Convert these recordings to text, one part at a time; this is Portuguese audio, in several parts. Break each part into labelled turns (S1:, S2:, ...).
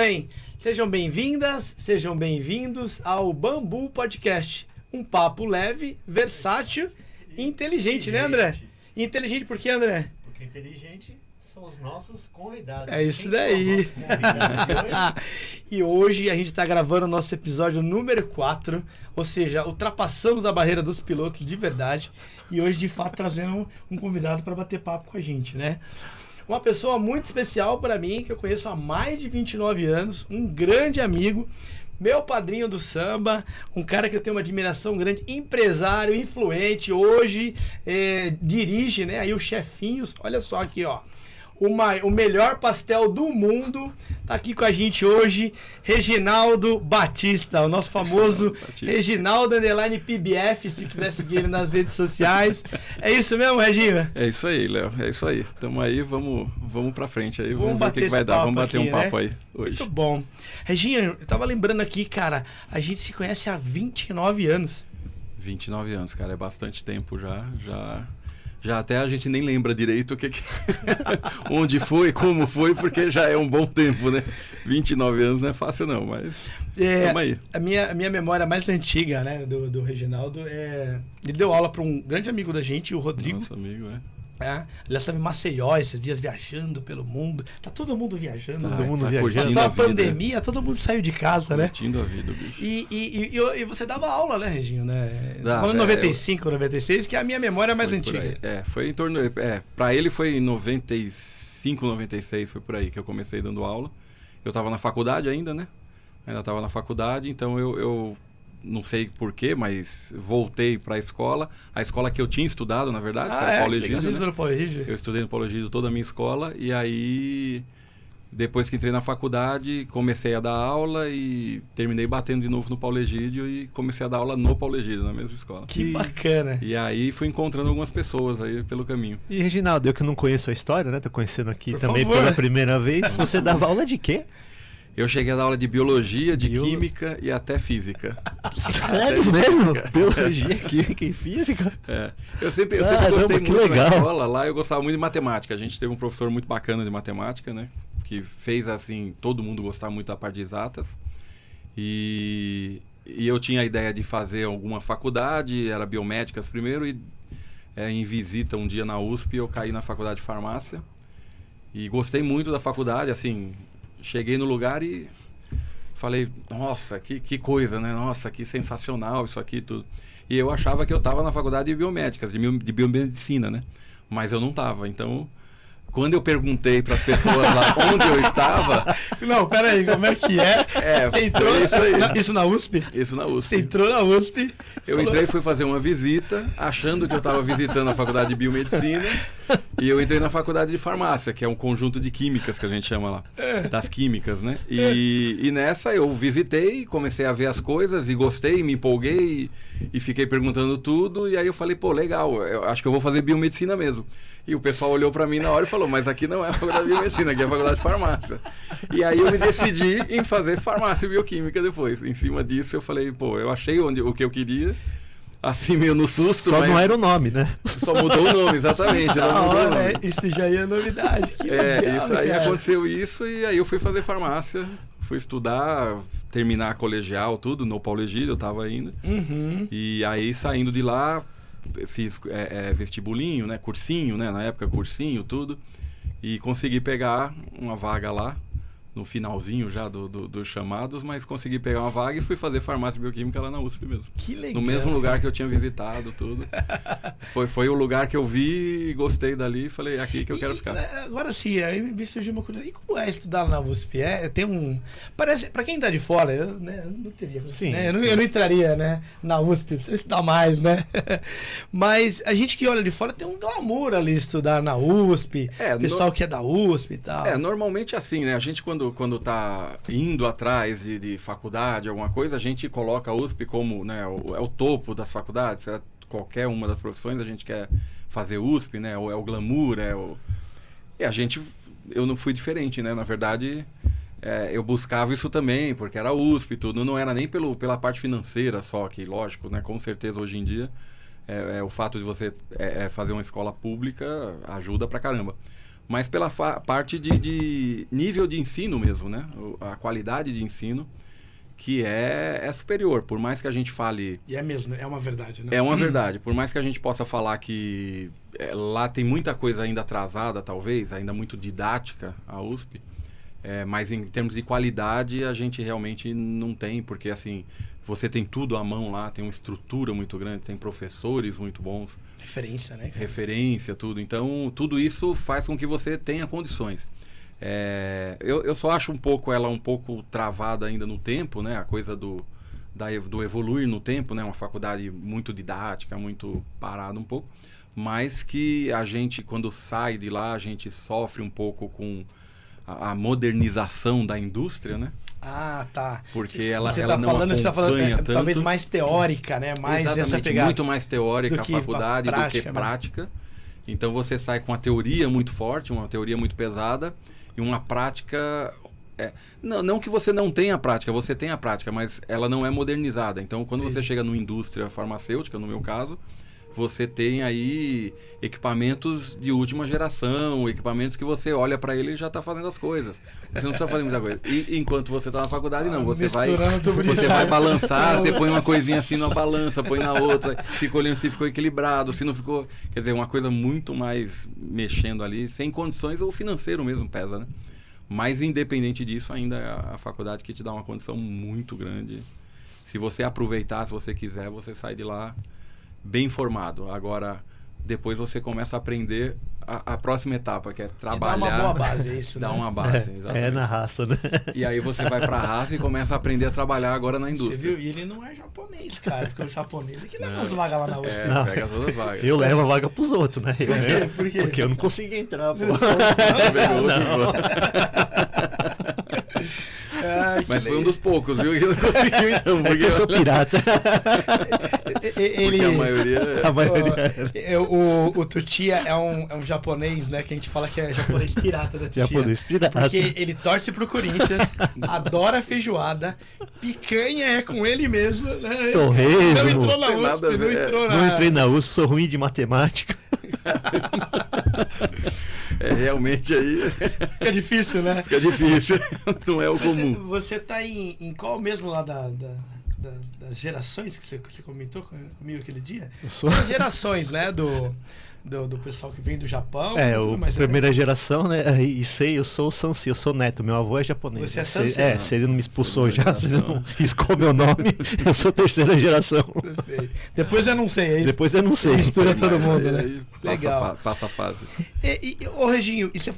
S1: bem? Sejam bem-vindas, sejam bem-vindos ao Bambu Podcast. Um papo leve, versátil e inteligente, né, André? Inteligente por quê, André?
S2: Porque inteligente são os nossos convidados.
S1: É isso daí. E hoje a gente está gravando o nosso episódio número 4, ou seja, ultrapassamos a barreira dos pilotos de verdade e hoje, de fato, trazendo um convidado para bater papo com a gente, né? Uma pessoa muito especial para mim, que eu conheço há mais de 29 anos, um grande amigo, meu padrinho do samba, um cara que eu tenho uma admiração grande, empresário, influente, hoje dirige, né, aí o Chefinhos, olha só aqui, ó. O melhor pastel do mundo tá aqui com a gente hoje, Reginaldo Batista, o nosso famoso Reginaldo _ PBF, se quiser seguir ele nas redes sociais. É isso mesmo, Regina?
S3: É isso aí, Léo, é isso aí. Tamo aí, vamos pra frente aí, vamos ver o que vai dar, vamos bater um papo aí hoje.
S1: Muito bom. Regina, eu tava lembrando aqui, cara, a gente se conhece há 29 anos.
S3: 29 anos, cara, é bastante tempo já até a gente nem lembra direito onde foi, como foi, porque já é um bom tempo, né? 29 anos não é fácil não, mas tamo aí.
S1: A minha memória mais antiga, né, do Reginaldo, ele deu aula para um grande amigo da gente, o Rodrigo.
S3: Nosso amigo,
S1: Aliás, estava em Maceió esses dias viajando pelo mundo. Tá todo mundo viajando.
S3: Todo mundo viajando.
S1: Só a pandemia, todo mundo saiu de casa,
S3: curtindo a vida, bicho.
S1: E você dava aula, né, Reginho? Né?
S3: Dava,
S1: em 95, 96, que é a minha memória mais antiga.
S3: Foi em torno... pra ele foi em 95, 96, foi por aí que eu comecei dando aula. Eu tava na faculdade ainda, né? Ainda tava na faculdade, então eu não sei porquê, mas voltei para a escola que eu tinha estudado, na verdade, que era o Paulo Egídio,
S1: Você estudou no Paulo Egídio?
S3: Eu estudei no Paulo Egídio toda a minha escola, e aí, depois que entrei na faculdade, comecei a dar aula e terminei batendo de novo no Paulo Egídio e comecei a dar aula no Paulo Egídio, na mesma escola.
S1: Que bacana!
S3: E aí fui encontrando algumas pessoas aí pelo caminho.
S2: E Reginaldo, eu que não conheço a história, né? Tô conhecendo aqui
S1: Por
S2: também
S1: favor.
S2: pela primeira vez. Você dava aula de quê?
S3: Eu cheguei a dar aula de biologia, de química e até física.
S2: Sério mesmo? Biologia, química e física?
S3: Eu sempre gostei muito
S2: legal.
S3: Na escola, lá eu gostava muito de matemática. A gente teve um professor muito bacana de matemática, né? Que fez, assim, todo mundo gostar muito da parte de exatas. E eu tinha a ideia de fazer alguma faculdade, era biomédicas primeiro, e em visita um dia na USP eu caí na faculdade de farmácia. E gostei muito da faculdade, assim... Cheguei no lugar e falei, nossa, que coisa, né? Nossa, que sensacional isso aqui, tudo. E eu achava que eu estava na faculdade de biomédicas, de biomedicina, né? Mas eu não estava, então... Quando eu perguntei para as pessoas lá onde eu estava...
S1: Não, peraí, como é que é? Você entrou...
S3: Isso aí.
S1: Isso na USP?
S3: Isso na USP.
S1: Você entrou na USP...
S3: Eu entrei e fui fazer uma visita, achando que eu estava visitando a faculdade de biomedicina, e eu entrei na faculdade de farmácia, que é um conjunto de químicas que a gente chama lá, das químicas, né? E nessa eu visitei, comecei a ver as coisas e gostei, me empolguei e fiquei perguntando tudo, e aí eu falei, pô, legal, eu acho que eu vou fazer biomedicina mesmo. E o pessoal olhou pra mim na hora e falou, mas aqui não é a faculdade de biomedicina, aqui é a faculdade de farmácia. E aí eu me decidi em fazer farmácia e bioquímica depois. Em cima disso eu falei, pô, eu achei o que eu queria, assim meio no susto.
S2: Só não era o nome, né?
S3: Só mudou o nome, exatamente.
S1: Isso já é novidade. Que legal,
S3: isso aí,
S1: cara.
S3: aconteceu isso, e aí eu fui fazer farmácia, fui estudar, terminar colegial, tudo, no Paulo Egídio eu tava indo.
S1: Uhum.
S3: E aí saindo de lá, fiz vestibulinho, né, cursinho, né, na época cursinho, tudo, e consegui pegar uma vaga lá, no finalzinho já dos chamados, mas consegui pegar uma vaga e fui fazer farmácia e bioquímica lá na USP mesmo.
S1: Que legal.
S3: No mesmo lugar que eu tinha visitado, tudo. Foi o lugar que eu vi e gostei dali e falei, aqui que eu quero ficar.
S1: Agora sim, aí me surgiu uma curiosidade. E como é estudar na USP? Tem um... Parece, pra quem tá de fora, eu não teria...
S2: Sim,
S1: né? Eu não entraria, né, na USP, precisa estudar mais, né? Mas a gente que olha de fora tem um glamour ali estudar na USP, pessoal que é da USP e tal.
S3: Normalmente é assim, né? A gente quando tá indo atrás de faculdade, alguma coisa, a gente coloca a USP como, né, o topo das faculdades. Qualquer uma das profissões a gente quer fazer USP, né? É o glamour, E eu não fui diferente, né? Na verdade, eu buscava isso também, porque era USP e tudo. Não era nem pela parte financeira só, que lógico, né? Com certeza hoje em dia, o fato de você fazer uma escola pública ajuda pra caramba. mas pela parte de nível de ensino mesmo, né? A qualidade de ensino, que é superior. Por mais que a gente fale...
S1: E é mesmo, é uma verdade, né?
S3: É uma verdade. Por mais que a gente possa falar que lá tem muita coisa ainda atrasada, talvez, ainda muito didática, a USP, mas em termos de qualidade a gente realmente não tem, porque assim, você tem tudo à mão lá, tem uma estrutura muito grande, tem professores muito bons.
S1: Referência, né? Cara?
S3: Referência, tudo. Então, tudo isso faz com que você tenha condições. Eu só acho ela um pouco travada ainda no tempo, né? A coisa do evoluir no tempo, né? Uma faculdade muito didática, muito parada um pouco. Mas que a gente, quando sai de lá, a gente sofre um pouco com a modernização da indústria, né?
S1: Ah, tá.
S3: Porque
S1: você
S3: ela
S1: tá
S3: não
S1: falando,
S3: acompanha tanto.
S1: Talvez mais teórica, né? Mais
S3: Exatamente,
S1: essa pegada.
S3: muito mais teórica a faculdade do que
S1: né?
S3: prática. Então você sai com uma teoria muito forte, uma teoria muito pesada e uma prática... Não que você não tenha prática, você tem a prática, mas ela não é modernizada. Então quando você chega numa indústria farmacêutica, no meu caso, você tem aí equipamentos de última geração, equipamentos que você olha para ele e já está fazendo as coisas. Você não precisa fazer muita coisa. E enquanto você está na faculdade, não. Você vai balançar, você põe uma coisinha assim numa balança, põe na outra, fica olhando se ficou equilibrado, se não ficou... Quer dizer, uma coisa muito mais mexendo ali, sem condições, ou financeiro mesmo pesa, né? Mas independente disso, ainda é a faculdade que te dá uma condição muito grande. Se você aproveitar, se você quiser, você sai de lá bem formado. Agora, depois você começa a aprender a próxima etapa, que é trabalhar.
S1: Te dá uma boa base, é isso,
S3: dá
S1: né?
S3: uma base, exatamente.
S2: É na raça, né?
S3: E aí você vai pra raça e começa a aprender a trabalhar agora na indústria.
S1: Você viu? E ele não é japonês, cara. Porque o japonês é que leva as vagas lá na USP.
S3: Pega todas as vagas.
S2: Eu levo a vaga pros outros, né?
S1: Por quê?
S2: Porque eu não consegui entrar, pô.
S3: Mas foi um dos poucos, viu? Que não conseguiu, então.
S2: Porque eu sou pirata.
S3: Porque a maioria...
S1: O Tutia é um japonês, né? Que a gente fala que é japonês pirata da Tutia.
S2: Japonês pirata.
S1: Porque ele torce pro Corinthians, adora feijoada, picanha é com ele mesmo, né?
S2: Torresmo.
S1: Não entrou na
S3: Tem nada
S1: USP,
S3: a
S1: não
S3: ver.
S1: entrou na...
S2: Não entrei na USP, sou ruim de matemática.
S3: Realmente aí...
S1: Fica difícil, né?
S3: Fica difícil. Não é o comum.
S1: Você tá em qual mesmo lá das gerações que você comentou comigo aquele dia?
S2: Eu sou...
S1: As gerações, né? Do pessoal que vem do Japão.
S2: Primeira geração, né? E eu sou o Sansi, eu sou neto, meu avô é japonês.
S1: Você é Sansi?
S2: Se ele não me expulsou já, se ele não riscou meu nome, eu sou terceira geração.
S1: Depois eu não sei, aí.
S2: Depois eu não sei.
S1: Mistura todo mundo, né?
S3: Aí
S1: Legal.
S3: Passa a fase.
S1: Ô Reginho, e você,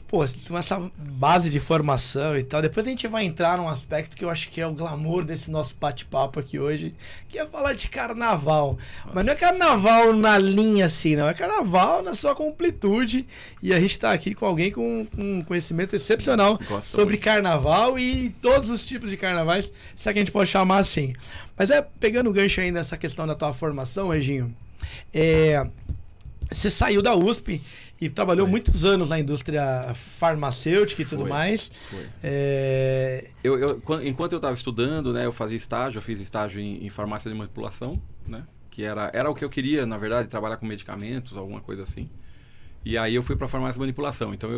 S1: com essa base de formação e tal, depois a gente vai entrar num aspecto que eu acho que é o glamour desse nosso bate-papo aqui hoje, que é falar de carnaval. Nossa. Mas não é carnaval na linha assim, não. É carnaval na sua completude. E a gente tá aqui com alguém com um conhecimento excepcional sobre carnaval e todos os tipos de carnavais, se é que a gente pode chamar assim. Mas pegando o gancho aí nessa questão da tua formação, Reginho, você saiu da USP e trabalhou muitos anos na indústria farmacêutica e tudo mais.
S3: Foi. Enquanto eu estava estudando, né, eu fiz estágio em farmácia de manipulação, né, que era o que eu queria, na verdade, trabalhar com medicamentos, alguma coisa assim. E aí eu fui para farmácia de manipulação. Então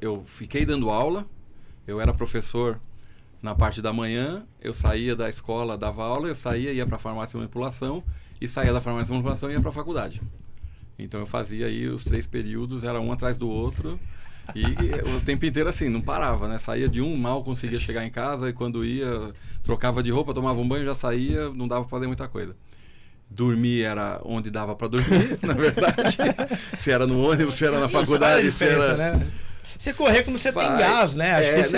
S3: eu fiquei dando aula, eu era professor na parte da manhã, eu saía da escola, dava aula, ia para farmácia de manipulação e saía da farmácia de manipulação e ia para a faculdade. Então eu fazia aí os 3 períodos, era um atrás do outro, e o tempo inteiro assim, não parava, né? Saía de um, mal conseguia chegar em casa, e quando ia, trocava de roupa, tomava um banho, já saía, não dava para fazer muita coisa. Dormir era onde dava para dormir, na verdade. Se era no ônibus, se era na faculdade, se era...
S1: Né? Você correr quando você tem gás, né? Acho que isso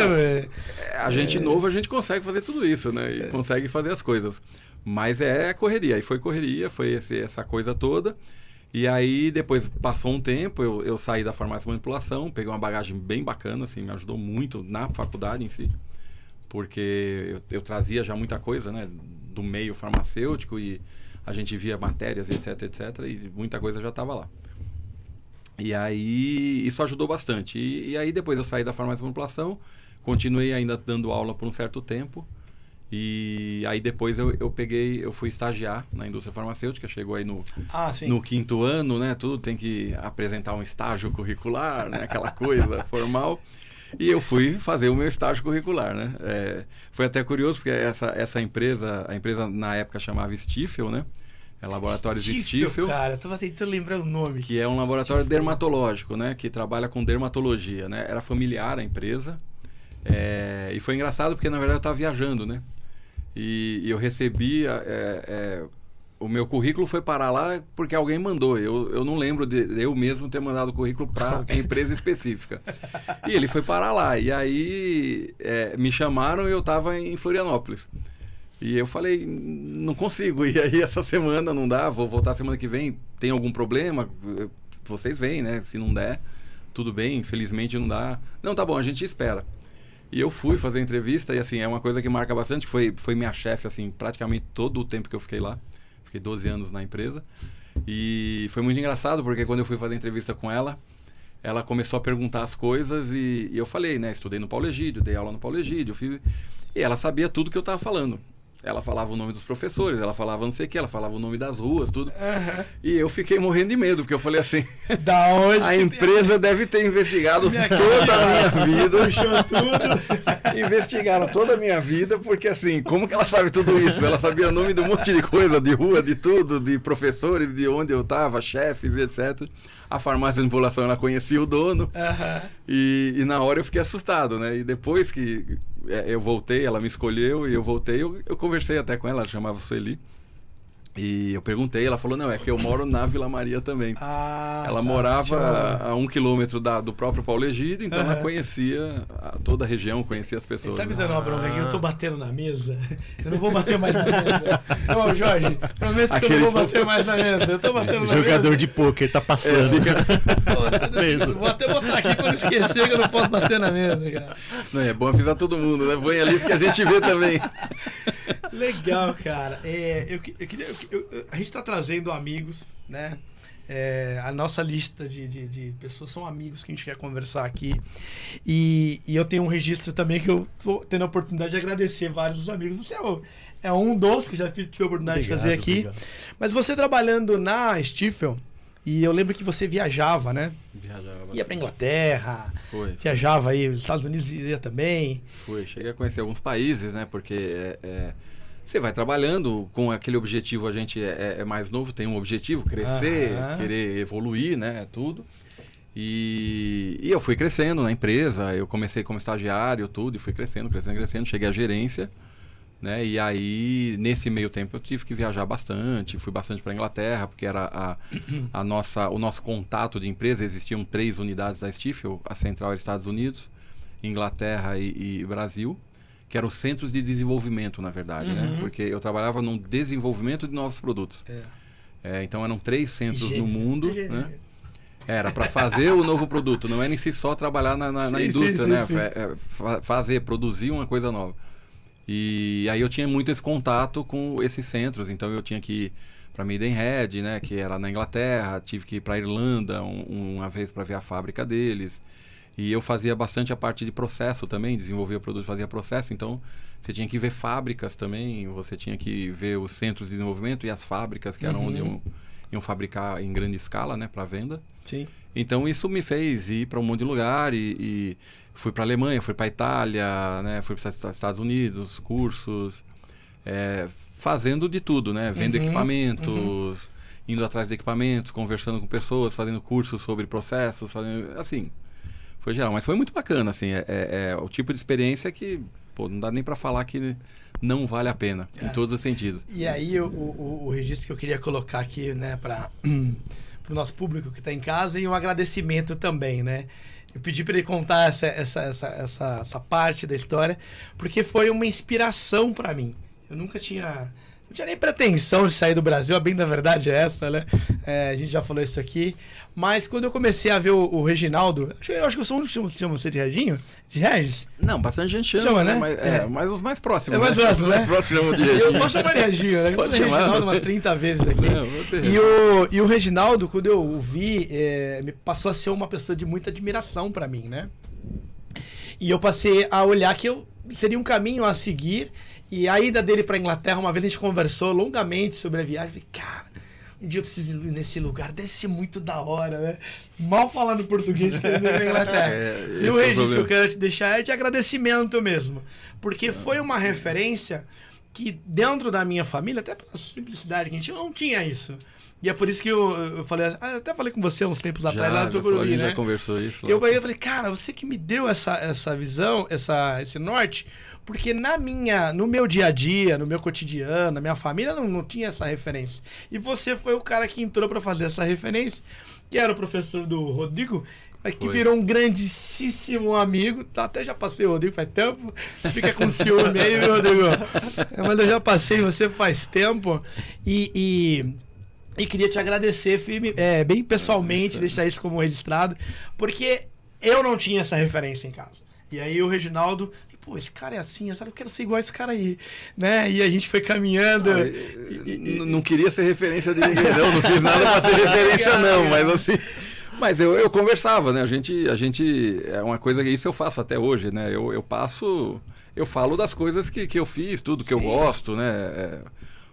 S3: a gente novo, a gente consegue fazer tudo isso, né? E consegue fazer as coisas. Mas correria, aí foi correria, foi essa coisa toda. E aí, depois passou um tempo, eu saí da farmácia de manipulação, peguei uma bagagem bem bacana, assim, me ajudou muito na faculdade em si, porque eu trazia já muita coisa, né, do meio farmacêutico e a gente via matérias, etc, e muita coisa já estava lá. E aí, isso ajudou bastante. E aí, depois eu saí da farmácia de manipulação, continuei ainda dando aula por um certo tempo, E aí depois eu fui estagiar na indústria farmacêutica, chegou aí no 5º ano, né? Tudo tem que apresentar um estágio curricular, né? Aquela coisa formal. E eu fui fazer o meu estágio curricular, né? Foi até curioso, porque essa empresa, a empresa na época chamava Stifel, né? É Laboratórios Stifel.
S1: Cara, eu tava tentando lembrar o nome.
S3: Que é um laboratório dermatológico, né? Que trabalha com dermatologia, né? Era familiar a empresa. E foi engraçado porque, na verdade, eu estava viajando, né? E eu recebi... o meu currículo foi parar lá porque alguém mandou. Eu não lembro de eu mesmo ter mandado o currículo para a empresa específica. E ele foi parar lá. E aí me chamaram e eu estava em Florianópolis. E eu falei, não consigo. E aí essa semana não dá, vou voltar semana que vem. Tem algum problema? Vocês veem, né? Se não der, tudo bem. Infelizmente não dá. Não, tá bom, a gente espera. E eu fui fazer a entrevista e assim, é uma coisa que marca bastante, que foi minha chefe, assim, praticamente todo o tempo que eu fiquei lá. Fiquei 12 anos na empresa. E foi muito engraçado, porque quando eu fui fazer a entrevista com ela, ela começou a perguntar as coisas e eu falei, né? Estudei no Paulo Egídio, dei aula no Paulo Egídio, e ela sabia tudo que eu estava falando. Ela falava o nome dos professores, ela falava não sei o que, ela falava o nome das ruas, tudo.
S1: Uhum.
S3: E eu fiquei morrendo de medo, porque eu falei assim,
S1: da onde
S3: a empresa deve ter investigado toda a minha vida.
S1: Puxou tudo.
S3: Investigaram toda a minha vida, porque assim, como que ela sabe tudo isso? Ela sabia o nome de um monte de coisa, de rua, de tudo, de professores, de onde eu estava, chefes, etc. A farmácia de manipulação, ela conhecia o dono.
S1: Uhum.
S3: E na hora eu fiquei assustado, né? E depois que eu voltei, ela me escolheu e eu voltei, eu conversei até com ela chamava Sueli. E eu perguntei, ela falou, não, é que eu moro na Vila Maria também. Ela morava a 1 quilômetro do próprio Paulo Egídio, então ela conhecia toda a região, conhecia as pessoas.
S1: Ele tá me dando uma bronca aqui, eu tô batendo na mesa. Eu não vou bater mais na mesa. Não, Jorge, prometo que eu não vou bater mais na mesa. Eu tô batendo na mesa.
S2: Jogador de pôquer tá passando.
S1: Vou até botar aqui pra não esquecer que eu não posso bater na mesa, cara.
S3: Não, é bom avisar todo mundo, né? Põe ali porque a gente vê também.
S1: Legal, cara. A gente está trazendo amigos, né? A nossa lista de pessoas são amigos que a gente quer conversar aqui. E eu tenho um registro também que eu tô tendo a oportunidade de agradecer vários dos amigos. Você é um dos que já tive a oportunidade de fazer aqui. Obrigado. Mas você trabalhando na Stifel, e eu lembro que você viajava, né?
S3: Viajava.
S1: Ia pra Inglaterra.
S3: Foi.
S1: Viajava aí, os Estados Unidos ia também.
S3: Cheguei a conhecer alguns países, né? Porque você vai trabalhando com aquele objetivo, a gente é mais novo, tem um objetivo, crescer, querer evoluir, né? Tudo. E eu fui crescendo na empresa, eu comecei como estagiário, tudo, e fui crescendo, cheguei à gerência. Né? E aí, nesse meio tempo, eu tive que viajar bastante, fui bastante para a Inglaterra, porque era o nosso contato de empresa. Existiam 3 unidades da Stifel, a central era Estados Unidos, Inglaterra e Brasil, que eram os centros de desenvolvimento, na verdade, né? Porque eu trabalhava no desenvolvimento de novos produtos. Então eram 3 centros no mundo, né? Era para fazer o novo produto, não era em si só trabalhar na indústria, né? Produzir uma coisa nova. E aí eu tinha muito esse contato com esses centros, então eu tinha que ir para Maidenhead, né, que era na Inglaterra, tive que ir para Irlanda uma vez para ver a fábrica deles. E eu fazia bastante a parte de processo também, desenvolvia produto, fazia processo, então você tinha que ver fábricas também, você tinha que ver os centros de desenvolvimento e as fábricas, que eram onde iam fabricar em grande escala, né, para venda.
S1: Sim.
S3: Então isso me fez ir para um monte de lugar e fui para a Alemanha, fui para a Itália, né? Fui para os Estados Unidos, cursos, fazendo de tudo, né? Vendo equipamentos, indo atrás de equipamentos, conversando com pessoas, fazendo cursos sobre processos, assim, foi geral. Mas foi muito bacana, assim, é o tipo de experiência que, pô, não dá nem para falar que não vale a pena, em todos os sentidos.
S1: E aí o registro que eu queria colocar aqui, né, para o nosso público que está em casa, e um agradecimento também, né? Eu pedi para ele contar essa parte da história, porque foi uma inspiração para mim. Eu nunca tinha... Não tinha nem pretensão de sair do Brasil, a bem da verdade é essa, né? A gente já falou isso aqui. Mas quando eu comecei a ver o Reginaldo... Eu acho que eu sou o único que chama você de Reginho? De Regis?
S3: Não, bastante gente chama, né? Mas os mais próximos.
S1: Mais próximos, né?
S3: Os mais próximos chamam de Reginho.
S1: Eu posso chamar de Reginho, né?
S3: Pode
S1: chamar.
S3: Reginaldo
S1: umas 30 vezes aqui.
S3: Não,
S1: e o Reginaldo, quando eu o vi, me passou a ser uma pessoa de muita admiração para mim, né? E eu passei a olhar que eu seria um caminho a seguir. E a ida dele pra Inglaterra, uma vez a gente conversou longamente sobre a viagem. Falei, cara, um dia eu preciso ir nesse lugar, deve ser muito da hora, né? Mal falando português, querendo ir pra Inglaterra. E o registro que eu quero te deixar é de agradecimento mesmo. Porque foi uma referência que dentro da minha família, até pela simplicidade que a gente não tinha isso. E é por isso que eu falei, até falei com você uns tempos atrás lá no Tucuruí,
S3: a gente
S1: né?
S3: já conversou isso.
S1: Eu falei, cara, você que me deu essa visão, esse norte, porque no meu dia a dia, no meu cotidiano, na minha família, não tinha essa referência. E você foi o cara que entrou para fazer essa referência, que era o professor do Rodrigo, que virou um grandíssimo amigo. Tá, até já passei o Rodrigo faz tempo. Fica com ciúme aí, meu Rodrigo. Mas eu já passei você faz tempo. E queria te agradecer bem pessoalmente, deixar isso como registrado, porque eu não tinha essa referência em casa. E aí o Reginaldo, pô, esse cara é assim, eu quero ser igual a esse cara aí, né? E a gente foi caminhando.
S3: Não queria ser referência de ninguém, não fiz nada para ser referência, não, mas assim... Mas eu conversava, né? A gente é uma coisa que isso eu faço até hoje, né? Eu falo das coisas que eu fiz, tudo que eu gosto, né?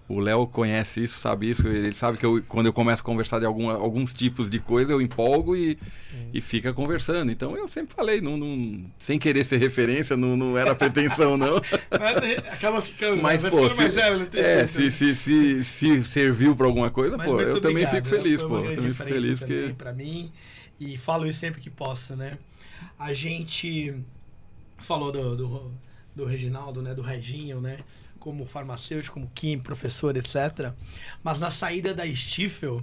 S3: O Léo conhece isso, sabe isso. Ele sabe que quando eu começo a conversar de alguns tipos de coisa, eu empolgo e fica conversando. Então eu sempre falei, sem querer ser referência, não era pretensão, não.
S1: Acaba ficando,
S3: mas pô, se serviu para alguma coisa, mas pô, eu também fico feliz, pô. Eu também fico feliz porque
S1: para mim, e falo isso sempre que posso, né? A gente falou do Reginaldo, né, do Reginho, né? Como farmacêutico, como químico, professor, etc. Mas na saída da Stifel,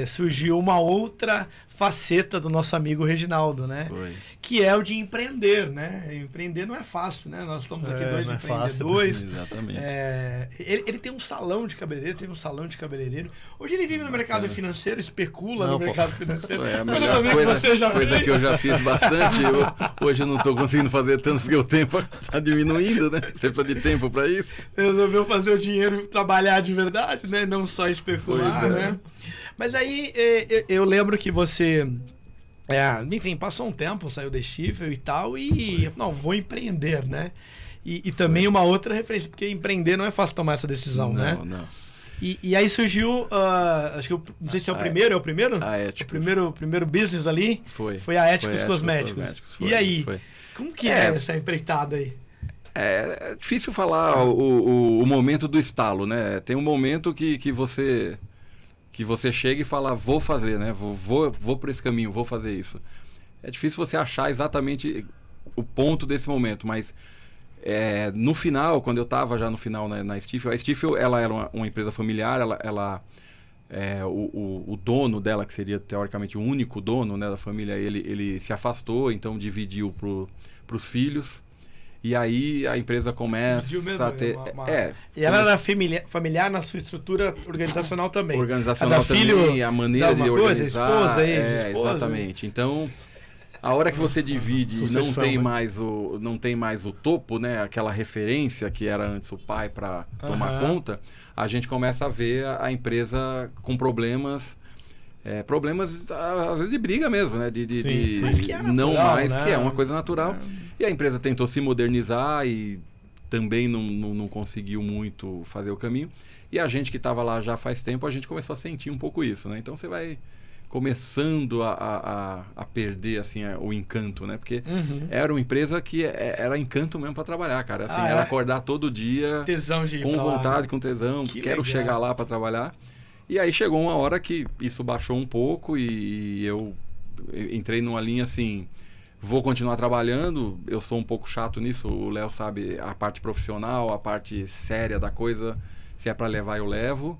S1: surgiu uma outra faceta do nosso amigo Reginaldo, né?
S3: Foi.
S1: Que é o de empreender, né? Empreender não é fácil, né? Nós estamos aqui dois empreendedores.
S3: Exatamente.
S1: Ele tem um salão de cabeleireiro, teve um salão de cabeleireiro. Hoje ele vive no mercado financeiro, especula no mercado financeiro.
S3: É a melhor coisa que eu já fiz bastante. Hoje eu não estou conseguindo fazer tanto porque o tempo está diminuindo, né? Você precisa de tempo para isso.
S1: Resolveu fazer o dinheiro trabalhar de verdade, né? Não só especular, né? Mas aí eu lembro que você, enfim, passou um tempo, saiu da Stifel e tal, e não, vou empreender, né? E também uma outra referência, porque empreender não é fácil tomar essa decisão, né?
S3: Não.
S1: E aí surgiu, acho que não sei se é o primeiro?
S3: A Éticos.
S1: O primeiro business ali foi a Éticos Cosméticos. E aí, como que é essa empreitada aí?
S3: É difícil falar o momento do estalo, né? Tem um momento que você chega e fala, vou fazer, né? Vou por esse caminho, vou fazer isso. É difícil você achar exatamente o ponto desse momento, mas no final, quando eu estava já no final, né, na Stifel, a Stifel ela era uma empresa familiar, o dono dela, que seria teoricamente o único dono, né, da família, ele se afastou, então dividiu para os filhos. E aí a empresa começa a ter...
S1: E ela era familiar na sua estrutura organizacional também.
S3: Organizacional também,
S1: filho
S3: a maneira de organizar.
S1: Esposa, ex-esposa.
S3: Exatamente. Então, a hora que você divide e não tem mais o topo, né? Aquela referência que era antes o pai para tomar conta, a gente começa a ver a empresa com problemas... problemas, às vezes, de briga mesmo, né?
S1: Mas que é natural,
S3: não mais,
S1: né?
S3: que é uma coisa natural. E a empresa tentou se modernizar e também não conseguiu muito fazer o caminho. E a gente que estava lá já faz tempo, a gente começou a sentir um pouco isso, né? Então você vai começando a perder assim, o encanto, né? Porque era uma empresa que era encanto mesmo para trabalhar, cara. Assim, era acordar todo dia
S1: tesão de ir
S3: com
S1: pra
S3: vontade,
S1: lá.
S3: com tesão, quero
S1: legal.
S3: chegar lá para trabalhar. E aí chegou uma hora que isso baixou um pouco e eu entrei numa linha assim, vou continuar trabalhando, eu sou um pouco chato nisso, o Léo sabe, a parte profissional, a parte séria da coisa, se é para levar eu levo,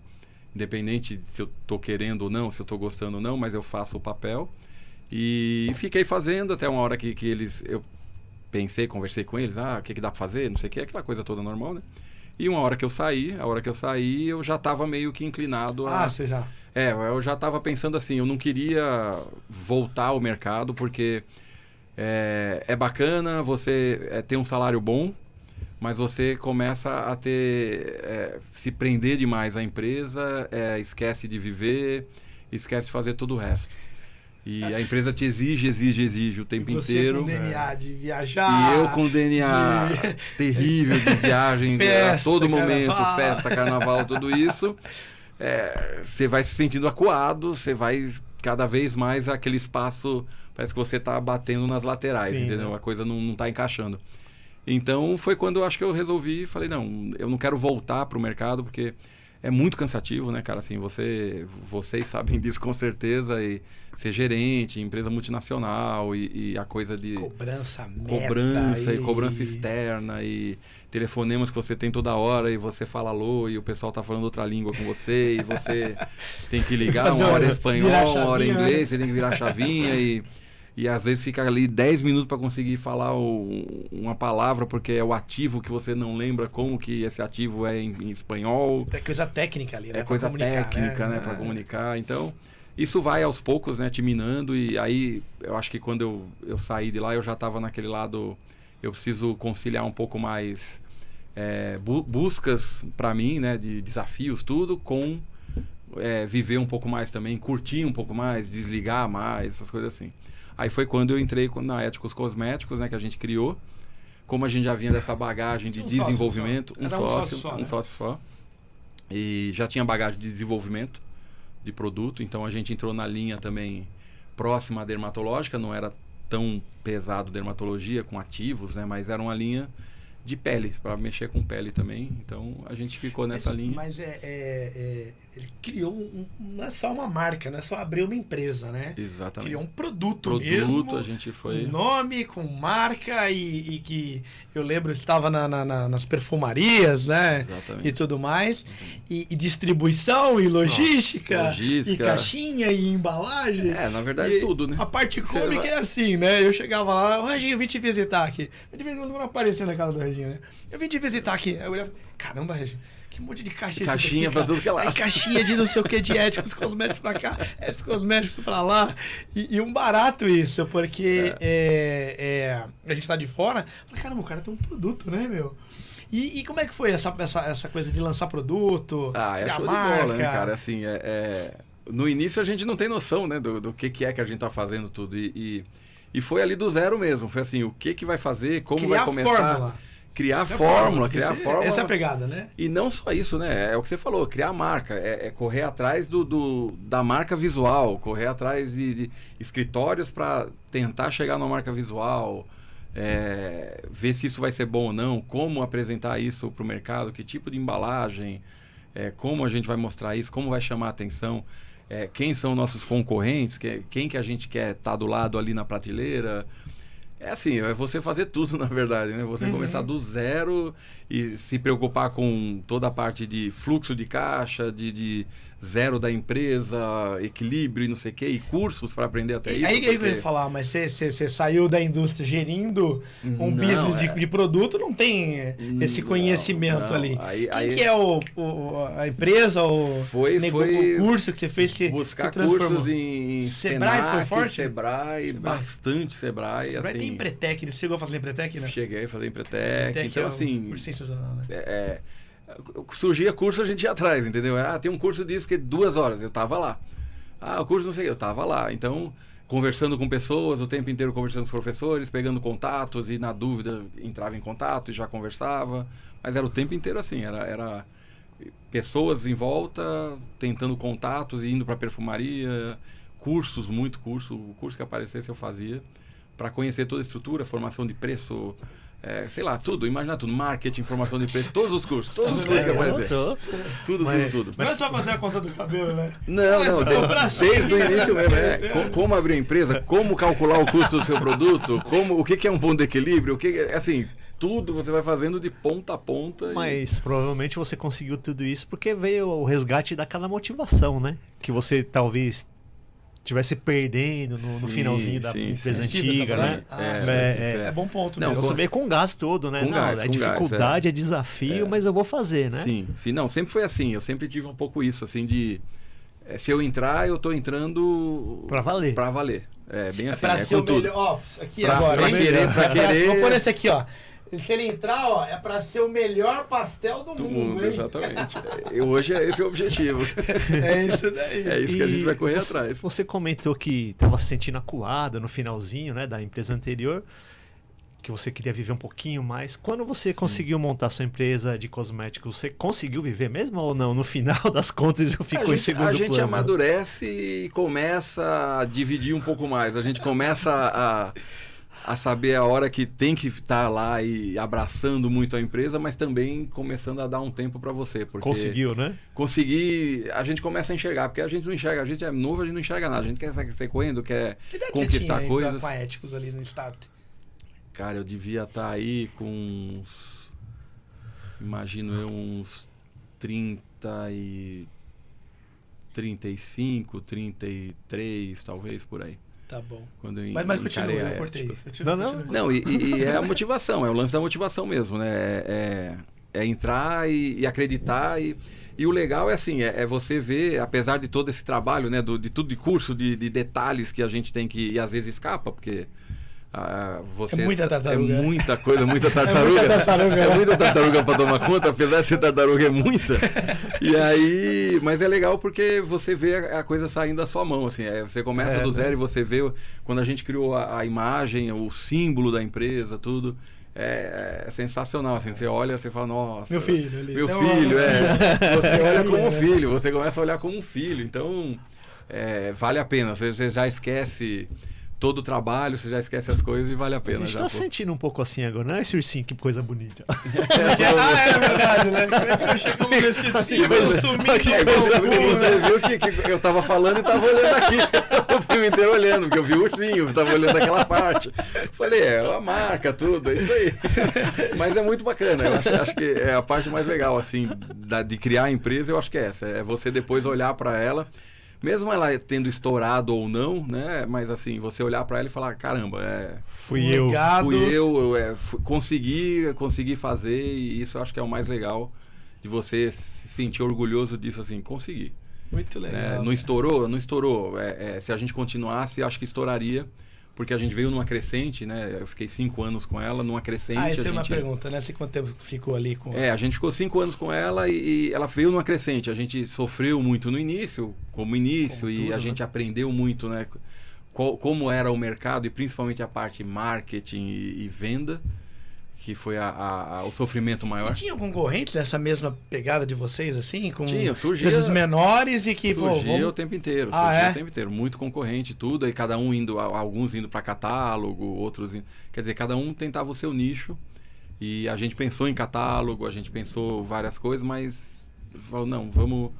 S3: independente se eu tô querendo ou não, se eu tô gostando ou não, mas eu faço o papel. E fiquei fazendo até uma hora que eu conversei com eles, o que dá para fazer, não sei o que, aquela coisa toda normal, né? E a hora que eu saí, eu já estava meio que inclinado a...
S1: você já...
S3: eu já estava pensando assim, eu não queria voltar ao mercado, porque é bacana você ter um salário bom, mas você começa a se prender demais à empresa, esquece de viver, esquece de fazer todo o resto. E a empresa te exige o tempo inteiro.
S1: Com DNA de viajar.
S3: E eu com DNA terrível de viagem a todo momento, festa, carnaval, tudo isso. Você vai se sentindo acuado, você vai cada vez mais aquele espaço, parece que você tá batendo nas laterais, entendeu? A coisa não tá encaixando. Então foi quando eu acho que eu resolvi, falei, não, eu não quero voltar pro mercado, porque é muito cansativo, né, cara? Assim, vocês sabem disso com certeza, e ser gerente, empresa multinacional e a coisa de...
S1: Cobrança
S3: e cobrança externa e telefonemas que você tem toda hora e você fala alô e o pessoal tá falando outra língua com você e você tem que ligar, uma hora em espanhol, uma hora em inglês, você tem que virar a chavinha e às vezes fica ali 10 minutos para conseguir falar uma palavra, porque é o ativo que você não lembra como que esse ativo é em espanhol.
S1: É coisa técnica ali, né?
S3: É coisa técnica, né? Para comunicar. Então, isso vai aos poucos, né? Te minando. E aí, eu acho que quando eu saí de lá, eu já estava naquele lado... Eu preciso conciliar um pouco mais buscas para mim, né? De desafios, tudo, com viver um pouco mais também, curtir um pouco mais, desligar mais, essas coisas assim. Aí foi quando eu entrei na Éticos Cosméticos, né, que a gente criou. Como a gente já vinha dessa bagagem de desenvolvimento, um sócio só. E já tinha bagagem de desenvolvimento de produto, então a gente entrou na linha também próxima à dermatológica, não era tão pesado dermatologia com ativos, né, mas era uma linha de pele, para mexer com pele também. Então a gente ficou nessa linha.
S1: Mas ele criou não é só uma marca, não é só abrir uma empresa, né?
S3: Exatamente.
S1: Criou um produto mesmo.
S3: A gente foi...
S1: Com nome, com marca e que eu lembro estava nas perfumarias, né?
S3: Exatamente.
S1: E tudo mais. E distribuição e logística. E caixinha e embalagem.
S3: Na verdade tudo, né?
S1: A parte cômica é assim, né? Eu chegava lá, Reginho, eu vim te visitar aqui. De vez em quando não aparecia na casa do Reginho, né? Eu vim te visitar aqui. Aí eu olhava, caramba, Reginho, que monte de
S3: caixinha pra tudo que é lá.
S1: Aí caixinha de não sei o que, de éticos cosméticos pra cá, éticos cosméticos pra lá. E um barato isso, porque a gente tá de fora, fala, caramba, o cara tem um produto, né, meu? E como é que foi essa coisa de lançar produto?
S3: É show de bola, né, cara? Assim, no início a gente não tem noção, né, do que é que a gente tá fazendo tudo. E foi ali do zero mesmo. Foi assim, o que vai fazer, como vai começar. Criar a fórmula.
S1: Essa é a pegada, né?
S3: E não só isso, né? É o que você falou, criar a marca. É correr atrás da marca visual, correr atrás de escritórios para tentar chegar numa marca visual, ver se isso vai ser bom ou não, como apresentar isso para o mercado, que tipo de embalagem, como a gente vai mostrar isso, como vai chamar a atenção, quem são nossos concorrentes, quem que a gente quer estar do lado ali na prateleira. É assim, é você fazer tudo, na verdade, né? Você começar do zero e se preocupar com toda a parte de fluxo de caixa, de zero da empresa, equilíbrio e não sei o quê, e cursos para aprender até isso.
S1: Aí eu ia falar, mas você saiu da indústria gerindo um business de produto, não tem esse conhecimento ali. Quem que é a empresa, o curso que você fez que
S3: buscar cursos em
S1: Sebrae, foi forte?
S3: Sebrae, bastante Sebrae.
S1: Sebrae
S3: assim,
S1: tem Empretec, você chegou a fazer Empretec, né?
S3: Cheguei a fazer Empretec, então assim...
S1: Curso sensacional, né?
S3: Surgia curso, a gente ia atrás, entendeu? Tem um curso disso que é 2 horas, eu tava lá. O curso não sei, eu tava lá. Então, conversando com pessoas, o tempo inteiro conversando com os professores, pegando contatos e na dúvida entrava em contato e já conversava. Mas era o tempo inteiro assim, era pessoas em volta, tentando contatos e indo para perfumaria, cursos, muito curso. O curso que aparecesse eu fazia para conhecer toda a estrutura, formação de preço... sei lá, tudo, imagina tudo, marketing, informação de preço, todos os cursos que aparecer. Tudo.
S1: Mas não é só fazer a conta do cabelo, né?
S3: Não, desde o início mesmo, como abrir uma empresa, como calcular o custo do seu produto, o que é um ponto de equilíbrio, assim, tudo você vai fazendo de ponta a ponta.
S2: Mas provavelmente você conseguiu tudo isso porque veio o resgate daquela motivação, né? Que você talvez estivesse perdendo no finalzinho da empresa antiga, né?
S1: É bom ponto.
S2: Não, você veio com gás todo, né? É dificuldade, é desafio, mas eu vou fazer, né?
S3: Sim, não, sempre foi assim. Eu sempre tive um pouco isso, assim, de... se eu entrar, eu tô entrando...
S2: Pra valer.
S3: Bem assim,
S1: pra ser
S3: com
S1: o
S3: tudo.
S1: melhor. Aqui agora,
S3: pra querer...
S1: Vou pôr esse aqui, ó. Se ele entrar, ó, é pra ser o melhor pastel do mundo, hein?
S3: Exatamente. E hoje é esse o objetivo.
S1: É isso daí.
S3: É isso que a gente vai correr atrás.
S2: Você comentou que estava se sentindo acuado no finalzinho, né, da empresa anterior, que você queria viver um pouquinho mais. Quando você conseguiu montar sua empresa de cosméticos, você conseguiu viver mesmo ou não? No final das contas, ficou em segundo plano?
S3: A gente amadurece e começa a dividir um pouco mais. A gente começa a saber a hora que tem que estar lá e abraçando muito a empresa, mas também começando a dar um tempo para você. Porque
S2: conseguiu, né?
S3: Conseguir, a gente começa a enxergar, porque a gente não enxerga, a gente é novo, a gente não enxerga nada. A gente quer ser correndo, quer conquistar coisas.
S1: Com a Éticos ali no start?
S3: Cara, eu devia estar aí com uns, imagino eu, uns 35, 33, talvez, por aí.
S1: Tá bom.
S3: Quando eu
S1: mas continua, eu cortei.
S3: Não, e é a motivação, é o lance da motivação mesmo, né? É entrar e acreditar e o legal é assim, é você ver, apesar de todo esse trabalho, né? De tudo de curso, de detalhes que a gente tem que, e às vezes escapa, porque...
S1: é muita tartaruga.
S3: É muita coisa, muita tartaruga. É muita tartaruga para tomar conta, apesar de ser tartaruga é muita. E aí, mas é legal porque você vê a coisa saindo da sua mão, assim, você começa do zero e você vê quando a gente criou a imagem, o símbolo da empresa, tudo. É sensacional, assim, você olha, você fala, nossa...
S1: Meu filho ali.
S3: Meu filho, Você olha como um filho, você começa a olhar como um filho, então vale a pena, você já esquece... todo o trabalho, você já esquece as coisas e vale a pena.
S2: A gente tá sentindo um pouco assim agora, não é esse ursinho, que coisa bonita.
S1: É verdade, né? Como é que eu chego nesse ursinho, vai sumir de
S3: você viu que eu tava falando e tava olhando aqui, o tempo inteiro olhando, porque eu vi o ursinho, tava olhando aquela parte. Falei, a marca, tudo, é isso aí. Mas é muito bacana, eu acho que é a parte mais legal, assim, de criar a empresa, eu acho que é essa, é você depois olhar para ela, mesmo ela tendo estourado ou não, né? Mas assim, você olhar para ela e falar, caramba,
S2: fui eu,
S3: consegui fazer, e isso eu acho que é o mais legal, de você se sentir orgulhoso disso, assim, conseguir.
S1: Muito legal.
S3: Não estourou? Não estourou. Se a gente continuasse, acho que estouraria, porque a gente veio numa crescente, né? Eu fiquei 5 anos com ela, numa crescente.
S1: Essa é uma pergunta, né? Você quanto tempo ficou ali com ela?
S3: A gente ficou 5 anos com ela e ela veio numa crescente. A gente sofreu muito no início, como tudo, a gente aprendeu muito, né? Como era o mercado e principalmente a parte marketing e venda, que foi o sofrimento maior.
S1: E tinha concorrentes nessa mesma pegada de vocês, assim?
S3: Surgia.
S1: Esses menores e que...
S3: Surgia o tempo inteiro. O tempo inteiro. Muito concorrente, tudo. Aí cada um indo, alguns indo para catálogo, outros indo... Quer dizer, cada um tentava o seu nicho. E a gente pensou em catálogo, a gente pensou várias coisas, mas falou, não, vamos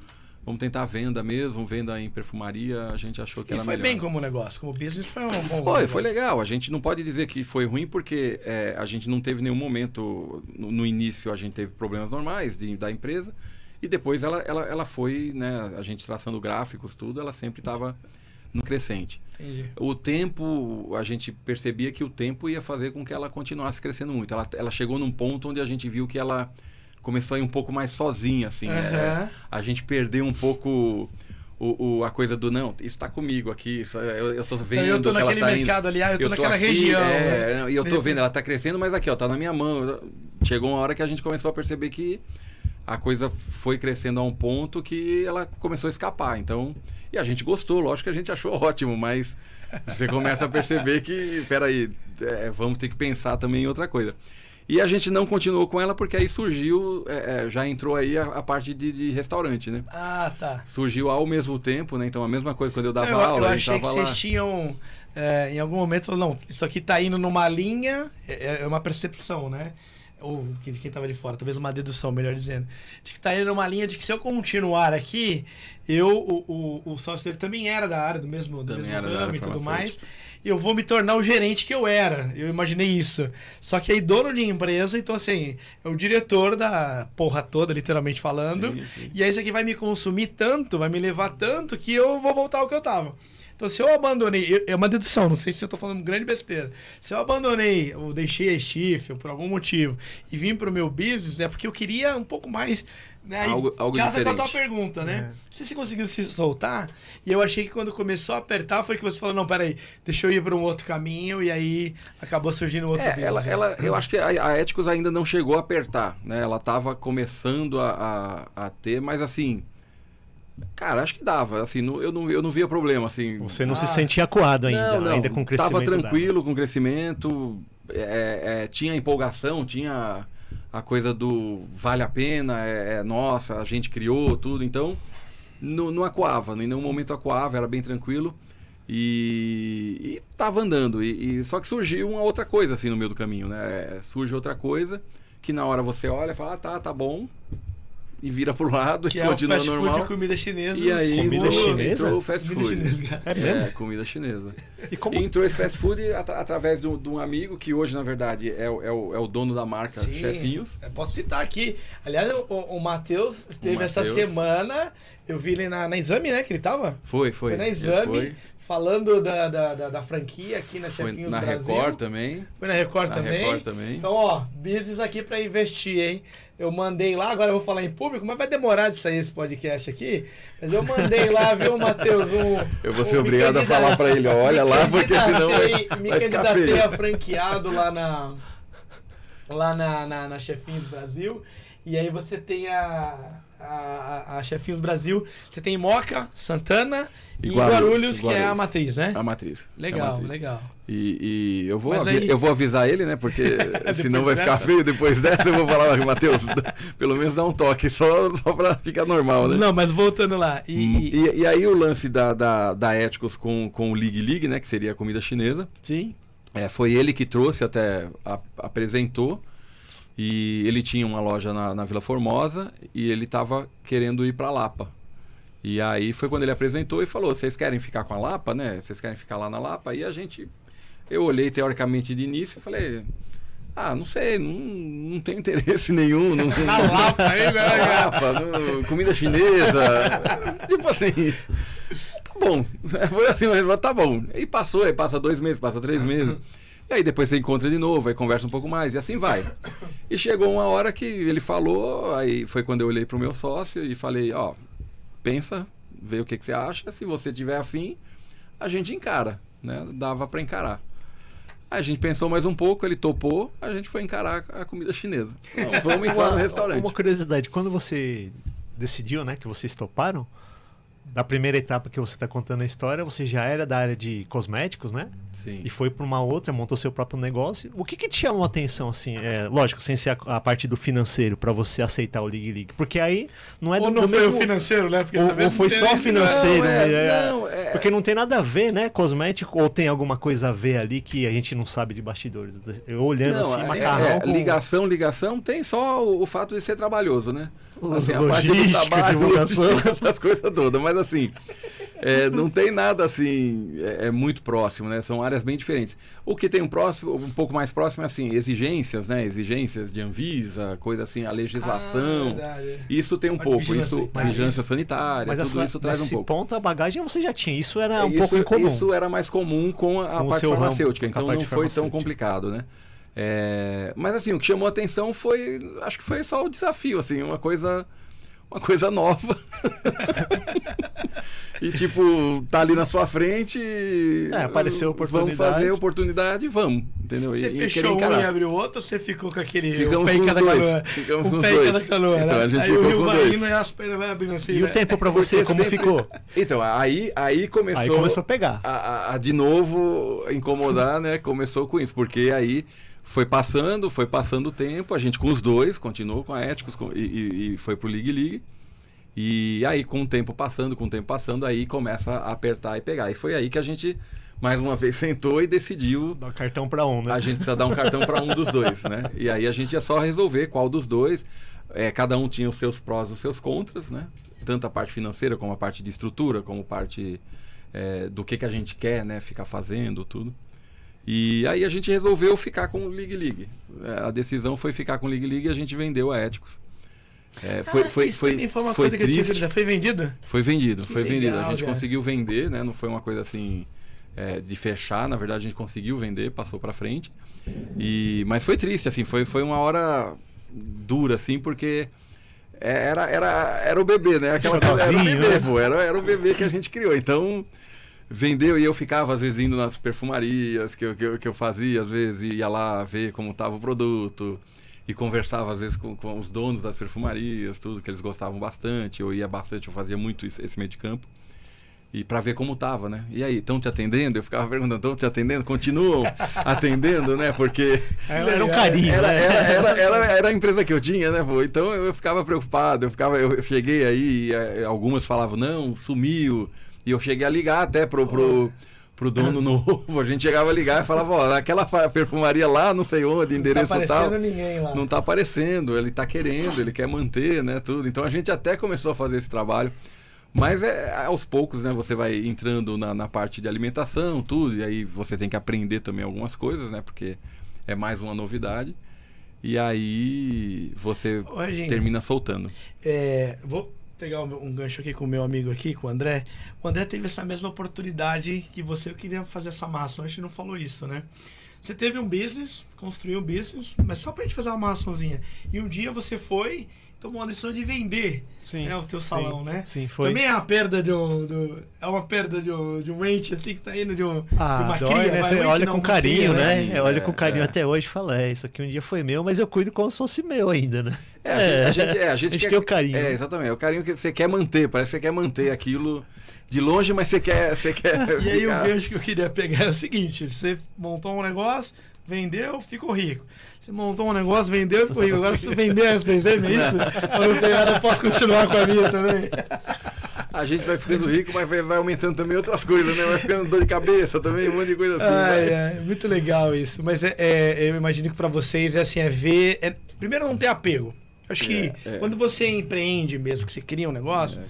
S3: tentar a venda mesmo, venda em perfumaria, a gente achou que era melhor.
S1: E foi bem como negócio, como business foi um bom negócio.
S3: Foi legal, a gente não pode dizer que foi ruim porque a gente não teve nenhum momento, no início a gente teve problemas normais da empresa e depois ela foi, né, a gente traçando gráficos, tudo, ela sempre estava no crescente.
S1: Entendi.
S3: O tempo, a gente percebia que o tempo ia fazer com que ela continuasse crescendo muito. Ela chegou num ponto onde a gente viu que ela começou a ir um pouco mais sozinha, assim. A gente perdeu um pouco a coisa do, não, isso está comigo aqui, eu tô vendo.
S1: Eu tô naquele mercado ali, eu tô naquela região.
S3: E eu tô vendo, ela tá crescendo, mas aqui, ó, tá na minha mão. Chegou uma hora que a gente começou a perceber que a coisa foi crescendo a um ponto que ela começou a escapar. Então, e a gente gostou, lógico que a gente achou ótimo, mas você começa a perceber que, peraí, vamos ter que pensar também em outra coisa. E a gente não continuou com ela porque aí surgiu, já entrou aí a parte de restaurante, né?
S1: Ah, tá.
S3: Surgiu ao mesmo tempo, né? Então a mesma coisa quando eu dava aula,
S1: eu achei que vocês tinham, em algum momento, não, isso aqui tá indo numa linha, é uma percepção, né? Ou de quem estava de fora, talvez uma dedução, melhor dizendo, de que está indo numa linha de que se eu continuar aqui, o sócio dele também era da área, do mesmo ramo e tudo mais, e eu vou me tornar o gerente que eu era. Eu imaginei isso. Só que aí, dono de empresa, então assim, é o diretor da porra toda, literalmente falando,
S3: sim.
S1: E aí isso aqui vai me consumir tanto, vai me levar tanto, que eu vou voltar ao que eu tava. Então, se eu abandonei, é uma dedução, não sei se eu tô falando grande besteira. Se eu abandonei, ou deixei a Stifel por algum motivo e vim pro meu business, é porque eu queria um pouco mais, né?
S3: Algo
S1: casa com a tua
S3: diferente.
S1: pergunta, né? Você conseguiu se soltar, e eu achei que quando começou a apertar foi que você falou, não, peraí, deixa eu ir para um outro caminho, e aí acabou surgindo outro business.
S3: Eu acho que a Éticos ainda não chegou a apertar, né? Ela estava começando a ter, mas assim, cara, acho que dava, assim, eu não via problema, assim.
S2: Você não se sentia acuado ainda,
S3: Não,
S2: ainda com o crescimento.
S3: tava tranquilo com o crescimento, tinha empolgação, tinha a coisa do vale a pena, nossa, a gente criou tudo, então não acuava, em nenhum momento acuava, era bem tranquilo e tava andando, só que surgiu uma outra coisa assim no meio do caminho, né? Surge outra coisa que na hora você olha e fala, tá bom, e vira pro lado
S1: que
S3: e continua
S1: fast
S3: normal.
S1: Food de comida chinesa.
S3: E aí
S2: Comida chinesa?
S3: entrou o fast
S1: Comida
S3: food.
S1: chinesa.
S2: É mesmo?
S3: Comida chinesa.
S2: E como...
S3: E entrou esse fast food através de um amigo que hoje, na verdade, é o dono da marca
S1: Sim,
S3: Chefinhos.
S1: eu posso citar aqui. Aliás, o Matheus esteve essa
S3: Matheus.
S1: semana, eu vi ele na Exame, né, que ele tava?
S3: Foi.
S1: Foi na
S3: Ele
S1: Exame,
S3: foi.
S1: falando da franquia aqui na
S3: Foi
S1: Chefinhos
S3: na
S1: Brasil.
S3: Record também.
S1: Foi na Record
S3: Na
S1: também.
S3: Record também.
S1: Então, ó, business aqui pra investir, hein? Eu mandei lá, agora eu vou falar em público, mas vai demorar de sair esse podcast aqui. Mas eu mandei lá, viu, Matheus?
S3: Eu vou ser obrigado a falar pra ele, olha lá, porque senão vai
S1: Me
S3: ficar
S1: candidatei
S3: feio.
S1: a franqueado lá na Chefinhos Brasil. E aí você tem a Chefinhos Brasil, você tem Moca, Santana e Guarulhos, que é a matriz, né?
S3: A matriz.
S1: Legal,
S3: É a matriz.
S1: legal.
S3: E eu vou,
S1: Mas aí-
S3: eu vou avisar ele, né? Porque senão vai
S1: dessa?
S3: ficar feio depois dessa. Eu vou falar, Matheus, pelo menos dá um toque, só pra ficar normal, né?
S1: Não, mas voltando lá.
S3: E aí o lance da Éticos com o Lig, né? Que seria a comida chinesa.
S1: Sim.
S3: Foi ele que trouxe até, apresentou. E ele tinha uma loja na Vila Formosa e ele estava querendo ir para Lapa. E aí foi quando ele apresentou e falou, vocês querem ficar com a Lapa, né? Vocês querem ficar lá na Lapa? E eu olhei teoricamente de início e falei, não sei, não tenho interesse nenhum.
S1: Na Lapa aí, né, cara?
S3: Lapa, comida chinesa. Tipo assim, tá bom. Foi assim, mas tá bom. E passou, aí passa 2 meses, passa 3 meses. E aí depois você encontra de novo, aí conversa um pouco mais, e assim vai. E chegou uma hora que ele falou, aí foi quando eu olhei pro meu sócio e falei, pensa, vê o que você acha, se você tiver afim, a gente encara, né? Dava para encarar. Aí a gente pensou mais um pouco, ele topou, a gente foi encarar a comida chinesa. Então, vamos entrar no restaurante.
S2: Uma curiosidade, quando você decidiu, né, que vocês toparam, da primeira etapa que você está contando a história, você já era da área de cosméticos, né?
S3: Sim.
S2: E foi para uma outra, montou seu próprio negócio. O que te chamou a atenção, assim? Lógico, sem ser a parte do financeiro, para você aceitar o Lig. Porque aí não é
S1: Ou
S2: do
S1: não foi
S2: mesmo...
S1: o financeiro, né? Porque
S2: Ou
S1: talvez
S2: foi
S1: não
S2: só
S1: tenha-
S2: financeiro,
S3: Não,
S2: né? Porque não tem nada a ver, né? Cosmético, ou tem alguma coisa a ver ali que a gente não sabe de bastidores. Eu olhando assim, macarrão com...
S3: ligação tem só o fato de ser trabalhoso, né? Assim, a parte do
S2: Logística,
S3: trabalho,
S2: divulgação.
S3: essas coisas todas, mas assim, não tem nada assim, muito próximo, né? São áreas bem diferentes. O que tem um pouco mais próximo é assim, exigências, né? Exigências de Anvisa, coisa assim, a legislação.
S1: verdade.
S3: Isso tem um
S1: Pode
S3: pouco,
S1: vigilância
S3: isso,
S1: sanitária.
S3: vigilância sanitária,
S2: Mas
S3: tudo isso traz um
S2: nesse
S3: pouco.
S2: ponto, a bagagem você já tinha. Isso era um pouco incomum.
S3: Isso era mais comum com a
S2: Com o
S3: parte
S2: seu ramo,
S3: farmacêutica,
S2: com a
S3: então
S2: parte
S3: não foi tão
S2: farmacêutica.
S3: complicado, né? Mas assim, o que chamou a atenção acho que foi só o desafio, assim, uma coisa nova. E tipo, tá ali na sua frente.
S2: Apareceu a oportunidade.
S3: Vamos fazer a oportunidade, vamos, entendeu?
S1: Você
S3: E
S1: fechou
S3: querer
S1: um
S3: encarar.
S1: e abriu outro, ou você ficou com aquele
S3: Ficamos
S1: pé em
S3: com os
S1: cada
S3: dois.
S1: canoa?
S3: Ficamos
S1: Um
S3: com os
S1: pé em
S3: dois.
S1: cada canoa,
S3: Então,
S1: né?
S3: a gente
S1: Aí
S3: ficou
S1: o rio
S3: com
S1: vai
S3: dois.
S1: indo e as pernas vai abrindo assim,
S2: E o
S1: né?
S2: tempo pra você,
S3: Porque
S2: como
S3: sempre-
S2: ficou?
S3: Então, aí começou.
S2: Aí começou a pegar.
S3: A de novo incomodar, né? Começou com isso, porque aí foi passando o tempo, a gente com os dois, continuou com a Éticos e foi pro Lig. E aí com o tempo passando, aí começa a apertar e pegar. E foi aí que a gente, mais uma vez, sentou e decidiu,
S2: Dá o cartão pra um, né?
S3: a gente precisa dar um cartão para um dos dois, né? E aí a gente ia só resolver qual dos dois. Cada um tinha os seus prós e os seus contras, né? Tanto a parte financeira, como a parte de estrutura, como parte do que a gente quer, né? Ficar fazendo, tudo. E aí a gente resolveu ficar com o Lig. A decisão foi ficar com o Lig e a gente vendeu a Éticos.
S1: Isso também foi uma coisa que eu
S3: triste.
S1: já foi vendido?
S3: Foi vendido, foi vendido.
S1: legal,
S3: A gente
S1: cara.
S3: conseguiu vender, né? Não foi uma coisa assim de fechar. Na verdade, a gente conseguiu vender, passou pra frente. Mas foi triste, assim. Foi uma hora dura, assim, porque era o bebê, né? Aquela coisa, era o bebê, pô. Era o bebê que a gente criou. Então, vendeu e eu ficava, às vezes, indo nas perfumarias que eu fazia. Às vezes, ia lá ver como tava o produto. E conversava, às vezes, com os donos das perfumarias, tudo, que eles gostavam bastante. Eu ia bastante, eu fazia muito esse meio de campo. E para ver como tava, né? E aí, estão te atendendo? Eu ficava perguntando, estão te atendendo? Continuam atendendo, né? Porque...
S2: Era um carinho,
S3: era a empresa que eu tinha, né? Pô? Então eu ficava preocupado, eu cheguei aí, algumas falavam, não, sumiu. E eu cheguei a ligar até pro dono novo, a gente chegava a ligar e falava, ó, aquela perfumaria lá, não sei onde, endereço tal.
S1: Não tá aparecendo ninguém lá.
S3: Não tá aparecendo, ele tá querendo, ele quer manter, né, tudo. Então a gente até começou a fazer esse trabalho. Mas aos poucos, né, você vai entrando na parte de alimentação, tudo, e aí você tem que aprender também algumas coisas, né, porque é mais uma novidade. E aí você termina soltando.
S1: Vou pegar um gancho aqui com o meu amigo aqui, com o André. O André teve essa mesma oportunidade que você. Eu queria fazer essa amarração, a gente não falou isso, né? Você teve um business, construiu um business, mas só pra gente fazer uma amarraçãozinha. E um dia você foi, tomou a decisão de vender o teu salão, né?
S2: Sim, foi.
S1: Também é uma perda de um ente assim que tá indo de uma
S2: dói,
S1: cria.
S2: né? Você olha com carinho,
S3: né?
S2: Olha com carinho até hoje e fala, isso aqui um dia foi meu, mas eu cuido como se fosse meu ainda, né?
S3: A gente
S2: tem o carinho.
S3: Exatamente. É o carinho que você quer manter. Parece que você quer manter aquilo de longe, mas você quer
S1: E aí o gancho que eu queria pegar é o seguinte: você montou um negócio, vendeu, ficou rico. Você montou um negócio, vendeu e ficou rico. Agora se vender as coisas, é isso? Eu não tenho nada, eu posso continuar com a minha também.
S3: A gente vai ficando rico, mas vai aumentando também outras coisas, né? Vai ficando dor de cabeça também, um monte de coisa assim.
S1: É muito legal isso. Mas eu imagino que para vocês ver. Primeiro, não ter apego. Acho que quando você empreende mesmo, que você cria um negócio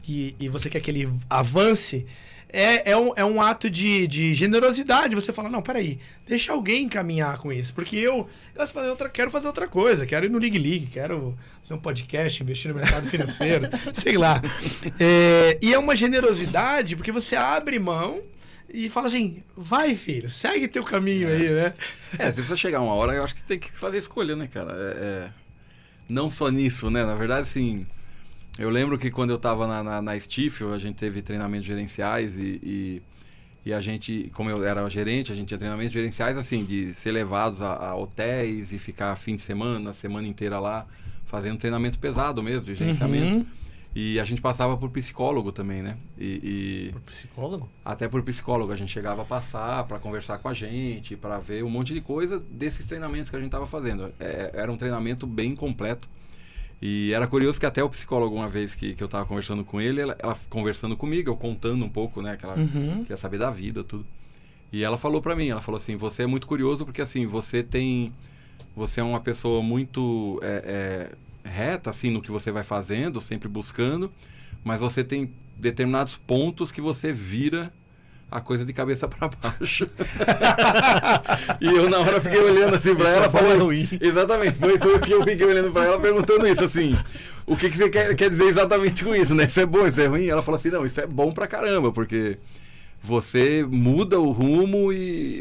S1: e você quer que ele avance, é um ato de generosidade. Você fala, não, peraí, deixa alguém caminhar com isso. Porque eu quero fazer outra coisa, quero ir no Ligue, quero fazer um podcast, investir no mercado financeiro, sei lá. E é uma generosidade porque você abre mão e fala assim, vai filho, segue teu caminho aí, né?
S3: Você precisa chegar uma hora, eu acho que tem que fazer escolha, né, cara? Não só nisso, né? Na verdade, assim, eu lembro que quando eu estava na Stifel, a gente teve treinamentos gerenciais e a gente, como eu era gerente, a gente tinha treinamentos gerenciais, assim, de ser levados a hotéis e ficar fim de semana, semana inteira lá, fazendo treinamento pesado mesmo, de gerenciamento.
S1: Uhum.
S3: E a gente passava por psicólogo também, né?
S2: Por psicólogo?
S3: Até por psicólogo. A gente chegava a passar para conversar com a gente, para ver um monte de coisa desses treinamentos que a gente estava fazendo. Era um treinamento bem completo. E era curioso porque até o psicólogo, uma vez que eu estava conversando com ele, ela conversando comigo, eu contando um pouco, né? Que ela queria saber da vida, tudo. E ela falou para mim, ela falou assim, você é muito curioso porque assim, você é uma pessoa muito... reta, assim, no que você vai fazendo, sempre buscando, mas você tem determinados pontos que você vira a coisa de cabeça para baixo. E eu, na hora, fiquei olhando assim pra ela, falei... Exatamente, foi o que eu fiquei olhando pra ela, perguntando isso, assim, o que você quer dizer exatamente com isso, né? Isso é bom, isso é ruim? Ela falou assim, não, isso é bom pra caramba, porque você muda o rumo,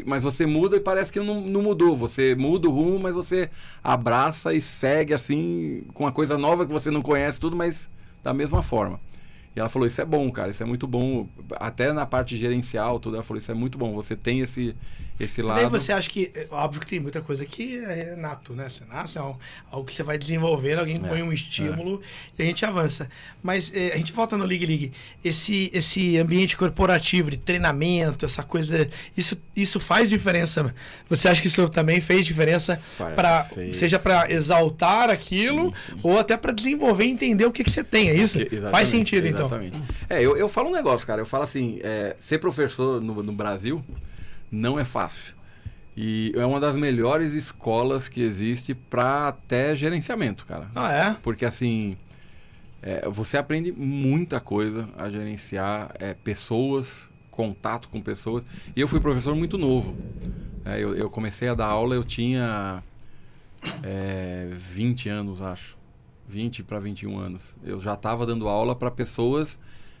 S3: mas você muda e parece que não mudou. Você muda o rumo, mas você abraça e segue assim, com uma coisa nova que você não conhece, tudo, mas da mesma forma. E ela falou, isso é bom, cara, isso é muito bom. Até na parte gerencial, tudo, ela falou, isso é muito bom. Você tem esse lado...
S1: Mas aí você acha que... Óbvio que tem muita coisa que é nato, né? Você nasce, é algo que você vai desenvolvendo, alguém põe um estímulo e a gente avança. Mas a gente volta no Ligue. Esse ambiente corporativo de treinamento, essa coisa... Isso faz diferença? Você acha que isso também fez diferença? Seja para exaltar aquilo, sim. Ou até para desenvolver e entender o que você tem, é isso? Faz sentido, então.
S3: Exatamente. Eu falo um negócio, cara. Eu falo assim, ser professor no Brasil não é fácil. E é uma das melhores escolas que existe para até gerenciamento, cara.
S1: Ah, é?
S3: Porque assim, você aprende muita coisa a gerenciar pessoas, contato com pessoas. E eu fui professor muito novo. Eu comecei a dar aula, eu tinha 20 anos, acho. 20 para 21 anos. Eu já estava dando aula para pessoas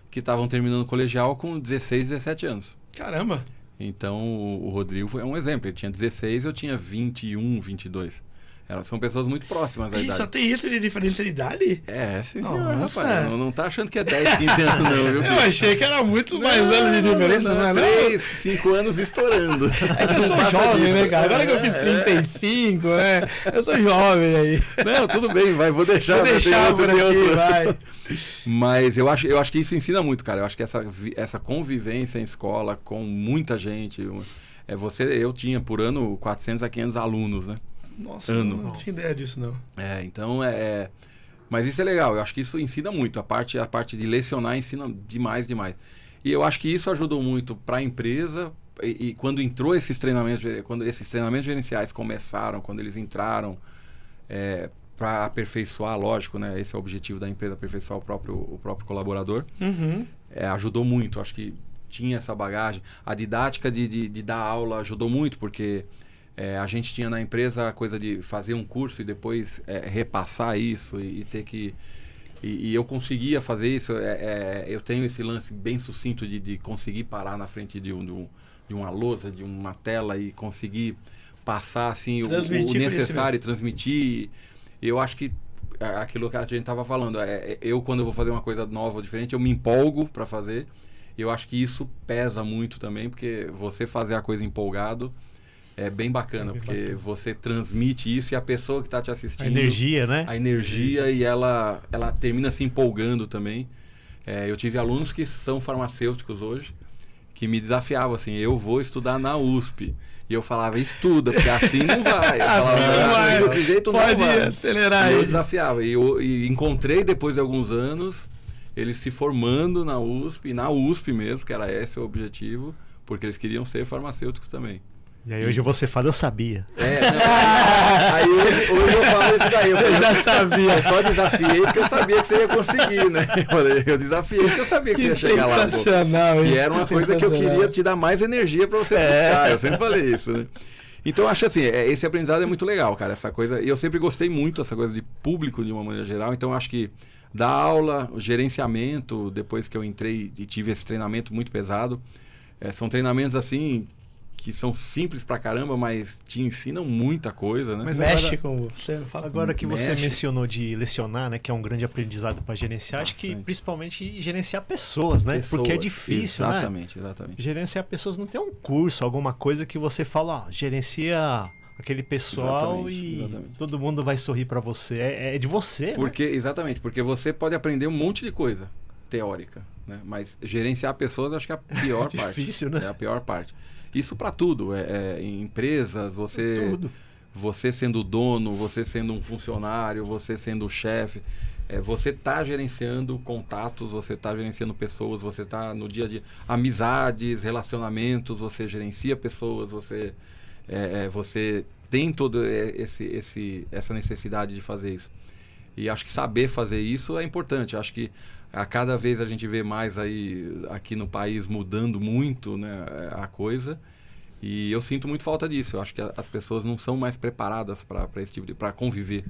S3: que estavam terminando o colegial com 16, 17 anos.
S1: Caramba!
S3: Então, o Rodrigo é um exemplo. Ele tinha 16, eu tinha 21, 22. São pessoas muito próximas da idade.
S1: Só tem isso de diferença de idade?
S3: Sim, senhor, rapaz. Não tá achando que é 10, 15 anos, não, viu?
S1: Eu achei que era muito mais anos de diferença, não é?
S3: 3, 5 anos estourando.
S1: É que eu sou jovem, né, cara? Agora que eu fiz 35, né? Eu sou jovem aí.
S3: Não, tudo bem, vou deixar.
S1: Vou deixar por aqui, vai.
S3: Mas eu acho que isso ensina muito, cara. Eu acho que essa convivência em escola com muita gente... eu tinha por ano 400 a 500 alunos, né?
S1: Nossa, não tinha ideia disso, não.
S3: Então mas isso é legal, eu acho que isso ensina muito. A parte de lecionar ensina demais. E eu acho que isso ajudou muito para a empresa. E quando entrou quando esses treinamentos gerenciais começaram, quando eles entraram para aperfeiçoar, lógico, né? Esse é o objetivo da empresa, aperfeiçoar o próprio colaborador. Ajudou muito, acho que tinha essa bagagem. A didática de dar aula ajudou muito, porque... a gente tinha na empresa a coisa de fazer um curso e depois repassar isso e ter que... E eu conseguia fazer isso. Eu tenho esse lance bem sucinto de conseguir parar na frente de uma lousa, de uma tela e conseguir passar assim, o necessário e transmitir. Eu acho que aquilo que a gente estava falando, quando eu vou fazer uma coisa nova ou diferente, eu me empolgo para fazer. Eu acho que isso pesa muito também, porque você fazer a coisa empolgado... É bem bacana, porque você transmite isso e a pessoa que está te assistindo...
S2: A energia, né?
S3: A energia e ela termina se empolgando também. Eu tive alunos que são farmacêuticos hoje, que me desafiavam assim, eu vou estudar na USP. E eu falava, estuda, porque assim não vai. Eu falava, desse jeito não vai.
S1: Pode acelerar aí.
S3: Eu desafiava. E encontrei depois de alguns anos, eles se formando na USP, na USP mesmo, que era esse o objetivo, porque eles queriam ser farmacêuticos também.
S2: E aí hoje você fala, eu sabia.
S3: Aí hoje eu falo isso daí.
S1: Eu já sabia.
S3: Eu só desafiei porque eu sabia que você ia conseguir, né? Eu desafiei porque eu sabia que você ia chegar lá.
S1: Sensacional,
S3: hein? E era uma coisa que eu queria te dar mais energia para você buscar. Eu sempre falei isso, né? Então eu acho assim, esse aprendizado é muito legal, cara. Essa coisa, e eu sempre gostei muito dessa coisa de público de uma maneira geral. Então eu acho que dar aula, o gerenciamento, depois que eu entrei e tive esse treinamento muito pesado, são treinamentos assim... que são simples pra caramba, mas te ensinam muita coisa, né?
S1: Mas mexe com você, fala.
S2: Agora que você mencionou de lecionar, né, que é um grande aprendizado para gerenciar, acho que principalmente gerenciar pessoas, né? Porque é difícil,
S3: exatamente.
S2: Gerenciar pessoas não tem um curso, alguma coisa que você fala, gerencia aquele pessoal exatamente. Todo mundo vai sorrir para você. É de você,
S3: Exatamente, porque você pode aprender um monte de coisa teórica, né? Mas gerenciar pessoas acho que é a pior parte.
S2: Difícil, né?
S3: É a pior parte. Isso para tudo, em empresas, você sendo dono, você sendo um funcionário, você sendo o chefe, você está gerenciando contatos, você está gerenciando pessoas, você está no dia a dia, amizades, relacionamentos, você gerencia pessoas, você tem toda essa necessidade de fazer isso. E acho que saber fazer isso é importante. Acho que a cada vez a gente vê mais aí aqui no país mudando muito, né, a coisa. E eu sinto muito falta disso. Eu acho que as pessoas não são mais preparadas para esse tipo de... para conviver.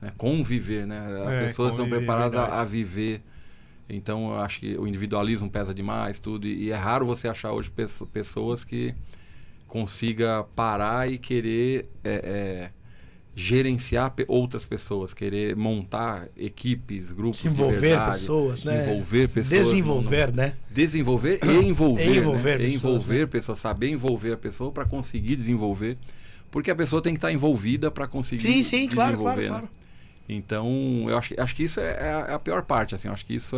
S3: Né? Conviver, né? As pessoas são preparadas a viver. Então, eu acho que o individualismo pesa demais, tudo. E é raro você achar hoje pessoas que consiga parar e querer... gerenciar outras pessoas, querer montar equipes, grupos de verdade,
S1: envolver pessoas, né?
S3: Envolver pessoas.
S1: Desenvolver, né?
S3: Desenvolver e envolver.
S1: Envolver
S3: pessoas, saber envolver a pessoa para conseguir desenvolver, porque a pessoa tem que estar envolvida para conseguir desenvolver. Claro. Então, eu acho que isso é a pior parte, assim, eu acho que isso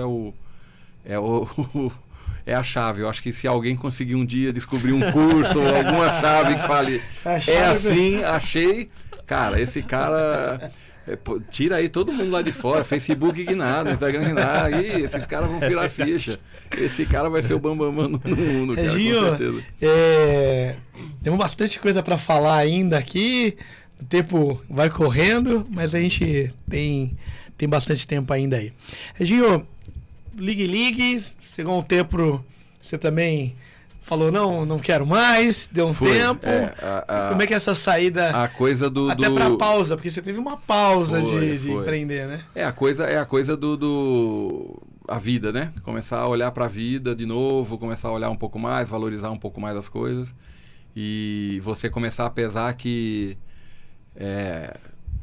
S3: é a chave. Eu acho que se alguém conseguir um dia descobrir um curso ou alguma chave que fale assim, achei... Cara, esse cara... tira aí todo mundo lá de fora. Facebook ignara, Instagram ignara. E esses caras vão virar ficha. Esse cara vai ser o bambambam no mundo, cara,
S1: Reginho,
S3: com certeza.
S1: Temos bastante coisa para falar ainda aqui. O tempo vai correndo, mas a gente tem bastante tempo ainda aí. Reginho, ligue. Chegou um tempo você também falou, não quero mais, deu um tempo. Como é que é essa saída?
S3: A coisa
S1: até pra pausa, porque você teve uma pausa de empreender, né?
S3: A coisa a vida, né? Começar a olhar pra vida de novo, começar a olhar um pouco mais, valorizar um pouco mais as coisas. E você começar a pesar que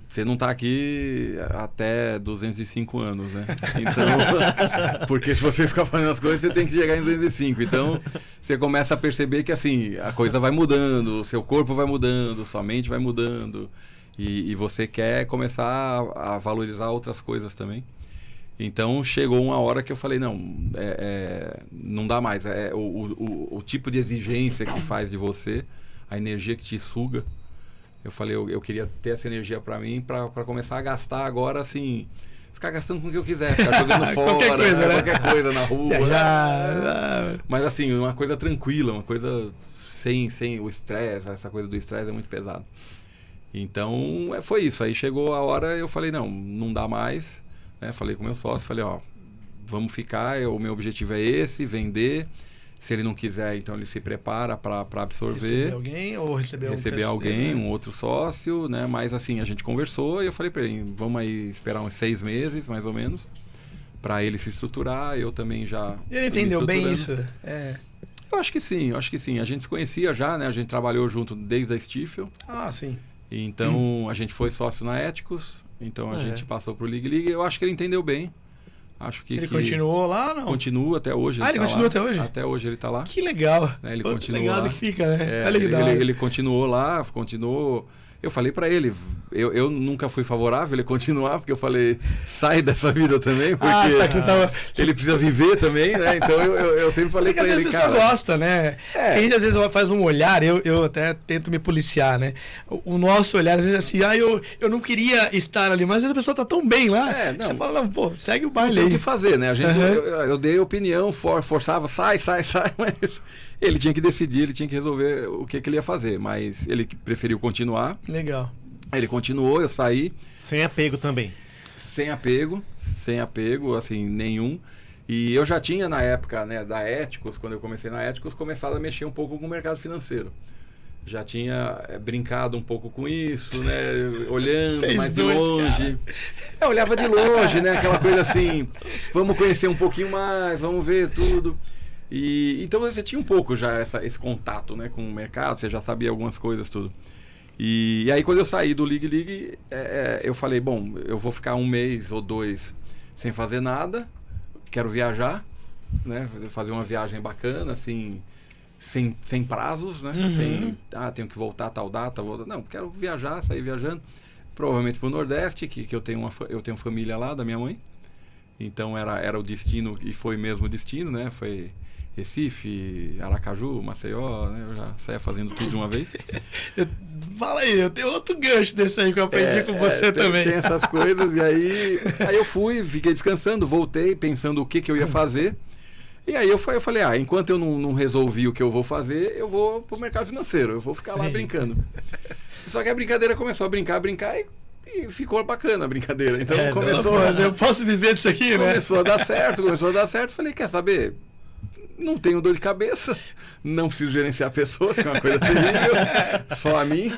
S3: você não está aqui até 205 anos, né? Então, porque se você ficar fazendo as coisas, você tem que chegar em 205. Então, você começa a perceber que assim, a coisa vai mudando, o seu corpo vai mudando, sua mente vai mudando. E você quer começar a valorizar outras coisas também. Então, chegou uma hora que eu falei, não dá mais. O tipo de exigência que faz de você, a energia que te suga. Eu falei, eu queria ter essa energia pra mim, pra começar a gastar agora, assim, ficar gastando com o que eu quiser, ficar jogando fora, qualquer coisa na rua. Mas assim, uma coisa tranquila, uma coisa sem o estresse, essa coisa do estresse é muito pesado. Então, foi isso. Aí chegou a hora, eu falei, não dá mais. Né? Falei com o meu sócio, falei, vamos ficar, o meu objetivo é esse, vender. Se ele não quiser, então ele se prepara para absorver.
S1: Receber alguém ou
S3: receber alguém, um outro sócio, né? Mas assim, a gente conversou e eu falei para ele, vamos aí esperar uns 6 meses, mais ou menos, para ele se estruturar, eu também já...
S1: E ele entendeu bem isso?
S3: Eu acho que sim. A gente se conhecia já, né? A gente trabalhou junto desde a Stifel.
S1: Ah, sim.
S3: Então, a gente foi sócio na Éticos, então a gente passou pro Ligue. Eu acho que ele entendeu bem. Acho que
S1: ele continuou lá, não?
S3: Continua até hoje.
S1: Ele continua até hoje?
S3: Até hoje ele está lá.
S1: Que legal.
S3: Né? Ele continua lá.
S1: Que fica, né?
S3: Ele continuou lá, continuou... Eu falei para ele, eu nunca fui favorável ele continuar, porque eu falei, sai dessa vida também, porque ele precisa viver também, né? Então eu sempre falei para ele, cara...
S1: Às vezes você gosta, né? A gente às vezes faz um olhar, eu até tento me policiar, né? O nosso olhar, às vezes assim, eu não queria estar ali, mas a pessoa tá tão bem lá, você fala, segue o baile aí.
S3: Tem o que fazer, né? A gente, eu dei opinião, forçava, sai, mas... Ele tinha que decidir, ele tinha que resolver o que ele ia fazer, mas ele preferiu continuar.
S1: Legal.
S3: Ele continuou, eu saí.
S2: Sem apego também.
S3: Sem apego, assim, nenhum. E eu já tinha na época, né, da Éticos, quando eu comecei na Éticos, começado a mexer um pouco com o mercado financeiro. Já tinha brincado um pouco com isso, né, olhando mais de longe. Eu olhava de longe, né, aquela coisa assim, vamos conhecer um pouquinho mais, vamos ver tudo. E então você tinha um pouco já esse contato, né, com o mercado, você já sabia algumas coisas, tudo. E aí quando eu saí do Ligue, eu falei, bom, eu vou ficar 1 mês ou 2 sem fazer nada, quero viajar, né, fazer uma viagem bacana, assim, sem prazos, né, sem, tenho que voltar a tal data, não, quero viajar, sair viajando, provavelmente para o Nordeste, que eu tenho família lá, da minha mãe, então era o destino, e foi mesmo o destino, né, foi... Recife, Aracaju, Maceió, né? Eu já saía fazendo tudo de uma vez.
S1: Fala aí, eu tenho outro gancho desse aí que eu aprendi com você também.
S3: Tem essas coisas, e aí eu fui, fiquei descansando, voltei, pensando o que eu ia fazer. E aí eu falei, enquanto eu não resolvi o que eu vou fazer, eu vou pro mercado financeiro, eu vou ficar lá brincando. Só que a brincadeira começou a brincar e ficou bacana a brincadeira. Então começou...
S1: eu posso viver disso aqui, né?
S3: Começou a dar certo, falei, quer saber... Não tenho dor de cabeça, não preciso gerenciar pessoas, que é uma coisa terrível, só a mim.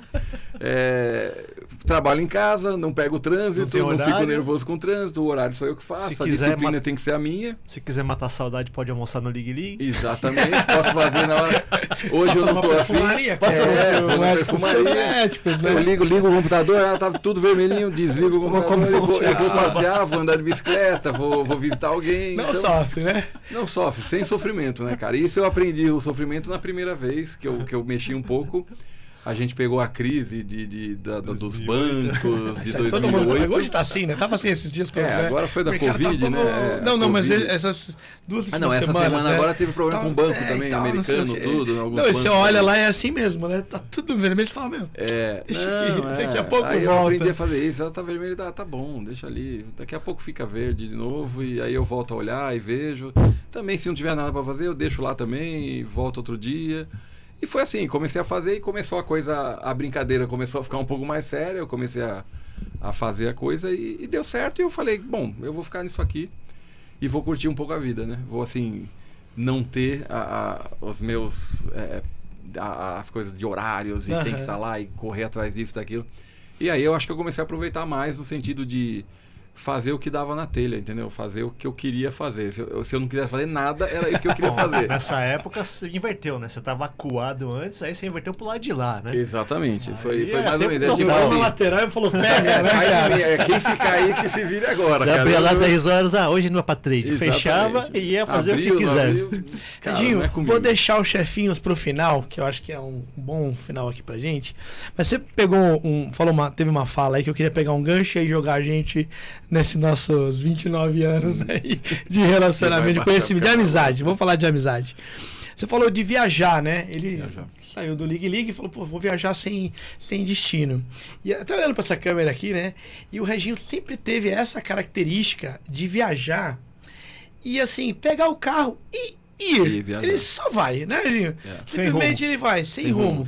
S3: Trabalho em casa, não pego o trânsito, não fico nervoso com o trânsito, o horário sou eu que faço, a disciplina tem que ser a minha.
S2: Se quiser matar a saudade, pode almoçar no Ligue.
S3: Exatamente, posso fazer na hora. Hoje eu não estou afim. Eu ligo o computador, tá tudo vermelhinho, desligo o computador, eu vou passear, vou andar de bicicleta, vou visitar alguém.
S1: Não sofre, né?
S3: Não sofre, sem sofrimento, né, cara? Isso eu aprendi o sofrimento na primeira vez que eu mexi um pouco. A gente pegou a crise dos bancos de 2008.
S1: Todo mundo hoje está assim, né? Tava assim esses dias todos, né?
S3: Agora foi da Covid, né?
S1: Não, mas essas 2 semanas...
S3: essa semana agora teve problema com o banco também, americano, tudo.
S1: Não, e você olha lá, é assim mesmo, né? Tá tudo vermelho, você fala, meu, daqui a pouco
S3: aí
S1: volta.
S3: Eu aprendi a fazer isso, ela tá vermelha, tá bom, deixa ali. Daqui a pouco fica verde de novo, e aí eu volto a olhar e vejo. Também, se não tiver nada para fazer, eu deixo lá também, e volto outro dia. E foi assim, comecei a fazer e começou a brincadeira começou a ficar um pouco mais séria, eu comecei a fazer a coisa e deu certo, e eu falei, bom, eu vou ficar nisso aqui e vou curtir um pouco a vida, né? Vou assim, não ter os meus... as coisas de horários, e tem que estar lá e correr atrás disso, daquilo. E aí eu acho que eu comecei a aproveitar mais no sentido de fazer o que dava na telha, entendeu? Fazer o que eu queria fazer. Se eu não quisesse fazer nada, era isso que eu queria fazer.
S2: Nessa época você inverteu, né? Você tava acuado antes, aí você inverteu pro lado de lá, né?
S3: Exatamente. Foi
S2: Aí
S3: mais ou menos.
S1: Tipo
S3: assim,
S1: na lateral e falou, pega, né, cara?
S3: quem ficar aí que se vire agora,
S2: Você
S3: cara.
S2: abria lá 10 horas, hoje não é pra trade.
S3: Exatamente.
S2: Fechava e ia fazer
S3: Abriu,
S2: o que
S3: não
S2: quisesse.
S3: abriu, cara,
S1: Edinho,
S3: não é comigo.
S1: vou deixar os chefinhos pro final, que eu acho que é um bom final aqui pra gente. Mas você pegou teve uma fala aí que eu queria pegar um gancho e jogar a gente nesses nossos 29 anos aí de relacionamento, de conhecimento, de amizade. Vamos falar de amizade. Você falou de viajar, né? Ele saiu do Ligue e falou, pô, vou viajar sem destino. E até olhando pra essa câmera aqui, né? E o Reginho sempre teve essa característica de viajar e, assim, pegar o carro e ir. Ele só vai, né, Reginho? Simplesmente ele vai, sem rumo.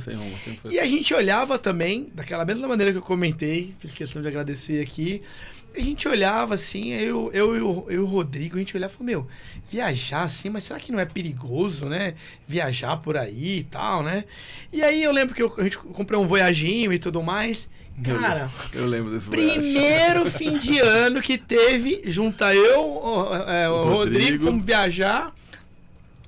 S1: E a gente olhava também, daquela mesma maneira que eu comentei, fiz questão de agradecer aqui, a gente olhava assim, eu e o Rodrigo, a gente olhava e falou, meu, viajar assim, mas será que não é perigoso, né? Viajar por aí e tal, né? E aí eu lembro que a gente comprou um Voyaginho e tudo mais. Cara,
S3: eu lembro desse
S1: primeiro fim de ano que teve, junta eu, o Rodrigo, fomos viajar,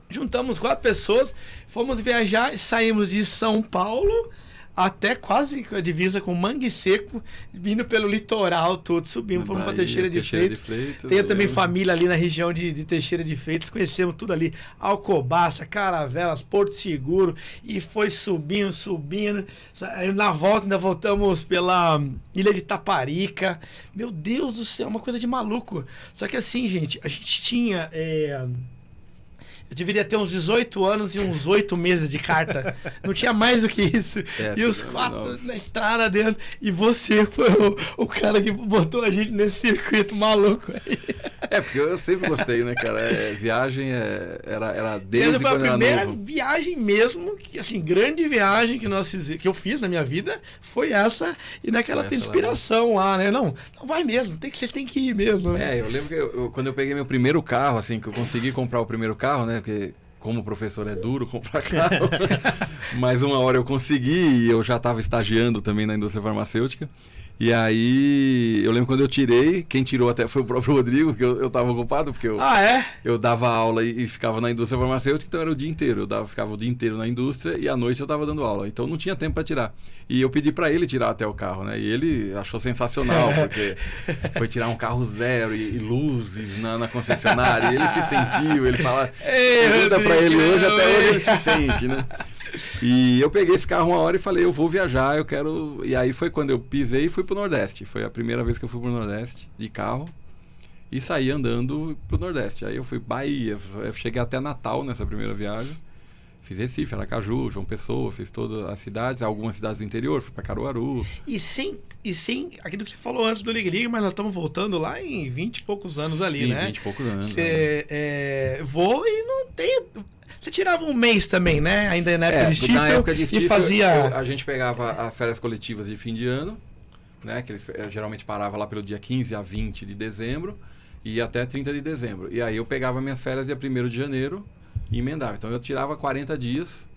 S1: juntamos 4 pessoas, fomos viajar, saímos de São Paulo até quase a divisa com Mangue Seco, vindo pelo litoral todo, subimos, fomos para Teixeira de Freitas. Tenho também família ali na região de Teixeira de Freitas, conhecemos tudo ali, Alcobaça, Caravelas, Porto Seguro, e foi subindo. Aí na volta ainda voltamos pela Ilha de Taparica. Meu Deus do céu, uma coisa de maluco. Só que assim, gente, a gente tinha... Eu deveria ter uns 18 anos e uns 8 meses de carta. Não tinha mais do que isso. E os 4 na estrada dentro. E você foi o cara que botou a gente nesse circuito maluco aí.
S3: Porque eu sempre gostei, né, cara? Viagem era desde
S1: Essa foi
S3: quando
S1: a primeira
S3: novo.
S1: viagem mesmo, assim, grande viagem que eu fiz na minha vida, foi essa. E naquela inspiração lá, né? Não vai mesmo, vocês têm que ir mesmo, né?
S3: Eu lembro que quando eu peguei meu primeiro carro, assim, que eu consegui comprar o primeiro carro, né? Porque como professor é duro comprar carro, mas uma hora eu consegui e eu já estava estagiando também na indústria farmacêutica. E aí, eu lembro quando eu tirei, quem tirou até foi o próprio Rodrigo, que eu estava ocupado, porque eu dava aula e ficava na indústria farmacêutica, então era o dia inteiro. Ficava o dia inteiro na indústria e à noite eu estava dando aula. Então não tinha tempo para tirar. E eu pedi para ele tirar até o carro, né? E ele achou sensacional, porque foi tirar um carro zero e luzes na concessionária. E ele se sentiu, ele fala... Pergunta para ele hoje, até hoje ele se sente, né? E eu peguei esse carro uma hora e falei, eu vou viajar, eu quero... E aí foi quando eu pisei e fui pro Nordeste. Foi a primeira vez que eu fui pro Nordeste, de carro. E saí andando pro Nordeste. Aí eu fui Bahia, eu cheguei até Natal nessa primeira viagem. Fiz Recife, Aracaju, João Pessoa, fiz todas as cidades, algumas cidades do interior, fui pra Caruaru.
S1: E sem aquilo que você falou antes do Ligue, mas nós estamos voltando lá em 20 e poucos anos ali, né?
S3: 20 e poucos anos.
S1: Vou e não tem... Você tirava um mês também, né? Ainda na época de Stifel.
S3: Na época de Stifel,
S1: e fazia...
S3: a gente pegava as férias coletivas de fim de ano, né? Que eles geralmente paravam lá pelo dia 15 a 20 de dezembro e ia até 30 de dezembro. E aí eu pegava minhas férias dia 1º de janeiro e emendava. Então eu tirava 40 dias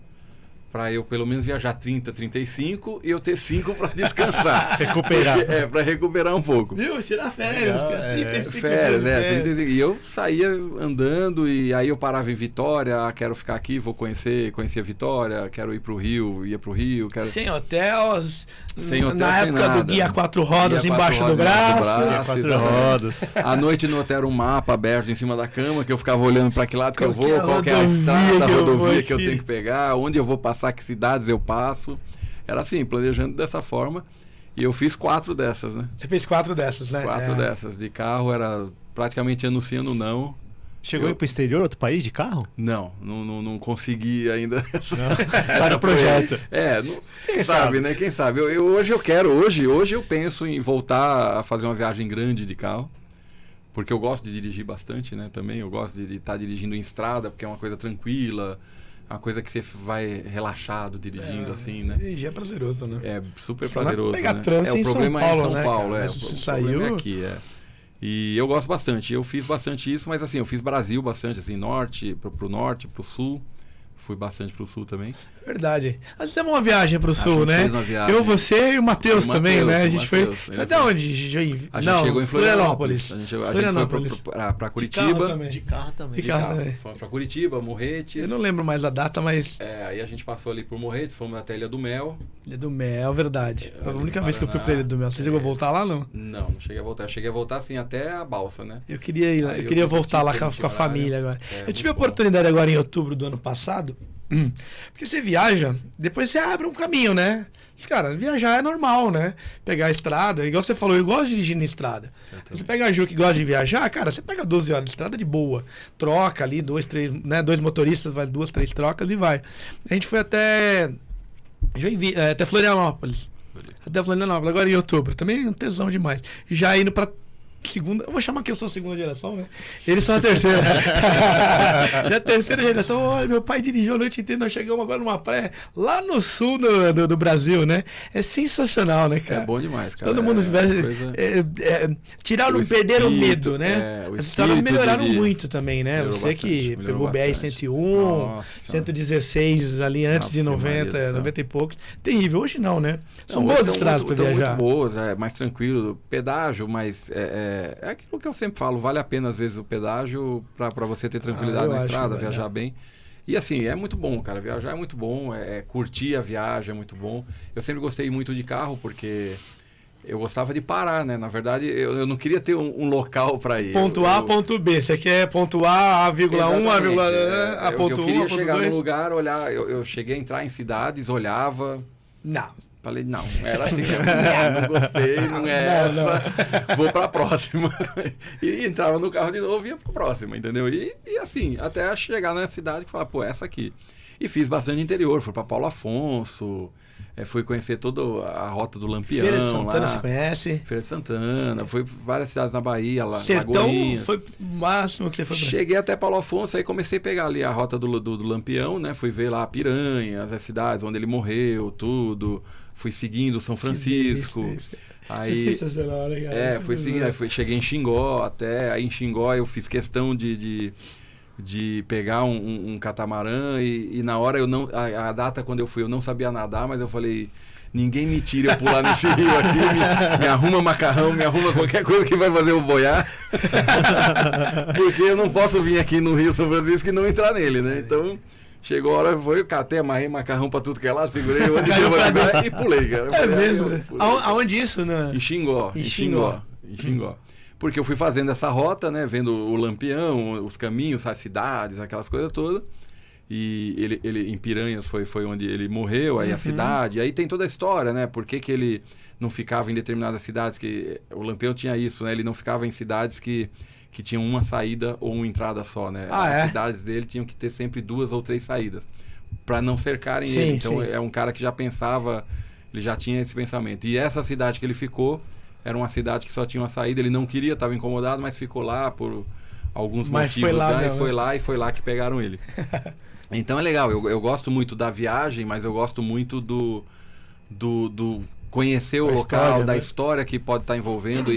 S3: para eu pelo menos viajar 30, 35 e eu ter 5 para descansar.
S2: Recuperar.
S3: Para recuperar um pouco.
S1: Viu? Tirar férias, cara. 35
S3: férias, 35. E eu saía andando e aí eu parava em Vitória, quero ficar aqui, vou conhecer Vitória, quero ir pro Rio, ia pro Rio. Sem
S1: hotel, na época
S3: nada.
S1: do Guia 4 Rodas embaixo do braço.
S2: Guia 4 Rodas.
S3: À noite no hotel era um mapa aberto em cima da cama, que eu ficava olhando para que lado que eu vou, qual que é a estrada, a rodovia que eu tenho que pegar, onde eu vou passar, que cidades eu passo. Era assim, planejando dessa forma. E eu fiz 4 dessas, né?
S1: Você fez 4 dessas, né?
S3: 4 dessas. De carro era praticamente ano sim, ano não.
S2: Chegou aí pro exterior, outro país de carro?
S3: Não consegui ainda.
S2: Para o projeto.
S3: Quem sabe, né? Quem sabe. Hoje eu penso em voltar a fazer uma viagem grande de carro. Porque eu gosto de dirigir bastante, né? Também eu gosto de estar dirigindo em estrada, porque é uma coisa tranquila. Uma coisa que você vai relaxado dirigindo, assim, né?
S1: Dirigir é prazeroso, né?
S3: É super prazeroso,
S1: pegar
S3: né?
S1: trânsito
S3: o problema
S1: em São Paulo,
S3: é em São Paulo,
S1: né,
S3: né?
S1: Mas
S3: O
S1: você
S3: problema
S1: saiu...
S3: é aqui, E eu gosto bastante. Eu fiz bastante isso, mas assim, eu fiz Brasil bastante, assim, norte, pro norte, pro sul. Fui bastante pro sul também.
S1: Verdade. Nós fizemos uma viagem pro sul,
S3: gente
S1: né?
S3: fez uma viagem.
S1: Eu, você e o Matheus também, né? A gente foi.
S3: Ele
S1: Até
S3: foi.
S1: onde?
S3: A gente chegou em Florianópolis. A gente
S1: Florianópolis.
S3: foi pra
S1: De
S3: Curitiba.
S1: carro também.
S2: De carro também.
S1: De carro também.
S3: Fomos pra Curitiba, Morretes.
S1: Eu não lembro mais a data, mas.
S3: Aí a gente passou ali por Morretes, fomos até Ilha do Mel.
S1: Ilha do Mel, verdade. Foi a
S3: ali
S1: única
S3: no
S1: vez que eu fui
S3: Paraná.
S1: pra Ilha do Mel. Você chegou a voltar lá, não?
S3: Não cheguei a voltar. Eu cheguei a voltar assim até a balsa, né?
S1: Eu queria ir lá.
S3: Aí
S1: Eu
S3: eu
S1: queria
S3: não
S1: voltar lá
S3: tive
S1: com a
S3: horário.
S1: família agora.
S3: É,
S1: Eu tive a
S3: muito bom.
S1: oportunidade agora em outubro do ano passado. Porque você viaja, depois você abre um caminho, né? Cara, viajar é normal, né? Pegar a estrada, igual você falou, eu gosto de dirigir na estrada. Você pega a Ju que gosta de viajar, cara, você pega 12 horas de estrada de boa. Troca ali, 2, 3, né? 2 motoristas, vai 2, 3 trocas e vai. A gente foi até até Florianópolis. Até Florianópolis, agora em outubro. Também é um tesão demais. Já indo pra segunda, eu vou chamar que eu sou a segunda geração, né? Eles são a terceira. Já a terceira geração. Olha, meu pai dirigiu a noite inteira, nós chegamos agora numa praia lá no sul do Brasil, né? É sensacional, né, cara?
S3: É bom demais, cara.
S1: Todo mundo viaja.
S3: Coisa...
S1: Tiraram,
S3: O
S1: perderam o
S3: espírito,
S1: medo, né?
S3: o
S1: As estradas
S3: espírito
S1: melhoraram
S3: de-
S1: muito também, né?
S3: melhorou
S1: Você
S3: bastante,
S1: que
S3: melhorou
S1: pegou o
S3: bastante.
S1: BR-101,
S3: Nossa Senhora.
S1: 116 ali antes de
S3: Ave Maria
S1: 90,
S3: do céu.
S1: 90 e poucos. Terrível. Hoje não, né? São
S3: Não,
S1: boas
S3: hoje
S1: estradas para viajar.
S3: muito boas, é mais tranquilo. Pedágio, mas é aquilo que eu sempre falo, vale a pena às vezes o pedágio para você ter tranquilidade
S1: eu
S3: na
S1: acho
S3: estrada,
S1: que
S3: viajar
S1: vale.
S3: bem. E assim, é muito bom, cara. Viajar é muito bom, curtir a viagem é muito bom. Eu sempre gostei muito de carro porque eu gostava de parar, né? Na verdade, eu não queria ter um local para ir.
S1: Ponto A, ponto B. Você quer ponto A, A,1, A,
S3: eu
S1: ponto 1,
S3: queria
S1: A, ponto
S3: chegar
S1: 2?
S3: num lugar, olhar. Eu cheguei a entrar em cidades, olhava.
S1: Não.
S3: Falei, não, era assim, não gostei, não é
S1: Não,
S3: essa, vou pra próxima. E entrava no carro de novo e ia pra próxima, entendeu? E assim, até chegar na cidade e falar, pô, essa aqui. E fiz bastante interior, fui pra Paulo Afonso, fui conhecer toda a rota do Lampião.
S1: Feira de Santana,
S3: lá.
S1: você conhece?
S3: Feira de Santana, fui várias cidades na Bahia, lá,
S1: Sertão
S3: Lagoinha.
S1: foi o máximo que você foi pra...
S3: Cheguei até Paulo Afonso, aí comecei a pegar ali a rota do Lampião, né? Fui ver lá Piranhas, as cidades onde ele morreu, tudo. Fui seguindo São Francisco. Aí,
S1: Sensacional, né, cara?
S3: fui seguindo, aí cheguei em Xingó até. Aí em Xingó eu fiz questão de pegar um catamarã e na hora eu não. A data quando eu fui, eu não sabia nadar, mas eu falei. Ninguém me tira eu pular nesse rio aqui, me arruma macarrão, me arruma qualquer coisa que vai fazer eu boiar. Porque eu não posso vir aqui no Rio São Francisco e não entrar nele, né? Então, chegou a hora, eu catei, amarrei macarrão pra tudo que é lá, segurei onde
S1: Caiu
S3: deu
S1: pra
S3: pra
S1: dentro.
S3: e pulei, cara. Eu
S1: É
S3: falei,
S1: mesmo?
S3: eu
S1: né?
S3: pulei.
S1: Aonde isso? Né?
S3: Em Xingó.
S1: Em Xingó.
S3: Em Xingó. Porque eu fui fazendo essa rota, né? Vendo o Lampião, os caminhos, as cidades, aquelas coisas todas. E ele em Piranhas foi onde ele morreu, aí a cidade. Aí tem toda a história, né? Por que ele não ficava em determinadas cidades? Que o Lampião tinha isso, né? Ele não ficava em cidades que tinham uma saída ou uma entrada só, né? As cidades dele tinham que ter sempre 2 ou 3 saídas. Para não cercarem
S1: Sim,
S3: ele. Então
S1: sim.
S3: é um cara que já pensava, ele já tinha esse pensamento. E essa cidade que ele ficou era uma cidade que só tinha uma saída, ele não queria, estava incomodado, mas ficou lá por alguns
S1: Mas
S3: motivos.
S1: foi lá
S3: Né?
S1: mesmo,
S3: E foi lá que pegaram ele. Então é legal, eu gosto muito da viagem, mas eu gosto muito do conhecer o
S1: Da
S3: local,
S1: história,
S3: da
S1: né?
S3: história que pode estar envolvendo.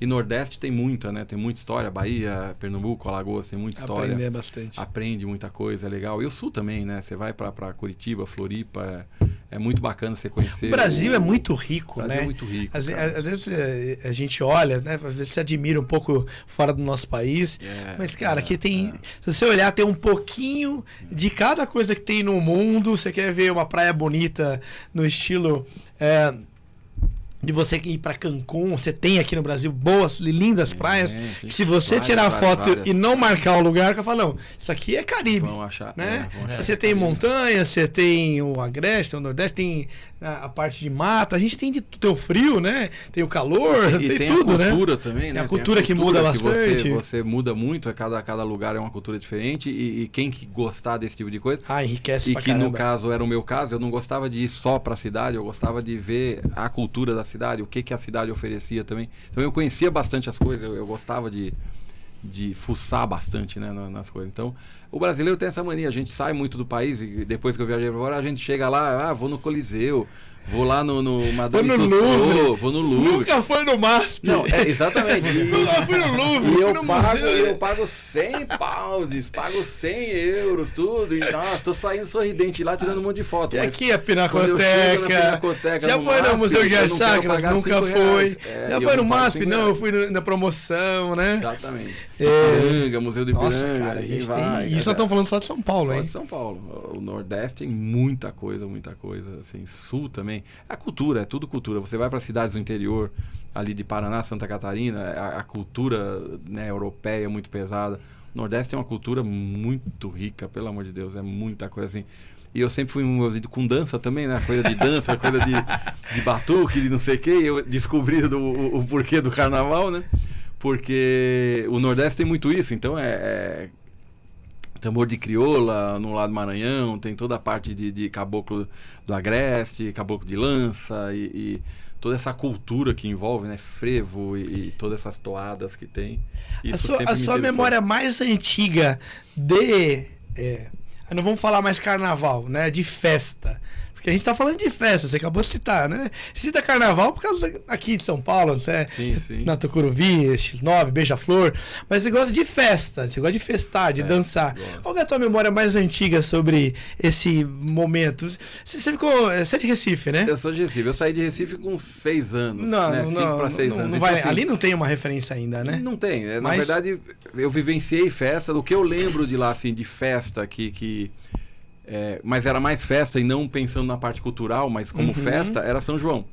S3: E Nordeste tem muita, né? Tem muita história. Bahia, Pernambuco, Alagoas, tem muita história.
S1: Aprender bastante.
S3: Aprende muita coisa, é legal. E o Sul também, né? Você vai pra Curitiba, Floripa, é muito bacana você conhecer.
S1: O Brasil é muito rico,
S3: O Brasil
S1: né?
S3: é muito rico.
S1: Às
S3: cara.
S1: vezes a gente olha, né? Às vezes se admira um pouco fora do nosso país. Mas, cara, aqui tem. Se você olhar, tem um pouquinho de cada coisa que tem no mundo. Você quer ver uma praia bonita no estilo. De você ir para Cancún, você tem aqui no Brasil boas, lindas praias. Se você tirar foto e não marcar o lugar, você fala, não, isso aqui é Caribe.
S3: Vão achar,
S1: Né?
S3: vão achar
S1: Você tem montanha, você tem o Agreste, tem o Nordeste, tem a parte de mata, a gente tem tem o frio, né? Tem o calor,
S3: E
S1: tem
S3: tem
S1: tudo,
S3: a
S1: né?
S3: cultura também, né?
S1: A cultura que muda bastante.
S3: Você muda muito, cada lugar é uma cultura diferente e quem que gostar desse tipo de coisa.
S1: Enriquece
S3: E
S1: pra
S3: que
S1: caramba.
S3: no caso era o meu caso, eu não gostava de ir só para a cidade, eu gostava de ver a cultura da cidade, o que a cidade oferecia também. Então eu conhecia bastante as coisas, eu gostava de fuçar bastante, né, nas coisas. Então, o brasileiro tem essa mania, a gente sai muito do país e depois que eu viajei para fora, a gente chega lá, vou no Coliseu, Vou lá no Madame
S1: Vou no
S3: Tussauds,
S1: Louvre.
S3: vou no Louvre.
S1: Nunca foi no MASP.
S3: Não, exatamente.
S1: Nunca fui no Louvre.
S3: E
S1: fui
S3: eu
S1: no
S3: pago,
S1: museu.
S3: eu pago 100 pounds, pago 100 euros, tudo. E, nossa, tô saindo sorridente lá, tirando um monte de foto.
S1: E
S3: mas
S1: aqui a
S3: quando eu chego na
S1: Pinacoteca.
S3: Pinacoteca,
S1: Já
S3: no
S1: foi no
S3: MASP,
S1: Museu de
S3: eu não
S1: Arte
S3: quero
S1: Sacra?
S3: pagar
S1: Nunca
S3: 5
S1: foi.
S3: reais.
S1: Já
S3: e
S1: foi
S3: eu
S1: no
S3: não pago
S1: MASP?
S3: 5
S1: Não, eu
S3: reais.
S1: fui na promoção, né?
S3: Exatamente.
S1: É.
S3: Ipiranga, Museu do Ipiranga.
S1: Nossa, cara, a gente
S3: vai,
S1: tem... E isso nós
S3: cara.
S1: estamos falando só de São Paulo,
S3: Só
S1: hein?
S3: de São Paulo. O Nordeste tem muita coisa, assim. Sul também. A cultura, é tudo cultura. Você vai para cidades do interior, ali de Paraná, Santa Catarina, a cultura, né, europeia é muito pesada. O Nordeste tem uma cultura muito rica, pelo amor de Deus, é muita coisa assim. E eu sempre fui envolvido com dança também, né? Coisa de dança, coisa de batuque, de não sei o quê. E eu descobri o porquê do carnaval, né? Porque o Nordeste tem muito isso, então tambor de crioula no lado do Maranhão, tem toda a parte de caboclo do agreste, caboclo de lança e toda essa cultura que envolve, né? Frevo e todas essas toadas que tem. Isso
S1: A sua memória mais antiga não vamos falar mais carnaval, né? De festa. Porque a gente tá falando de festa, você acabou de citar, né? Cita carnaval por causa aqui de São Paulo, não sei,
S3: Sim.
S1: na Tucuruvi, X9, Beija-Flor. Mas você gosta de festa, você gosta de festar, de dançar.
S3: Gosto.
S1: Qual é a tua memória mais antiga sobre esse momento? Você é de Recife, né?
S3: Eu sou de Recife. Eu saí de Recife com 6 anos.
S1: Não,
S3: né? 5 para 6 anos.
S1: Não
S3: Então,
S1: vai,
S3: assim,
S1: ali não tem uma referência ainda, né?
S3: Não tem. Na
S1: Mas-
S3: verdade, eu vivenciei festa. Do que eu lembro de lá, assim, de festa mas era mais festa e não pensando na parte cultural, mas como festa, era São João.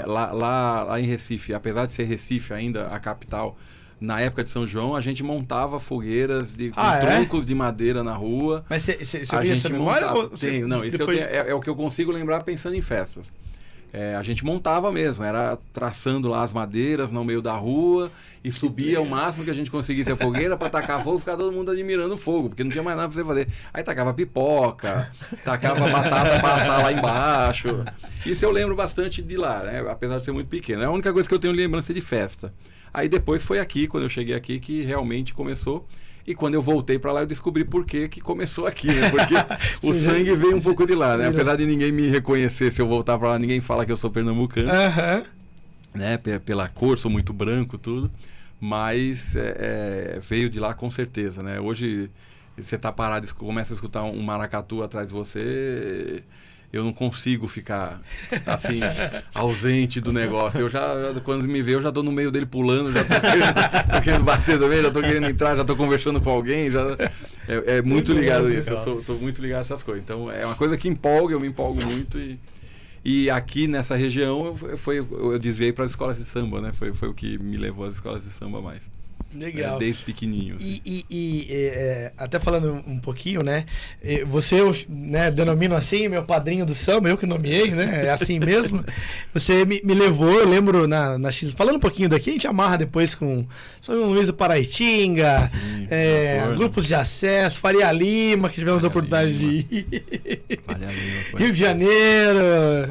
S3: Lá em Recife, apesar de ser Recife ainda, a capital, na época de São João, a gente montava fogueiras com troncos de madeira na rua.
S1: Mas você
S3: A
S1: tem essa
S3: gente
S1: memória?
S3: montava.
S1: Ou você
S3: Tenho, não, isso
S1: depois-
S3: é o que eu consigo lembrar pensando em festas. A gente montava mesmo, era traçando lá as madeiras no meio da rua e subia o máximo que a gente conseguisse a fogueira para tacar fogo e ficar todo mundo admirando o fogo, porque não tinha mais nada para você fazer. Aí tacava pipoca, tacava batata para assar lá embaixo. Isso eu lembro bastante de lá, né? Apesar de ser muito pequeno. É a única coisa que eu tenho lembrança de festa. Aí depois foi aqui, quando eu cheguei aqui, que realmente começou. E quando eu voltei para lá, eu descobri por que começou aqui, né? Porque o sangue veio um pouco de lá, né? Apesar de ninguém me reconhecer se eu voltar para lá, ninguém fala que eu sou pernambucano,
S1: Aham.
S3: né? Pela cor, sou muito branco, tudo. Mas veio de lá com certeza, né? Hoje, você tá parado e começa a escutar um maracatu atrás de você... Eu não consigo ficar, assim, ausente do negócio. Quando me vê, eu já tô no meio dele pulando, já tô querendo bater também, já tô querendo entrar, já tô conversando com alguém. É muito ligado isso, eu sou muito ligado a essas coisas. Então, é uma coisa que empolga, eu me empolgo muito. E aqui nessa região, eu desviei para as escolas de samba, né? Foi o que me levou às escolas de samba mais.
S1: Legal.
S3: Desde pequenininho. Assim.
S1: Até falando um pouquinho, né? Você, né, denomino assim, meu padrinho do samba, eu que nomeei, né? É assim mesmo. Você me levou, eu lembro, na X. Falando um pouquinho daqui, a gente amarra depois com São Luís do Paraitinga,
S3: Sim,
S1: grupos de acesso, Faria Lima, que tivemos a oportunidade de ir. Rio de Janeiro,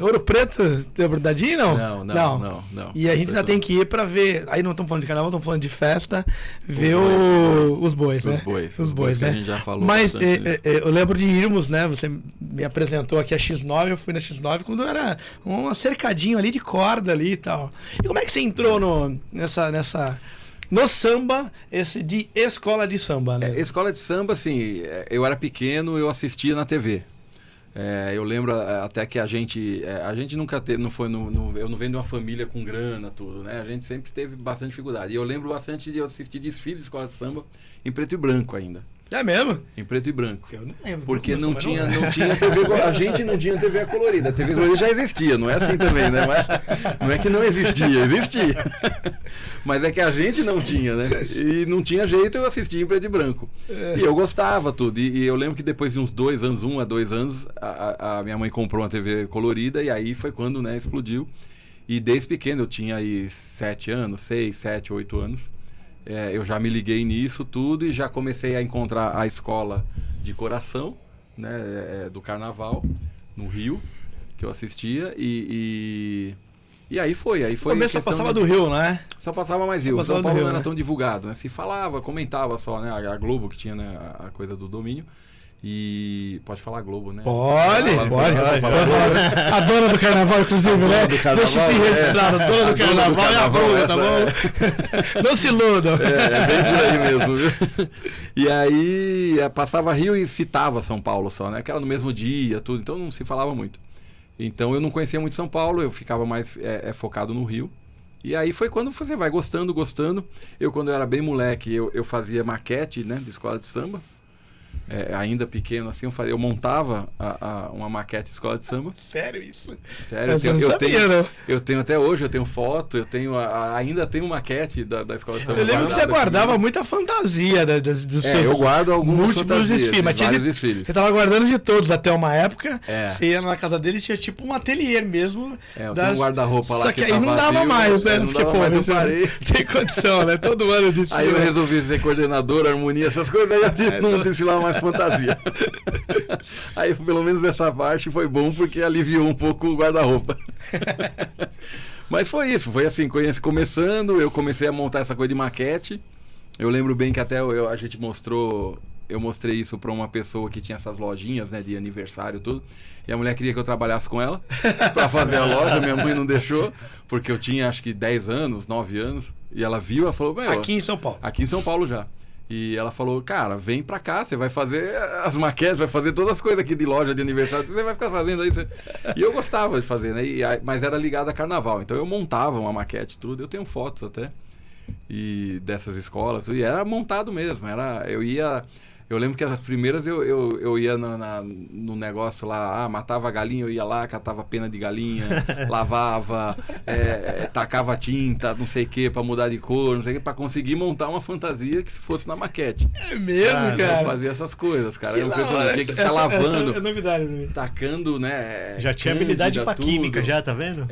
S1: Ouro Preto, teve a oportunidade de ir, não?
S3: Não.
S1: E a gente ainda tem que ir pra ver. Aí não estamos falando de carnaval, estamos falando de festa. Ver os bois, né?
S3: Os bois,
S1: né?
S3: Que a gente já falou.
S1: Mas eu lembro de irmos, né? Você me apresentou aqui a X9, eu fui na X9 quando era um cercadinho ali de corda ali e tal. E como é que você entrou no samba, de escola de samba, né?
S3: Escola de samba, assim, eu era pequeno, eu assistia na TV. Eu lembro até que a gente nunca teve, eu não venho de uma família com grana, tudo, né? A gente sempre teve bastante dificuldade. E eu lembro bastante de eu assistir desfile de escola de samba em preto e branco ainda.
S1: É mesmo?
S3: Em preto e branco.
S1: Eu não lembro.
S3: Porque não tinha TV, a gente não tinha TV colorida. A TV colorida já existia, não é assim também, né? Mas não é que não existia. Mas é que a gente não tinha, né? E não tinha jeito, eu assistia em preto e branco. E eu gostava tudo. E eu lembro que depois de uns 2 anos, 1 a 2 anos, a minha mãe comprou uma TV colorida e aí foi quando, né, explodiu. E desde pequeno, eu tinha aí 7 anos, 6, 7, 8 anos. Eu já me liguei nisso tudo e já comecei a encontrar a escola de coração, né, do carnaval no Rio, que eu assistia e aí foi.
S1: No começo só passava do Rio, né?
S3: Só passava mais Rio.
S1: Passava
S3: São Paulo
S1: do Rio,
S3: não era
S1: né?
S3: tão divulgado, né? Se falava, comentava só, né? A Globo que tinha, né, a coisa do domínio. E pode falar Globo, né?
S1: Pode.
S3: Pode.
S1: A dona do carnaval, inclusive, né? Deixa se registrado. A dona do carnaval é a Globo, tá bom? Não se iludam.
S3: É bem por aí mesmo, viu? E aí passava Rio e citava São Paulo só, né? Que era no mesmo dia, tudo, então não se falava muito. Então eu não conhecia muito São Paulo, eu ficava mais focado no Rio. E aí foi quando você vai gostando. Eu, quando eu era bem moleque, eu fazia maquete, né, de escola de samba. Ainda pequeno, assim, eu montava uma maquete de escola de samba.
S1: Sério isso?
S3: Sério, eu tenho até hoje, eu tenho foto, ainda tenho maquete da escola de samba.
S1: Eu lembro que você guardava muita fantasia dos seus
S3: eu guardo algumas
S1: múltiplos desfiles. Mas
S3: vários desfiles.
S1: Você tava guardando de todos até uma época.
S3: É.
S1: Você ia na casa dele e tinha tipo um ateliê mesmo.
S3: Eu tenho um guarda-roupa lá.
S1: Só que aí não dava mais, né?
S3: Não dava mais, eu parei.
S1: Tem condição, né? Todo ano desfile.
S3: Aí eu resolvi ser coordenador, harmonia, essas coisas, aí não desfilava mais fantasia. Aí pelo menos essa parte foi bom porque aliviou um pouco o guarda-roupa. Mas foi isso, foi assim, começando, eu comecei a montar essa coisa de maquete. Eu lembro bem que até a gente eu mostrei isso para uma pessoa que tinha essas lojinhas, né, de aniversário e tudo. E a mulher queria que eu trabalhasse com ela para fazer a loja, minha mãe não deixou, porque eu tinha acho que 10 anos, 9 anos, e ela viu, ela falou...
S1: Aqui em São Paulo?
S3: Aqui em São Paulo já. E ela falou, cara, vem pra cá, você vai fazer as maquetes, vai fazer todas as coisas aqui de loja de aniversário, você vai ficar fazendo aí. E eu gostava de fazer, né? Mas era ligado a carnaval, então eu montava uma maquete, tudo, eu tenho fotos até, e dessas escolas, e era montado mesmo, eu lembro que as primeiras eu ia no negócio lá, matava a galinha, eu ia lá, catava pena de galinha, lavava, tacava tinta, não sei o que, pra mudar de cor, não sei o que, pra conseguir montar uma fantasia que se fosse na maquete.
S1: É mesmo, cara?
S3: Eu fazia essas coisas, cara. Eu tinha que ficar
S1: essa
S3: lavando,
S1: é novidade pra mim.
S3: tacando, né?
S2: Já tinha habilidade pra química, já, tá vendo?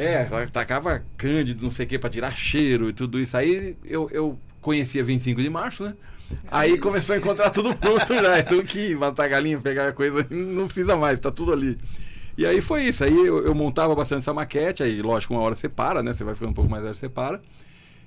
S3: Tacava cândido, não sei o que, pra tirar cheiro e tudo isso. Aí eu conhecia 25 de março, né? Aí começou a encontrar tudo pronto já. Então que matar galinha, pegar a coisa, não precisa mais, tá tudo ali. E aí foi isso. Aí eu montava bastante essa maquete. Aí, lógico, uma hora você para, né? Você vai ficando um pouco mais velho, você para.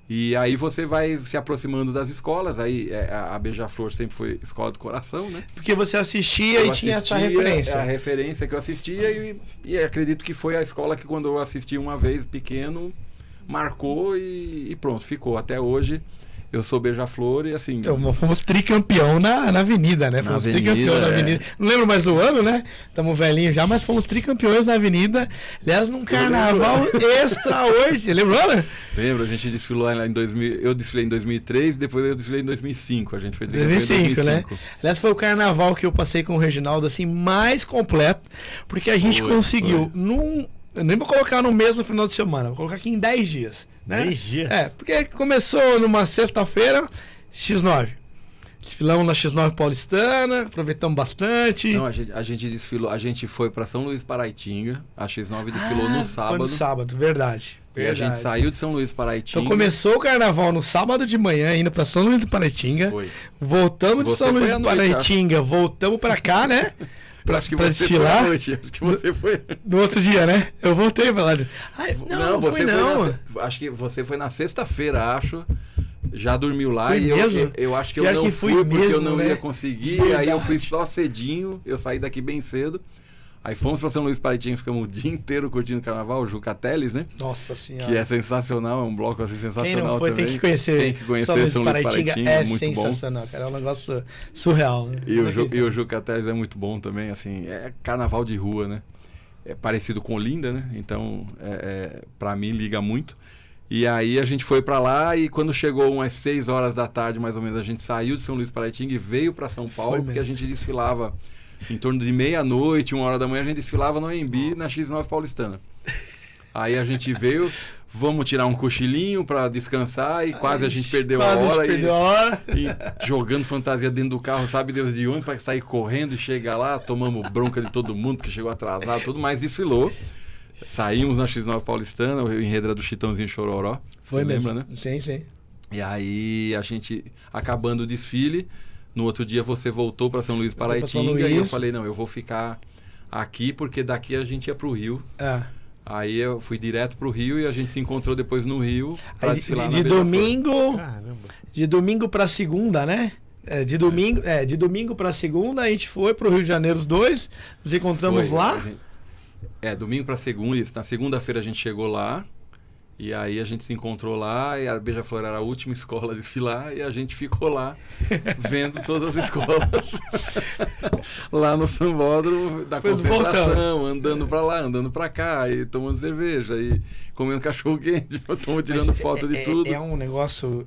S3: E aí você vai se aproximando das escolas. Aí a Beija-Flor sempre foi escola do coração, né?
S1: Porque você assistia e tinha essa referência.
S3: A referência que eu assistia e acredito que foi a escola que quando eu assisti uma vez pequeno, marcou e pronto, ficou. Até hoje eu sou Beija-Flor e assim...
S1: Fomos tricampeão na avenida, né? Fomos tricampeão na avenida. Não lembro mais do ano, né? Estamos velhinhos já, mas fomos tricampeões na avenida. Aliás, num carnaval extraordinário. Lembrou, né?
S3: Lembro, a gente desfilou lá em 2000. Eu desfilei em 2003, depois eu desfilei em 2005. A gente foi tricampeão em 2005,
S1: né? Aliás, foi o carnaval que eu passei com o Reginaldo, assim, mais completo, porque a gente conseguiu, eu nem vou colocar no mesmo final de semana, vou colocar aqui em 10 dias. Né?
S2: 10 dias?
S1: Porque começou numa sexta-feira, X9. Desfilamos na X9 paulistana, aproveitamos bastante.
S3: Não, a gente desfilou, a gente foi para São Luís Paraitinga, a X9 desfilou no sábado.
S1: Foi no sábado, verdade.
S3: E a gente saiu de São Luís Paraitinga.
S1: Então começou o carnaval no sábado de manhã, indo para São Luís do Paraitinga.
S3: Foi.
S1: Voltamos de São Luís do Paraitinga, voltamos para cá, né? Pra desfilar.
S3: Acho que você foi.
S1: No outro dia, né? Eu voltei pra lá.
S3: Não, você foi. Acho que você foi na sexta-feira, acho. Já dormiu lá
S1: foi
S3: e
S1: mesmo?
S3: eu acho que eu não fui porque eu não ia conseguir. Verdade. Aí eu fui só cedinho, eu saí daqui bem cedo. Aí fomos para São Luís Paraitinga, ficamos o dia inteiro curtindo o carnaval, o Juca Teles, né?
S1: Nossa Senhora.
S3: Que é sensacional, é um bloco assim sensacional.
S1: Quem não foi,
S3: também.
S1: Tem que conhecer São Luís Paraitinga, é muito sensacional, bom. Cara, é um negócio surreal. Né?
S3: E o Juca Teles é muito bom também, assim, é carnaval de rua, né? É parecido com Olinda, né? Então, para mim, liga muito. E aí a gente foi para lá e quando chegou umas 6 horas da tarde, mais ou menos, a gente saiu de São Luís Paraitinga e veio para São Paulo, porque a gente desfilava em torno de meia-noite, 1 hora da manhã, a gente desfilava no AMB, na X9 paulistana. Aí a gente veio, vamos tirar um cochilinho para descansar e quase a gente perdeu a hora. E jogando fantasia dentro do carro, sabe Deus de onde, para sair correndo e chegar lá, tomamos bronca de todo mundo, porque chegou atrasado, tudo mais, desfilou. Saímos na X9 paulistana, o enredo era do Chitãozinho Chororó.
S1: Foi mesmo,
S3: lembra, né?
S1: Sim.
S3: E aí a gente, acabando o desfile, no outro dia você voltou para São Luís Paraitinga e eu falei, não, eu vou ficar aqui porque daqui a gente ia pro Rio. Aí eu fui direto pro Rio e a gente se encontrou depois no Rio para desfilar na
S1: de domingo para segunda, né? De domingo para segunda, a gente foi pro Rio de Janeiro os dois, nos encontramos lá.
S3: Domingo para segunda, isso. Na segunda-feira a gente chegou lá, e aí a gente se encontrou lá, e a Beija-Flor era a última escola a desfilar, e a gente ficou lá, vendo todas as escolas, lá no Sambódromo da Concentração, andando para lá, andando para cá, e tomando cerveja, e comendo cachorro-quente, tirando foto de tudo.
S1: É um negócio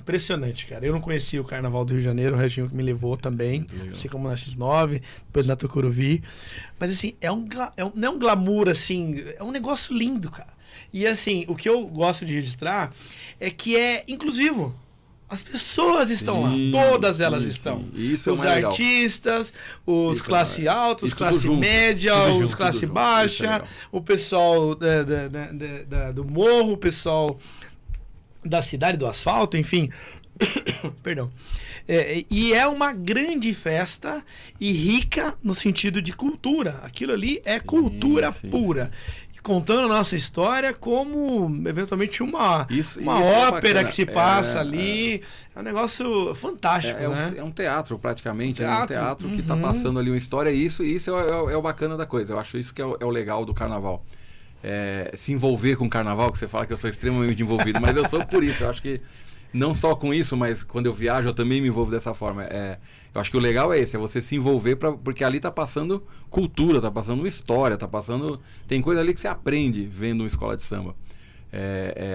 S1: impressionante, cara. Eu não conhecia o Carnaval do Rio de Janeiro, o Reginho que me levou também, assim como na X9, depois na Tucuruvi. Mas assim, não é um glamour, assim, é um negócio lindo, cara. E assim, o que eu gosto de registrar é que é inclusivo. As pessoas estão lá, todas elas estão.
S3: Isso
S1: os
S3: é mais
S1: artistas, os
S3: isso
S1: classe alta, os classe média, os classe baixa, o pessoal do morro, o pessoal da cidade, do asfalto, enfim. Perdão. E é uma grande festa e rica no sentido de cultura. Aquilo ali é cultura pura. Contando a nossa história como, eventualmente, uma ópera que se passa ali. É um negócio fantástico, né?
S3: É um teatro, praticamente. É um teatro que está passando ali uma história. E isso é o bacana da coisa. Eu acho isso que é o legal do carnaval. Se envolver com o carnaval, que você fala que eu sou extremamente envolvido. Mas eu sou por isso. Eu acho que não só com isso, mas quando eu viajo eu também me envolvo dessa forma. Eu acho que o legal é esse, é você se envolver, porque ali tá passando cultura, tá passando história, tem coisa ali que você aprende vendo uma escola de samba.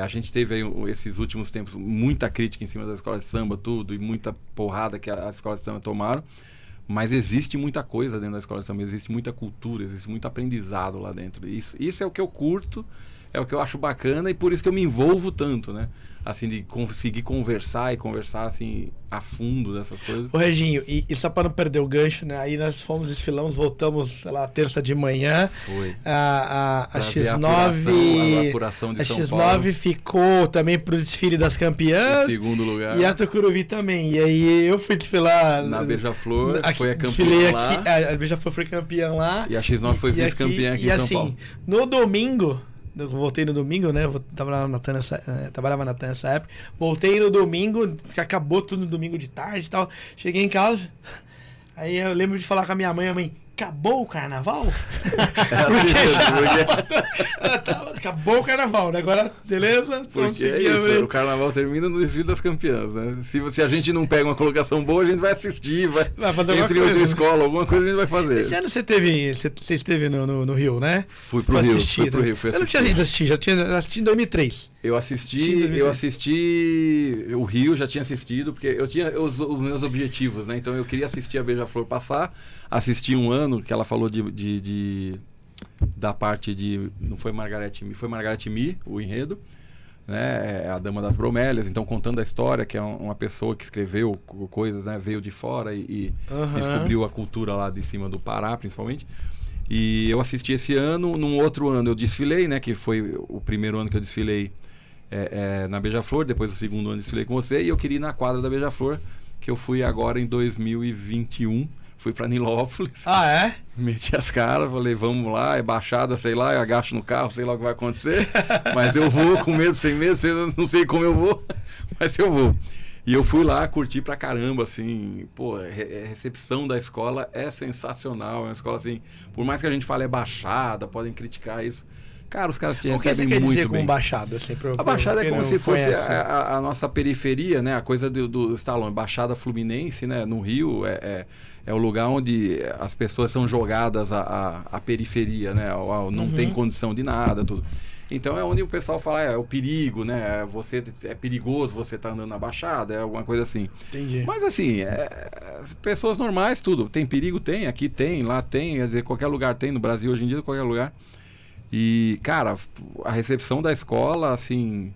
S3: A gente teve aí esses últimos tempos muita crítica em cima da escola de samba, tudo, e muita porrada que as escolas de samba tomaram, mas existe muita coisa dentro da escola de samba, existe muita cultura, existe muito aprendizado lá dentro. Isso é o que eu curto, é o que eu acho bacana, e por isso que eu me envolvo tanto, né? Assim, de conseguir conversar assim, a fundo dessas coisas.
S1: Ô Reginho, e só para não perder o gancho, né? Aí nós desfilamos, voltamos, sei lá, terça de manhã.
S3: Foi.
S1: A X9...
S3: A apuração de São
S1: X9
S3: Paulo.
S1: Ficou também pro desfile das campeãs.
S3: Em segundo lugar.
S1: E a Tucuruvi também. E aí eu fui desfilar...
S3: Na Beija-Flor, foi a campeã lá.
S1: A Beija-Flor foi campeã lá.
S3: E a X9 foi vice-campeã aqui em São Paulo.
S1: No domingo... Eu voltei no domingo, né? Trabalhava na TAN nessa época. Voltei no domingo, que acabou tudo no domingo de tarde e tal. Cheguei em casa. Aí eu lembro de falar com a minha mãe, acabou o carnaval? Acabou o carnaval, né? Agora, beleza?
S3: Porque é isso, o carnaval termina no desfile das campeãs, né? Se a gente não pega uma colocação boa, a gente vai assistir, vai fazer entre outra escola, alguma coisa a gente vai fazer.
S1: Esse ano você esteve no Rio, né?
S3: Fui pro Rio.
S1: Você não tinha ido assistir, já tinha assistido em 2003.
S3: Eu assisti o Rio, já tinha assistido, porque eu tinha os meus objetivos, né? Então eu queria assistir a Beija-Flor passar, assisti um ano que ela falou da parte de... Não foi Margarete Mi, o enredo, né? A Dama das Bromélias, então contando a história, que é uma pessoa que escreveu coisas, né? Veio de fora e descobriu a cultura lá de cima do Pará, principalmente. E eu assisti esse ano. Num outro ano eu desfilei, né? Que foi o primeiro ano que eu desfilei na Beija-Flor, depois o segundo ano desfilei com você, e eu queria ir na quadra da Beija-Flor, que eu fui agora em 2021. Fui pra Nilópolis.
S1: Ah, é?
S3: Meti as caras, falei, vamos lá, é baixada, sei lá, eu agacho no carro, sei lá o que vai acontecer. Mas eu vou, com medo, sem medo, não sei como eu vou, mas eu vou. E eu fui lá, curti pra caramba, assim, pô, a recepção da escola é sensacional, é uma escola assim, por mais que a gente fale é baixada, podem criticar isso. Cara, os caras te recebem muito bem. O que você quer dizer
S1: com baixada? Assim,
S3: a baixada é como se fosse a nossa periferia, né? A coisa do Stallone, Baixada Fluminense, né? No Rio, é o lugar onde as pessoas são jogadas à periferia, né? Não tem condição de nada, tudo. Então é onde o pessoal fala, é o perigo, né? É perigoso você estar andando na Baixada, é alguma coisa assim.
S1: Entendi.
S3: Mas assim, pessoas normais, tudo. Tem perigo? Tem. Aqui tem, lá tem. Quer dizer, qualquer lugar tem. No Brasil, hoje em dia, qualquer lugar. E, cara, a recepção da escola, assim,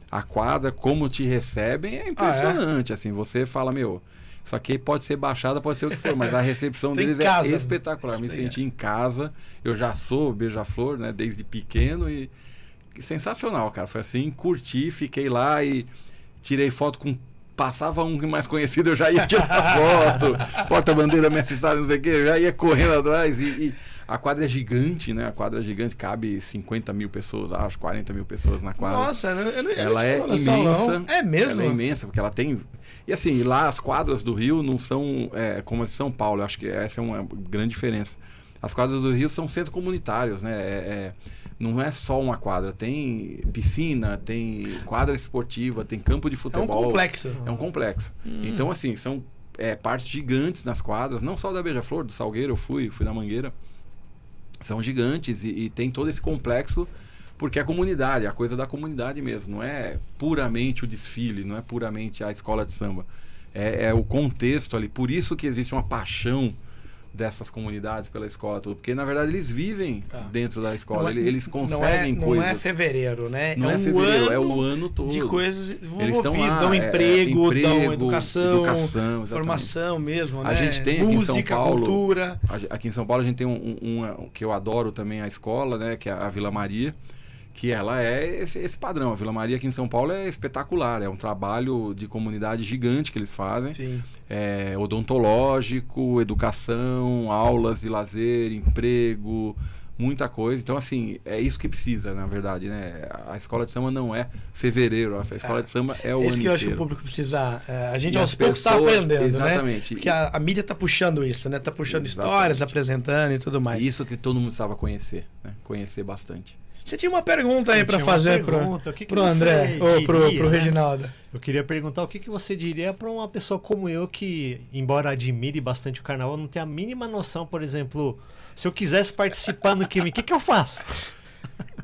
S3: a quadra, como te recebem, é impressionante. Assim, você fala, isso aqui pode ser Baixada, pode ser o que for, mas a recepção deles é espetacular. Me senti em casa, eu já sou Beija-Flor, né, desde pequeno, e sensacional, cara. Foi assim, curti, fiquei lá e tirei foto com passava um mais conhecido, eu já ia tirar foto, porta-bandeira, mestre sala, não sei o quê, eu já ia correndo atrás. E a quadra é gigante, né? A quadra é gigante, cabe 50 mil pessoas, acho, 40 mil pessoas na quadra.
S1: Nossa, eu não
S3: ela é
S1: imensa.
S3: Não.
S1: É mesmo?
S3: Ela é imensa, porque ela tem... E assim, lá as quadras do Rio não são como as de São Paulo, eu acho que essa é uma grande diferença. As quadras do Rio são centros comunitários, né? Não é só uma quadra, tem piscina, tem quadra esportiva, tem campo de futebol.
S1: É um complexo.
S3: É um complexo. Então, assim, são partes gigantes nas quadras, não só da Beija-Flor, do Salgueiro, eu fui da Mangueira. São gigantes e tem todo esse complexo, porque é comunidade, é a coisa da comunidade mesmo. Não é puramente o desfile, não é puramente a escola de samba. É o contexto ali. Por isso que existe uma paixão dessas comunidades pela escola toda, porque na verdade eles vivem dentro da escola, eles conseguem coisas.
S1: Não é fevereiro, né?
S3: Não é fevereiro, é o ano todo.
S1: De coisas
S3: eles estão lá,
S1: dão emprego, dão
S3: educação,
S1: formação mesmo, né?
S3: A gente tem
S1: música,
S3: aqui em São Paulo,
S1: cultura.
S3: Aqui em São Paulo a gente tem um que eu adoro também, a escola, né, que é a Vila Maria, que ela é esse padrão. A Vila Maria aqui em São Paulo é espetacular, é um trabalho de comunidade gigante que eles fazem.
S1: Sim.
S3: Odontológico, educação, aulas de lazer, emprego, muita coisa. Então, assim, é isso que precisa, na verdade, né? A escola de samba não é fevereiro, a escola de samba é o ano
S1: Isso que eu acho que o
S3: inteiro.
S1: público precisa... a gente
S3: E
S1: aos
S3: as
S1: poucos está
S3: pessoas,
S1: aprendendo,
S3: exatamente.
S1: né? Porque a mídia está puxando isso, né? Está puxando histórias, apresentando e tudo mais.
S3: Isso que todo mundo precisava conhecer, né? Conhecer bastante.
S1: Você tinha uma pergunta aí para fazer pro André, ou pro Reginaldo.
S2: Eu queria perguntar o que você diria para uma pessoa como eu que, embora admire bastante o carnaval, não tem a mínima noção, por exemplo, se eu quisesse participar no o que eu faço?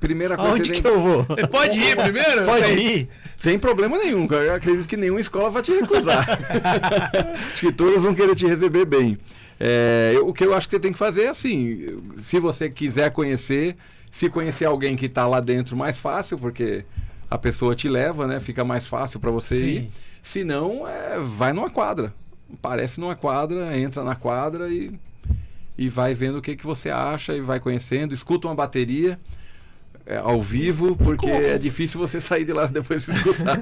S3: Primeira coisa
S2: Aonde que eu vou?
S1: Você pode ir primeiro?
S2: Pode ir.
S3: Sem problema nenhum, cara. Eu acredito que nenhuma escola vai te recusar. Acho que todas vão querer te receber bem. O que eu acho que você tem que fazer é assim, se você quiser conhecer, se conhecer alguém que está lá dentro, mais fácil, porque a pessoa te leva, né? Fica mais fácil para você ir. Se não, vai numa quadra. Aparece numa quadra, entra na quadra e vai vendo o que você acha e vai conhecendo. Escuta uma bateria ao vivo, porque é difícil você sair de lá depois de escutar.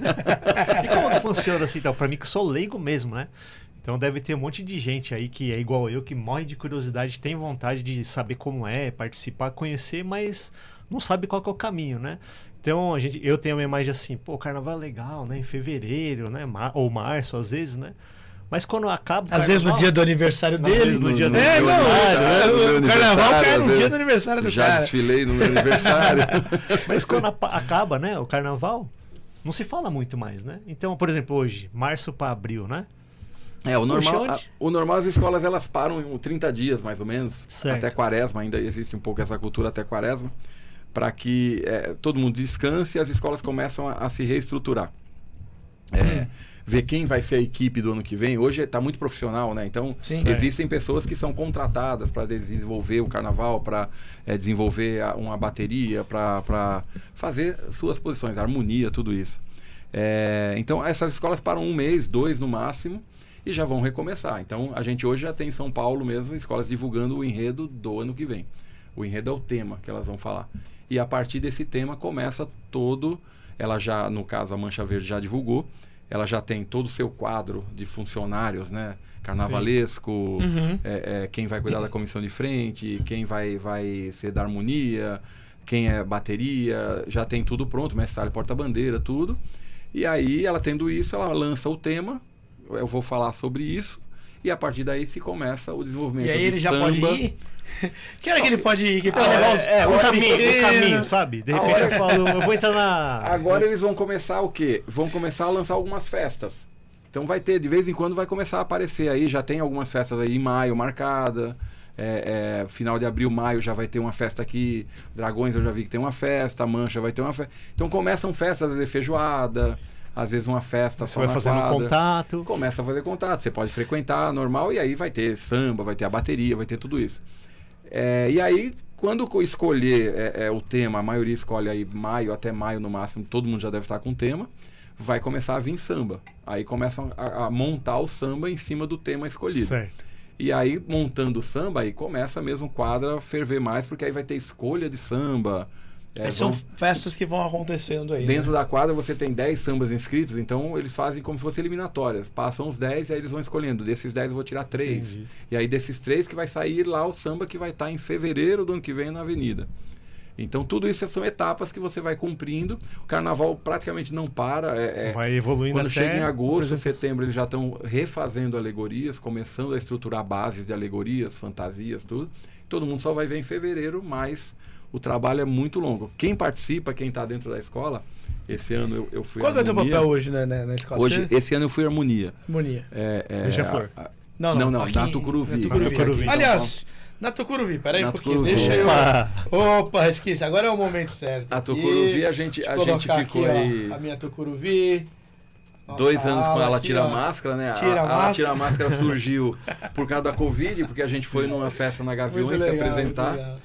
S2: E como que funciona assim, então? Para mim que sou leigo mesmo, né? Então deve ter um monte de gente aí que é igual eu, que morre de curiosidade, tem vontade de saber como participar, conhecer, mas não sabe qual que é o caminho, né? Então eu tenho uma imagem assim, o carnaval é legal, né? Em fevereiro, né? Ou março, às vezes, né? Mas quando acaba o
S1: carnaval... Às vezes no dia do aniversário dele.
S2: Às vezes no dia do aniversário.
S1: O carnaval cai no dia do aniversário do cara.
S3: Já desfilei no meu aniversário.
S2: Mas quando acaba, né? O carnaval, não se fala muito mais, né? Então, por exemplo, hoje, março para abril, né?
S3: O normal as escolas elas param em 30 dias mais ou menos,
S2: certo.
S3: Até quaresma, ainda existe um pouco essa cultura até quaresma, para que todo mundo descanse e as escolas começam a se reestruturar. Ver quem vai ser a equipe do ano que vem. Hoje está muito profissional, né? Então existem pessoas que são contratadas para desenvolver o carnaval, para desenvolver uma bateria, para fazer suas posições, harmonia, tudo isso. Então essas escolas param 1 mês, 2 no máximo, e já vão recomeçar. Então, a gente hoje já tem em São Paulo mesmo, escolas divulgando o enredo do ano que vem. O enredo é o tema que elas vão falar. E a partir desse tema começa todo... Ela já, no caso, a Mancha Verde já divulgou. Ela já tem todo o seu quadro de funcionários, né? Carnavalesco, quem vai cuidar da comissão de frente, quem vai ser da harmonia, quem é bateria, já tem tudo pronto, mestre, porta-bandeira, tudo. E aí, ela tendo isso, ela lança o tema... Eu vou falar sobre isso e a partir daí se começa o desenvolvimento do samba.
S1: E aí ele já pode ir? Que hora que ele pode ir? Que pode
S2: o caminho, sabe? De repente eu falo, eu vou entrar na...
S3: Agora eles vão começar o quê? Vão começar a lançar algumas festas. Então vai ter, de vez em quando vai começar a aparecer aí, já tem algumas festas aí em maio marcada. Final de abril, maio já vai ter uma festa aqui. Dragões eu já vi que tem uma festa, Mancha vai ter uma festa. Então começam festas, às vezes feijoada... Às vezes uma festa
S2: você vai fazendo contato.
S3: Começa a fazer contato. Você pode frequentar normal e aí vai ter samba, vai ter a bateria, vai ter tudo isso. E aí, quando escolher o tema, a maioria escolhe aí maio, até maio no máximo, todo mundo já deve estar com o tema, vai começar a vir samba. Aí começam a montar o samba em cima do tema escolhido.
S2: Certo.
S3: E aí, montando o samba, aí começa mesmo o quadro a ferver mais, porque aí vai ter escolha de samba,
S1: São festas que vão acontecendo aí.
S3: Dentro da quadra você tem 10 sambas inscritos, então eles fazem como se fossem eliminatórias. Passam os 10 e aí eles vão escolhendo. Desses 10 eu vou tirar 3.
S2: Entendi.
S3: E aí desses 3 que vai sair lá o samba que vai estar em fevereiro do ano que vem na Avenida. Então tudo isso são etapas que você vai cumprindo. O carnaval praticamente não para.
S2: Vai evoluindo
S3: Quando
S2: até
S3: chega em agosto,
S2: apresentação.
S3: setembro, eles já estão refazendo alegorias, começando a estruturar bases de alegorias, fantasias, tudo. Todo mundo só vai ver em fevereiro, mas o trabalho é muito longo. Quem participa, quem está dentro da escola, esse ano eu fui
S1: Qual é o teu
S3: Harmonia.
S1: papel hoje, né, na escola?
S3: Hoje, esse ano eu fui Harmonia.
S1: Harmonia.
S2: Beija-flor.
S1: Não,
S3: aqui,
S1: aqui,
S3: na Tucuruvi.
S2: Tucuruvi.
S3: Aqui em São
S1: Aliás, na Tucuruvi, peraí um
S3: Na
S1: pouquinho,
S3: Tucuruvi.
S1: deixa eu...
S2: Opa!
S1: Opa, esqueci, agora é o momento certo.
S3: A
S1: aqui.
S3: Tucuruvi, a gente
S1: Colocar
S3: ficou
S1: aqui,
S3: aí
S1: ó, a minha Tucuruvi. Nossa,
S3: 2 anos com
S1: ala
S3: ela
S1: aqui,
S3: tira
S1: ó.
S3: máscara, né?
S1: Tira
S3: a
S1: máscara.
S3: tira máscara surgiu por causa da Covid, porque a gente foi numa festa na Gaviões
S1: Muito
S3: se
S1: legal,
S3: apresentar.
S1: muito legal.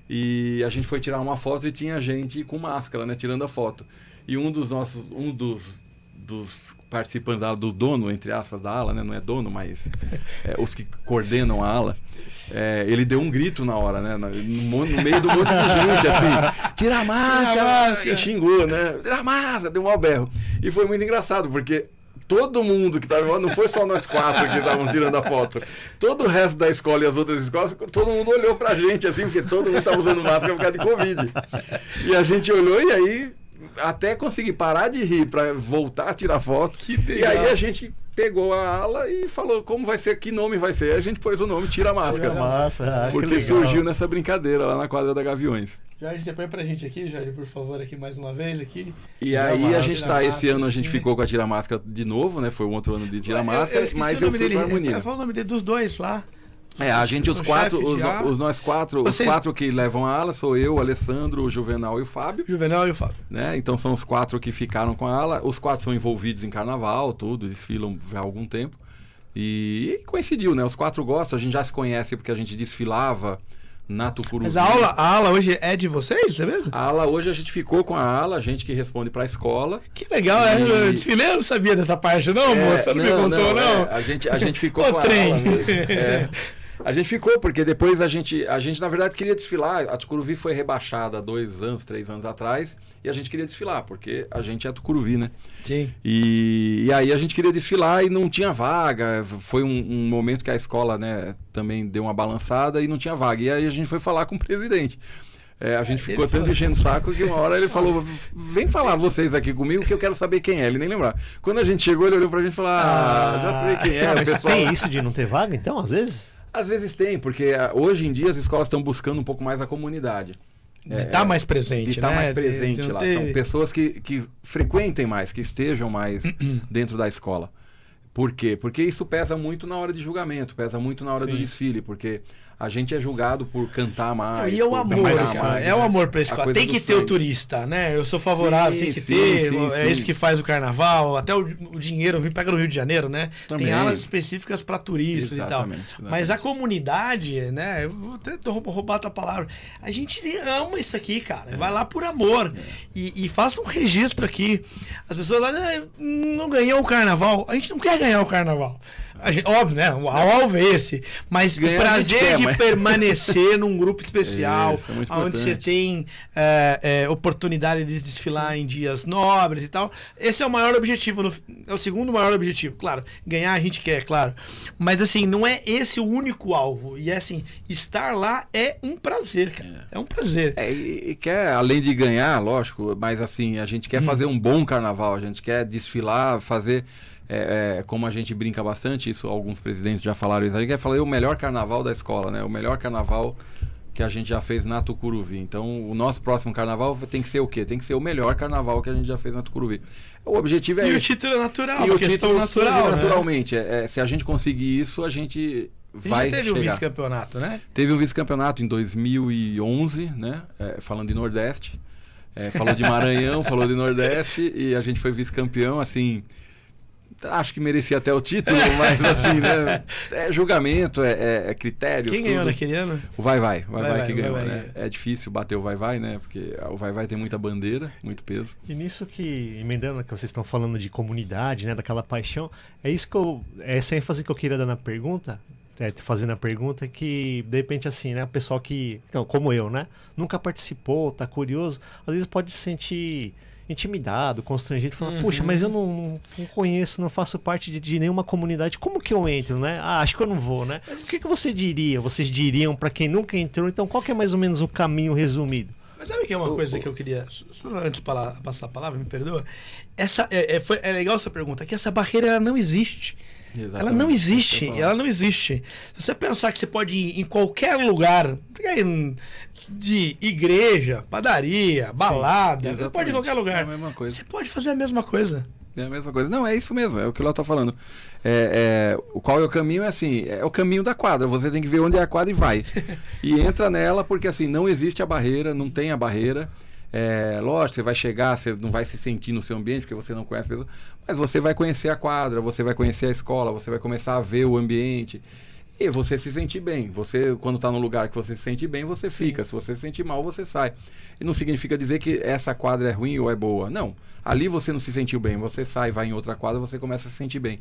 S3: E a gente foi tirar uma foto e tinha gente com máscara, né? Tirando a foto. E um dos participantes da ala, do dono, entre aspas, da ala, né? Não é dono, mas os que coordenam a ala, ele deu um grito na hora, né? No meio do monte de gente, assim, tira a máscara! E xingou, né? Tira a máscara! Deu um maior berro. E foi muito engraçado, porque todo mundo que estava, não foi só nós 4 que estavam tirando a foto, todo o resto da escola e as outras escolas, todo mundo olhou pra gente, assim, porque todo mundo estava usando máscara por causa de Covid. E a gente olhou e aí, até conseguir parar de rir para voltar a tirar foto. E aí a gente pegou a ala e falou como vai ser, que nome vai ser. A gente pôs o nome Tira a Máscara.
S2: Massa,
S3: Porque surgiu nessa brincadeira lá na quadra da Gaviões.
S1: Jorge, você põe pra gente aqui, Jorge, por favor, aqui mais uma vez, aqui.
S3: E aí a gente
S1: Tira
S3: tá,
S1: a
S3: esse
S1: Máscara,
S3: ano a gente
S1: aqui.
S3: ficou com a Tira a Máscara de novo, né? Foi um outro ano de Tira a Máscara,
S1: esqueci
S3: mas
S1: o
S3: eu
S1: nome
S3: fui
S1: dele.
S3: com a Harmonia.
S1: Fala o nome dele, dos dois lá.
S3: A gente, os
S1: Sou
S3: quatro,
S1: chefe já.
S3: nós quatro,
S1: Vocês-
S3: os 4 que levam a ala, sou eu, o Alessandro, o Juvenal e o Fábio,
S1: Juvenal e o Fábio.
S3: né? Então são os 4 que ficaram com a ala. Os 4 são envolvidos em carnaval, tudo, desfilam já há algum tempo. E coincidiu, né? Os 4 gostam, a gente já se conhece porque a gente desfilava na Tucuruvi.
S1: Mas a aula hoje é de vocês, é mesmo?
S3: A ala, hoje a gente ficou com a ala, a gente que responde pra escola.
S1: Que legal, eu desfilei, eu não sabia dessa parte, não, moça? Você não me contou, não?
S3: A gente ficou
S1: Ô,
S3: com a
S1: trem.
S3: ala mesmo. A gente ficou, porque depois a gente na verdade queria desfilar. A Tucuruvi foi rebaixada há 2 anos, 3 anos atrás, e a gente queria desfilar, porque a gente é Tucuruvi, né?
S1: Sim.
S3: E aí a gente queria desfilar e não tinha vaga. Foi um momento que a escola, né, também deu uma balançada e não tinha vaga. E aí a gente foi falar com o presidente. A gente ficou tanto enchendo o saco que uma hora ele falou: vem falar vocês aqui comigo que eu quero saber quem é. Ele nem lembrar. Quando a gente chegou, ele olhou pra gente e falou: já sei quem é.
S2: Não,
S3: O
S2: mas
S3: pessoal...
S2: tem isso de não ter vaga, então, às vezes?
S3: Às vezes tem, porque hoje em dia as escolas estão buscando um pouco mais a comunidade.
S1: De estar mais presente,
S3: De estar
S1: né?
S3: mais presente
S1: De não
S3: lá.
S1: ter-
S3: São pessoas que frequentem mais, que estejam mais dentro da escola. Por quê? Porque isso pesa muito na hora de julgamento, pesa muito na hora do
S2: Sim.
S3: desfile, porque a gente é julgado por cantar mais.
S1: E é o
S3: por
S1: amor,
S2: mais
S3: brincar
S2: o
S1: cara,
S3: mais,
S1: é o
S3: né?
S1: amor pra
S3: A
S1: escola.
S3: coisa
S1: Tem que
S3: do
S1: ter o
S3: sangue.
S1: turista, né? Eu sou favorável, tem que ter. É isso que faz o carnaval, até o dinheiro pega no Rio de Janeiro, né?
S3: Também.
S1: Tem alas específicas pra turistas
S3: Exatamente,
S1: e tal. Mas a comunidade, né? Eu vou até roubar a tua palavra. A gente ama isso aqui, cara. Vai lá por amor. E faça um registro aqui. As pessoas lá, não ganhou o carnaval. A gente não quer ganhar o carnaval. Óbvio, né? O alvo é esse. Mas
S3: Ganhar
S1: o
S3: a gente
S1: prazer
S3: quer,
S1: de
S3: mas-
S1: permanecer num grupo especial,
S3: Isso, é muito
S1: onde você
S3: importante.
S1: tem oportunidade de desfilar em dias nobres e tal. Esse é o maior objetivo, é o segundo maior objetivo. Claro, ganhar a gente quer, claro. Mas assim, não é esse o único alvo. E é assim, estar lá é um prazer, cara. É um prazer.
S3: E quer, além de ganhar, lógico, mas assim, a gente quer fazer um bom carnaval, a gente quer desfilar, fazer, como a gente brinca bastante, isso alguns presidentes já falaram isso, a gente quer fazer o melhor carnaval da escola, né? O melhor carnaval que a gente já fez na Tucuruvi. Então, o nosso próximo carnaval tem que ser o quê? Tem que ser o melhor carnaval que a gente já fez na Tucuruvi. O objetivo é
S1: E o
S3: esse.
S1: título é natural,
S3: E
S1: uma
S3: o
S1: questão
S3: título
S1: natural,
S3: surge
S1: né?
S3: naturalmente. Se a gente conseguir isso, a gente vai
S1: Já teve um
S3: chegar.
S1: vice-campeonato, né?
S3: Teve um vice-campeonato em 2011, né? Falando de Nordeste. Falou de Maranhão, falou de Nordeste e a gente foi vice-campeão, assim. Acho que merecia até o título, mas assim, né? É julgamento, é critérios.
S1: Quem ganhou
S3: tudo.
S1: naquele ano?
S3: O Vai-Vai que
S1: Vai-Vai,
S3: ganhou,
S1: Vai-Vai,
S3: né? É difícil bater o Vai-Vai, né? Porque o Vai-Vai tem muita bandeira, muito peso.
S2: E nisso que, emendando que vocês estão falando de comunidade, né, daquela paixão, essa ênfase que eu queria dar na pergunta, fazendo a pergunta, que de repente assim, né, o pessoal que, então, como eu, né, nunca participou, tá curioso, às vezes pode se sentir intimidado, constrangido, falando, puxa, mas eu não conheço, não faço parte de nenhuma comunidade, como que eu entro, né? Acho que eu não vou, né? O que vocês diriam para quem nunca entrou? Então, qual que é mais ou menos o caminho resumido?
S1: Mas sabe que é uma coisa que eu queria, só antes de passar a palavra, me perdoa, é legal essa pergunta, que essa barreira ela não existe.
S3: Exatamente.
S1: Ela não existe, ela não existe. Se você pensar que você pode ir em qualquer lugar, de igreja, padaria, balada, você pode ir em qualquer lugar.
S3: É a mesma coisa.
S1: Você pode fazer a mesma coisa.
S3: É a mesma coisa. Não, é isso mesmo, é o que o Léo tá falando. Qual é o caminho? É assim, é o caminho da quadra. Você tem que ver onde é a quadra e vai. E entra nela, porque assim, não existe a barreira, não tem a barreira. Lógico, você vai chegar, você não vai se sentir no seu ambiente, porque você não conhece a pessoa, mas você vai conhecer a quadra, você vai conhecer a escola, você vai começar a ver o ambiente e você se sentir bem. Você, quando está num lugar que você se sente bem, você fica. Se você se sentir mal, você sai. E não significa dizer que essa quadra é ruim ou é boa. Não. Ali você não se sentiu bem, você sai, vai em outra quadra, você começa a se sentir bem.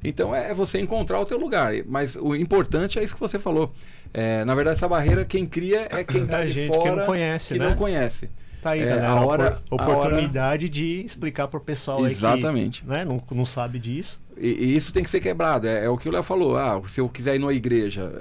S3: Então é você encontrar o teu lugar. Mas o importante é isso que você falou. Na verdade, essa barreira, quem cria é quem está de
S2: gente
S3: fora,
S2: que não conhece,
S3: que
S2: né?
S3: não conhece.
S2: Tá aí, galera, oportunidade de explicar pro pessoal
S3: exatamente.
S2: Aí que, né, não sabe disso.
S3: E isso tem que ser quebrado. É o que o Léo falou. Se eu quiser ir numa igreja,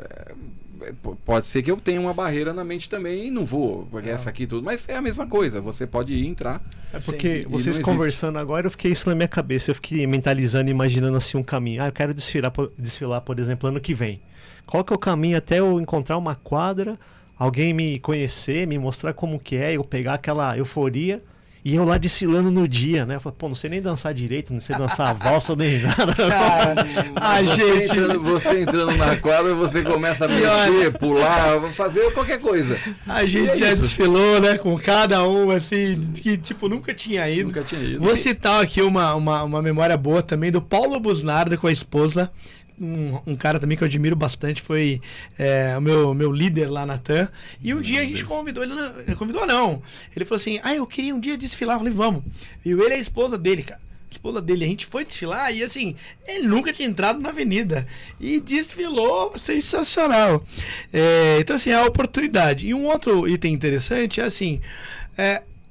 S3: pode ser que eu tenha uma barreira na mente também e não vou, porque essa aqui e tudo. Mas é a mesma coisa. Você pode ir entrar.
S2: É porque vocês conversando agora, eu fiquei isso na minha cabeça. Eu fiquei mentalizando, imaginando assim um caminho. Eu quero desfilar, por exemplo, ano que vem. Qual que é o caminho até eu encontrar uma quadra, alguém me conhecer, me mostrar como que é, eu pegar aquela euforia e eu lá desfilando no dia, né? Eu falo, não sei nem dançar direito, não sei dançar a valsa nem nada.
S3: Você entrando na quadra, você começa a mexer, pular, fazer qualquer coisa.
S1: A gente já desfilou, né? Com cada um, assim, que tipo, nunca tinha ido. Vou citar aqui uma memória boa também do Paulo Busnardo com a esposa. Um cara também que eu admiro bastante, foi o meu líder lá na TAM. E um dia a gente convidou, ele não. Ele falou assim, eu queria um dia desfilar. Eu falei, vamos. E ele é a esposa dele, cara. A esposa dele, a gente foi desfilar e assim, ele nunca tinha entrado na avenida. E desfilou, sensacional. Então assim, é a oportunidade. E um outro item interessante é assim,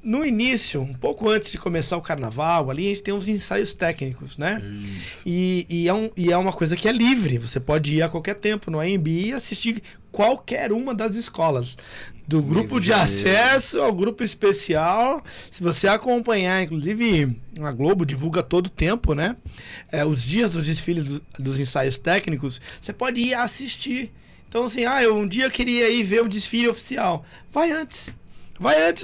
S1: no início, um pouco antes de começar o carnaval, ali a gente tem uns ensaios técnicos, né? E é uma coisa que é livre. Você pode ir a qualquer tempo no AMB e assistir qualquer uma das escolas. Do grupo de acesso ao grupo especial. Se você acompanhar, inclusive a Globo divulga todo o tempo, né? Os dias dos desfiles dos ensaios técnicos, você pode ir assistir. Então assim, eu um dia queria ir ver o desfile oficial. Vai antes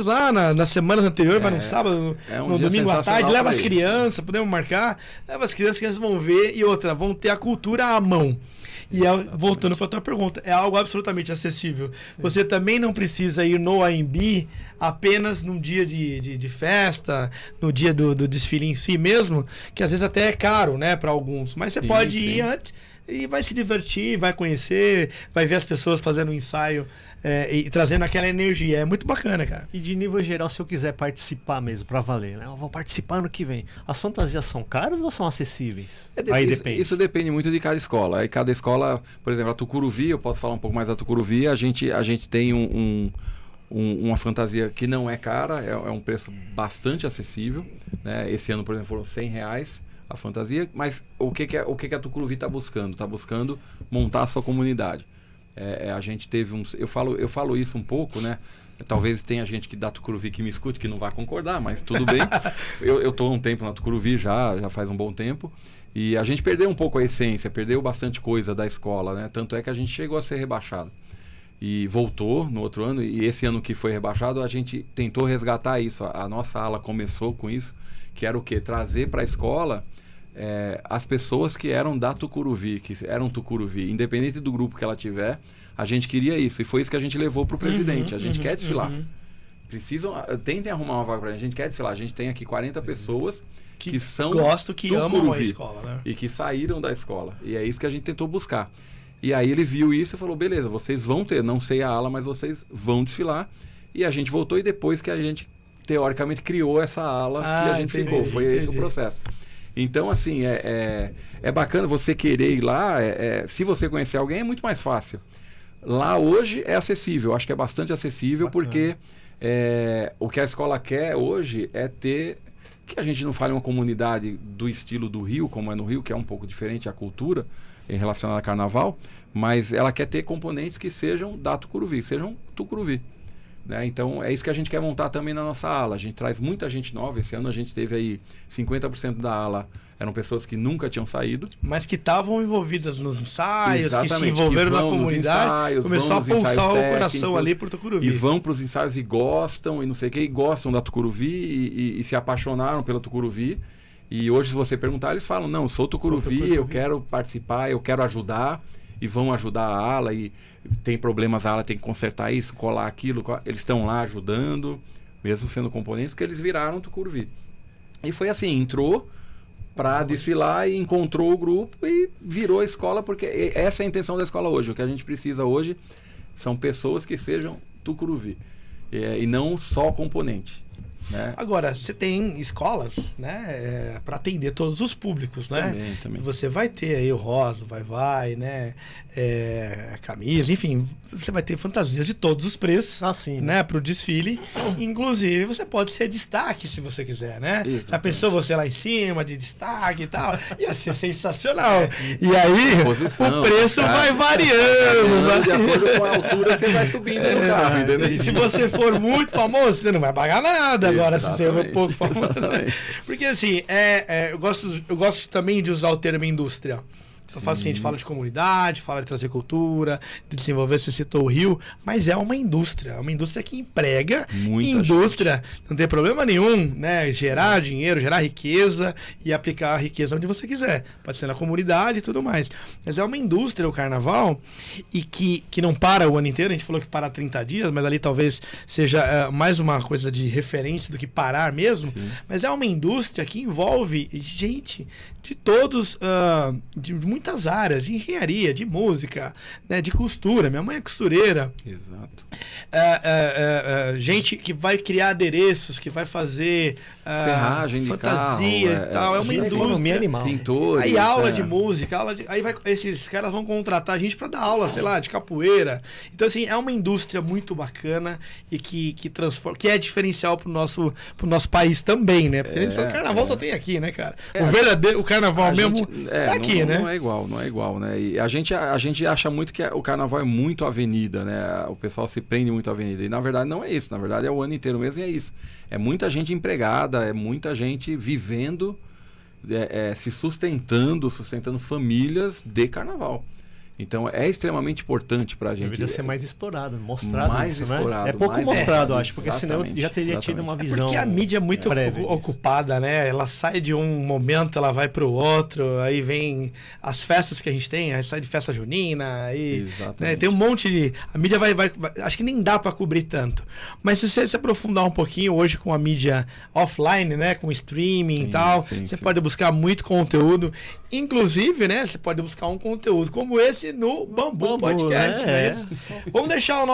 S1: lá na semana anterior, vai no sábado, no domingo à tarde, leva as crianças, podemos marcar, leva as crianças vão ver, e outra, vão ter a cultura à mão. E voltando para a tua pergunta, é algo absolutamente acessível. Sim. Você também não precisa ir no AMB apenas num dia de festa, no dia do desfile em si mesmo, que às vezes até é caro, né, para alguns, mas você pode ir antes e vai se divertir, vai conhecer, vai ver as pessoas fazendo um ensaio e trazendo aquela energia. É muito bacana, cara.
S2: E de nível geral, se eu quiser participar mesmo, pra valer, né? Eu vou participar ano que vem. As fantasias são caras ou são acessíveis?
S3: Aí depende. Isso depende muito de cada escola. Aí cada escola, por exemplo, a Tucuruvi, eu posso falar um pouco mais da Tucuruvi, a gente tem uma fantasia que não é cara, é um preço bastante acessível, né? Esse ano, por exemplo, foram R$100 a fantasia, mas o que a Tucuruvi está buscando? Está buscando montar a sua comunidade. A gente teve eu falo isso um pouco, né? Talvez tenha gente que da Tucuruvi que me escute que não vai concordar, mas tudo bem. Eu estou há um tempo na Tucuruvi, já faz um bom tempo, e a gente perdeu um pouco a essência, perdeu bastante coisa da escola, né? Tanto é que a gente chegou a ser rebaixado. E voltou no outro ano, e esse ano que foi rebaixado, a gente tentou resgatar isso. A nossa ala começou com isso, que era o quê? Trazer para a escola as pessoas que eram da Tucuruvi, que eram Tucuruvi, independente do grupo que ela tiver, a gente queria isso. E foi isso que a gente levou para o presidente. A gente quer desfilar. Tentem arrumar uma vaga para a gente. Quer desfilar. A gente tem aqui 40 pessoas que são
S1: que amam a escola, né?
S3: E que saíram da escola. E é isso que a gente tentou buscar. E aí ele viu isso e falou, beleza, vocês vão ter, não sei a ala, mas vocês vão desfilar. E a gente voltou, e depois que a gente, teoricamente, criou essa ala que a gente ficou. Foi esse o processo. Então, assim, é bacana você querer ir lá. Se você conhecer alguém, é muito mais fácil. Lá hoje é acessível, acho que é bastante acessível, bacana. Porque o que a escola quer hoje é ter... Que a gente não fale uma comunidade do estilo do Rio, como é no Rio, que é um pouco diferente a cultura relacionada a carnaval, mas ela quer ter componentes que sejam da Tucuruvi, sejam Tucuruvi. Né? Então, é isso que a gente quer montar também na nossa ala. A gente traz muita gente nova. Esse ano a gente teve aí 50% da ala. Eram pessoas que nunca tinham saído.
S1: Mas que estavam envolvidas nos ensaios,
S3: exatamente,
S1: que se envolveram na comunidade.
S3: Ensaios,
S1: começou a pulsar o coração ali por Tucuruvi.
S3: E vão para os ensaios e gostam, e não sei o que, e gostam da Tucuruvi e se apaixonaram pela Tucuruvi. E hoje, se você perguntar, eles falam, não, sou Tucuruvi, eu quero participar, eu quero ajudar. E vão ajudar a ala, e tem problemas, a ala tem que consertar isso, colar aquilo. Eles estão lá ajudando, mesmo sendo componentes, porque eles viraram Tucuruvi. E foi assim, entrou para desfilar e encontrou o grupo e virou a escola, porque essa é a intenção da escola hoje. O que a gente precisa hoje são pessoas que sejam Tucuruvi, e não só componente. Né?
S1: Agora, você tem escolas, né, para atender todos os públicos, né?
S3: Também.
S1: Você vai ter aí o rosa, vai, né, camisa, enfim, você vai ter fantasias de todos os preços,
S2: assim,
S1: né, para o desfile. Inclusive, você pode ser destaque se você quiser, né?
S3: Exatamente.
S1: Já pensou você lá em cima de destaque e tal? Ia ser sensacional. E aí, o preço vai variando.
S3: De acordo com a altura que você vai subindo no carro, entendeu?
S1: E se você for muito famoso, você não vai pagar nada. Agora,
S3: exatamente,
S1: se você for pouco famoso. Porque assim, eu gosto também de usar o termo indústria. Eu faço assim, a gente fala de comunidade, fala de trazer cultura, de desenvolver, você citou o Rio, mas é uma indústria que emprega,
S3: muita
S1: indústria,
S3: gente.
S1: Não tem problema nenhum, né? Gerar dinheiro, gerar riqueza e aplicar a riqueza onde você quiser. Pode ser na comunidade e tudo mais. Mas é uma indústria o carnaval e que não para o ano inteiro, a gente falou que para 30 dias, mas ali talvez seja mais uma coisa de referência do que parar mesmo.
S3: Sim.
S1: Mas é uma indústria que envolve gente de todos, de muitas áreas, de engenharia, de música, né, de costura. Minha mãe é costureira.
S3: Exato.
S1: Gente que vai criar adereços, que vai fazer
S3: ferragem de
S1: fantasia
S3: carro,
S1: e tal. É uma indústria.
S2: Animal.
S3: Pintores.
S1: Aí aula de música, esses caras vão contratar a gente para dar aula, sei lá, de capoeira. Então, assim, é uma indústria muito bacana e que transforma, que é diferencial pro nosso país também, né? Porque a gente fala, carnaval só tem aqui, né, cara? O verdadeiro, o carnaval mesmo é aqui, né?
S3: Não é igual, né? E a gente acha muito que o carnaval é muito avenida, né? O pessoal se prende muito à avenida. E na verdade não é isso. Na verdade é o ano inteiro mesmo e é isso. É muita gente empregada, é muita gente vivendo, se sustentando famílias de carnaval. Então é extremamente importante pra gente.
S2: Deveria ser mais explorado, mostrado
S3: mais
S2: isso,
S3: explorado,
S2: né? É pouco
S3: mais
S2: mostrado, acho, porque
S3: exatamente,
S2: senão já teria tido uma visão.
S1: Porque a mídia é muito
S2: prévia
S1: ocupada, né? Ela sai de um momento, ela vai pro outro, aí vem as festas que a gente tem, aí sai de festa junina, aí, né, tem um monte de... A mídia vai acho que nem dá para cobrir tanto. Mas se você se aprofundar um pouquinho hoje com a mídia offline, né, com streaming e tal, você pode buscar muito conteúdo. Inclusive, né, você pode buscar um conteúdo como esse no Bambu Podcast, né? Vamos deixar o